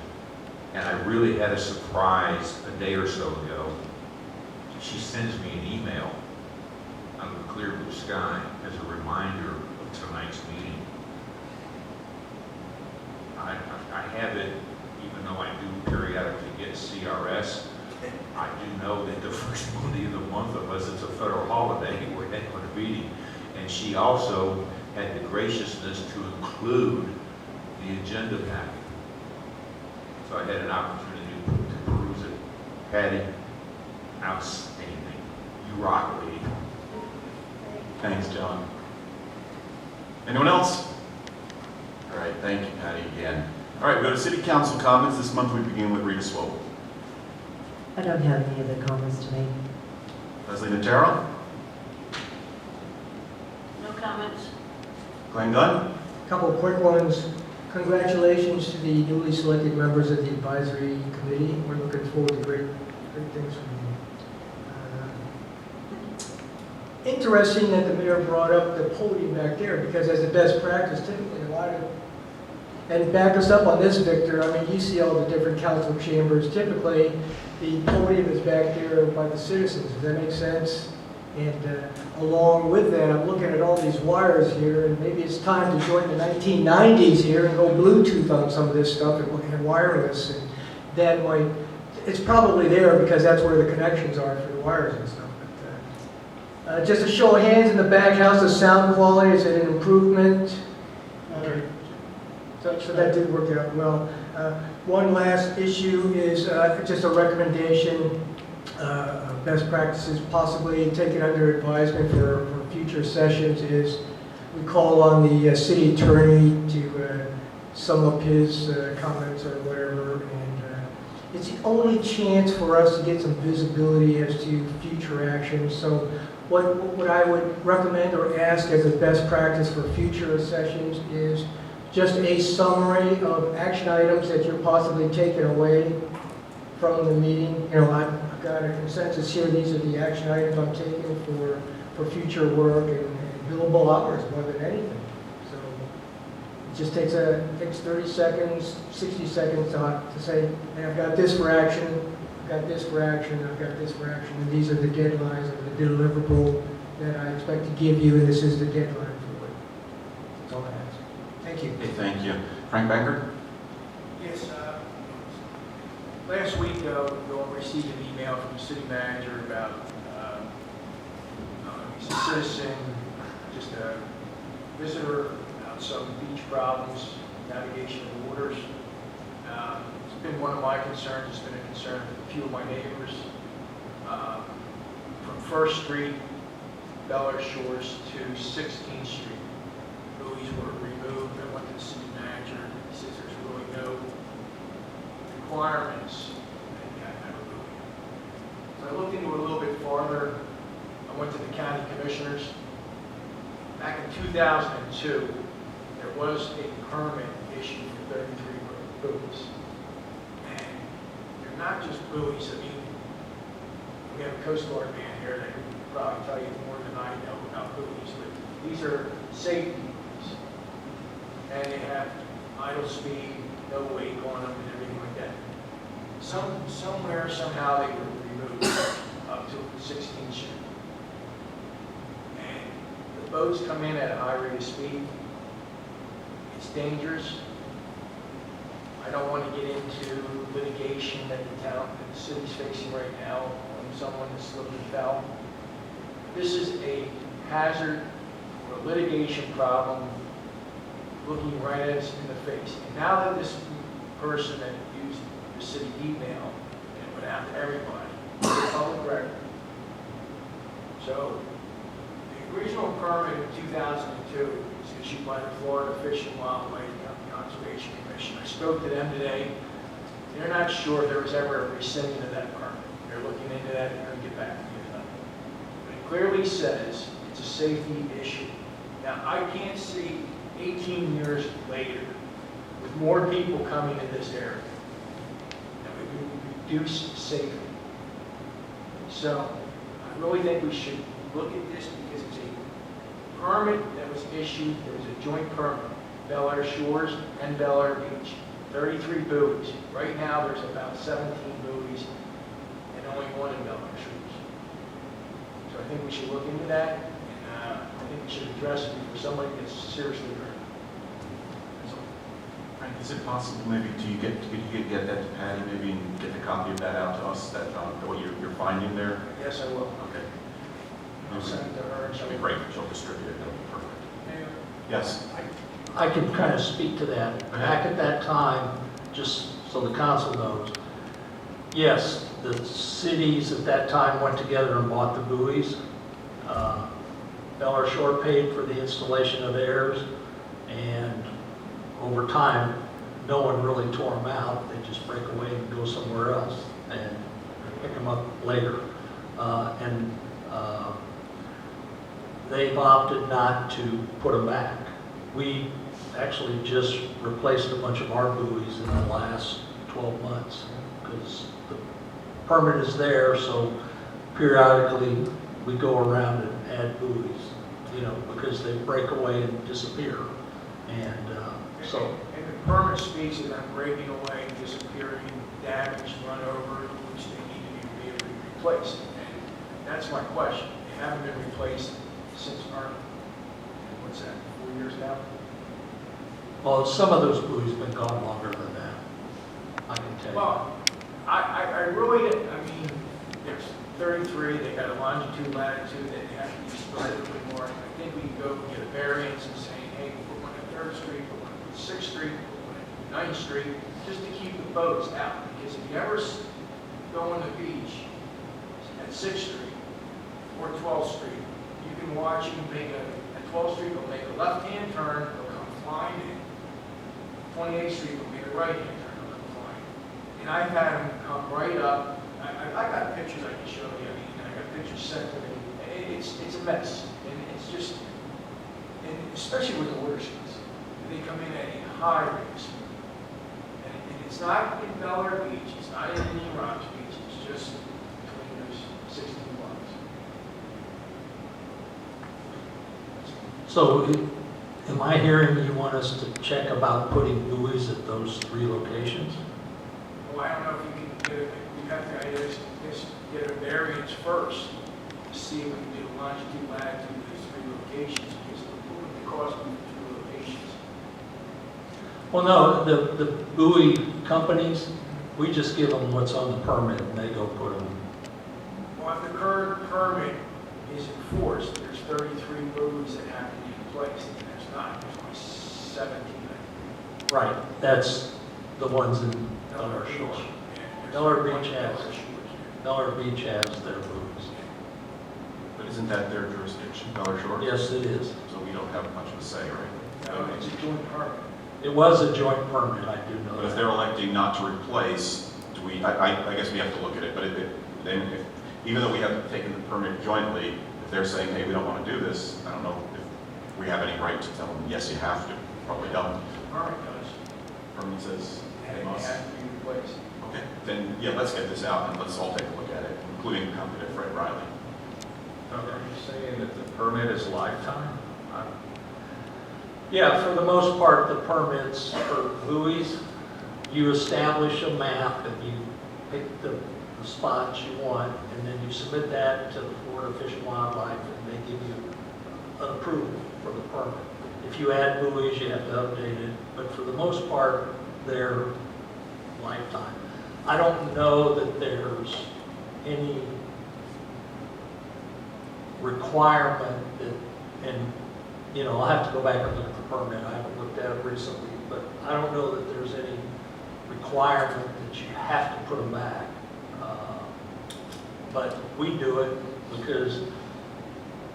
And I really had a surprise a day or so ago. She sends me an email out of the clear blue sky as a reminder of tonight's meeting. I have it, even though I do periodically get CRS, I do know that the first Monday of the month, unless it's a federal holiday, we're having a meeting. And she also had the graciousness to include the agenda packet. So I had an opportunity to peruse it. Patty, outstanding. You rock, lady. Thanks, John. Anyone else? All right, thank you, Patty, again. All right, we go to City Council comments. This month we begin with Rita Swobel. I don't have any other comments to make. Leslie Natero? No comments. Glenn Gunn? Couple of quick ones. Congratulations to the newly selected members of the advisory committee. We're looking forward to great things from you. Interesting that the mayor brought up the podium back there, because as a best practice, typically a lot of, and back us up on this, Victor, I mean, you see all the different council chambers. Typically, the podium is back there by the citizens. Does that make sense? And along with that, I'm looking at all these wires here, and maybe it's time to join the 1990s here and go Bluetooth on some of this stuff and wireless. And that might, it's probably there because that's where the connections are for the wires and stuff. But, just a show of hands in the back, how's the sound quality? Is it an improvement? So that did work out well. One last issue is just a recommendation. Best practices possibly taken under advisement for future sessions is we call on the city attorney to sum up his comments or whatever, and it's the only chance for us to get some visibility as to future actions. So what I would recommend or ask as a best practice for future sessions is just a summary of action items that you're possibly taking away from the meeting. You know, I've got a consensus here. These are the action items I'm taking for future work and billable hours more than anything. So it just takes 30 seconds, 60 seconds to say, hey, I've got this for action, I've got this for action, I've got this for action, and these are the deadlines or the deliverable that I expect to give you, and this is the deadline for it. That's all I ask. Thank you. Okay, thank you. Frank Banker? Yes, last week, you all received an email from the city manager about he's a citizen, just a visitor about some beach problems, navigation of waters. It's been one of my concerns. It's been a concern of a few of my neighbors. First Street, Bel Air Shores to 16th Street. Buoys were removed. I went to the city manager. He says there's really no requirements that you have to have a buoy. So I looked into it a little bit farther. I went to the county commissioners. Back in 2002, there was a permit issued for 33 buoys. And they're not just buoys. I mean, we have a Coast Guard man here that could probably tell you more than I know about buoys, but these are safety buoys. And they have idle speed, no weight on them, and everything like that. Somewhere, somehow, they were removed up to 16th Street. And the boats come in at a high rate of speed. It's dangerous. I don't want to get into litigation that that the city's facing right now on someone that's slipped and fell. This is a hazard or a litigation problem looking right at us in the face. And now that this person that used the city email and went out to everybody, it's a public record. So the original permit in 2002 was issued by the Florida Fish and Wildlife Conservation Commission. I spoke to them today. They're not sure if there was ever a rescinding of that permit. They're looking into that and they're going to get back to me. But it clearly says it's a safety issue. Now, I can't see 18 years later, with more people coming in this area, that we would reduce safety. So, I really think we should look at this because it's a permit that was issued. There was a joint permit, Bel Air Shores and Bel Air Beach, 33 buoys. Right now, there's about 17 buoys and only one in Bel Air Shores. So I think we should look into that, and I think we should address it before somebody gets seriously hurt. That's all. Frank, is it possible maybe could you get that to Patty maybe and get the copy of that out to us, that what you're finding there? Yes, I will. Okay. I'll send it to her. and That'd be great. She'll distribute it. That'd be perfect. Mayor? Yes. I can kind of speak to that. Back at that time, just so the council knows, yes, the cities at that time went together and bought the buoys. Bel Air Shore paid for the installation of theirs, and over time, no one really tore them out. They just break away and go somewhere else and pick them up later. They've opted not to put them back. We actually just replaced a bunch of our buoys in the last 12 months because the permit is there, so periodically we go around and add buoys, because they break away and disappear. And And the permit speaks of them breaking away, disappearing, damaged, run over, which they need to be replaced. And that's my question. They haven't been replaced since what's that, 4 years now? well, some of those buoys have been gone longer than that, I can tell you. Well, I really didn't, there's 33, they got a longitude, latitude, that they have to be spread a little bit more. I think we can go get a variance and say, hey, put one at 3rd Street, put one at 6th Street, put one at 9th Street, just to keep the boats out. Because if you ever go on the beach at 6th Street or 12th Street, you can watch them at 12th Street, they'll make a left-hand turn, they'll come flying in. 28th Street will make a right-hand turn, they'll come flying. And I've had them come right up. I got pictures I can show you. I got pictures sent to me. It's a mess. And it's just, and especially with the water speeds. They come in at a high rate of speed. And it's not in Bel Air Beach, it's not in Indian Rocks Beach, it's just between those 16 blocks. So am I hearing you want us to check about putting buoys at those 3 locations? Well, I don't know if you can get we have to get a variance first to see if we can do longitude, latitude, those 3 locations, because what would the cost be for 2 locations? Well, no, the buoy companies, we just give them what's on the permit and they go put them. Well, if the current permit is enforced, there's 33 buoys that have to be replaced, and there's not, there's only 17. Right, that's the ones in Bel Air Shore. Bel Air Beach has their buoys. Isn't that their jurisdiction, Bella Shores? Yes, it is. So we don't have much of a say, right? No, it's a joint permit. It was a joint permit, I do know But if that. they're electing not to replace, do we, I guess we have to look at it, but even though we have taken the permit jointly, if they're saying, hey, we don't want to do this, I don't know if we have any right to tell them, yes, you have to. Probably don't. Permit does, Permit says and they it must. has to be replaced. Okay, then, yeah, let's get this out and let's all take a look at it, including the company, Fred Riley. Are you saying that the permit is lifetime? Yeah, for the most part, the permits for buoys, you establish a map and you pick the spots you want, and then you submit that to the Florida Fish and Wildlife, and they give you an approval for the permit. If you add buoys, you have to update it, but for the most part, they're lifetime. I don't know that there's any requirement that, and, you know, I'll have to go back and look at the permit, I haven't looked at it recently, but I don't know that there's any requirement that you have to put them back. But we do it because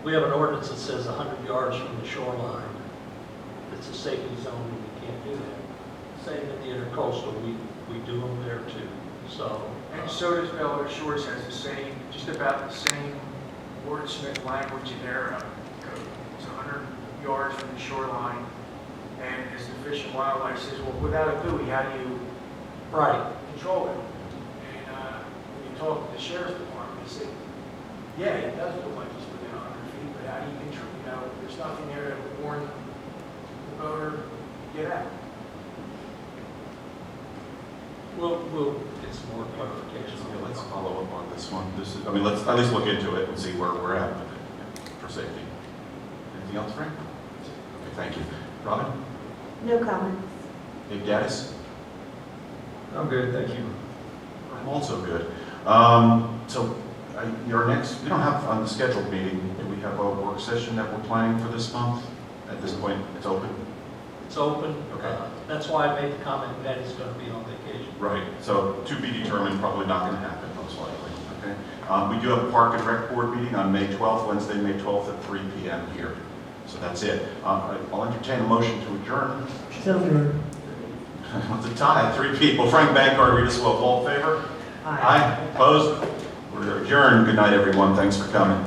we have an ordinance that says 100 yards from the shoreline, it's a safety zone, and you can't do that. Same in the intercoastal, we do them there too, so. And so does Bella Shores, has the same, just about the same wordsmith language in their code. It's 100 yards from the shoreline, and as the Fish and Wildlife says, well, without a buoy, how do you Right. control it? And when you talk to the sheriff's department, they say, yeah, it does look like it's within 100 feet, but how do you control, you know, there's nothing there that would warn the boater, get out. We'll get some more clarification. Yeah, let's follow up on this one. This is, I mean, let's at least look into it and see where we're at with it for safety. Anything else, Frank? Okay, thank you. Robin? No comments. Dave Gaddis? I'm good, thank you. I'm also good. So your next, we don't have on the scheduled meeting, do we have a work session that we're planning for this month? At this point, it's open? It's open. Okay. That's why I made the comment Patty's going to be on vacation. Right, so to be determined, probably not going to happen, most likely, okay? We do have a Park and Rec Board meeting on May 12th, Wednesday, May 12th at 3 p.m. here. So that's it. I'll entertain a motion to adjourn. So moved. It's a tie, 3 people. Frank Bankard, Rita Swope, all in favor? Aye. Opposed? We're adjourned. Good night, everyone. Thanks for coming.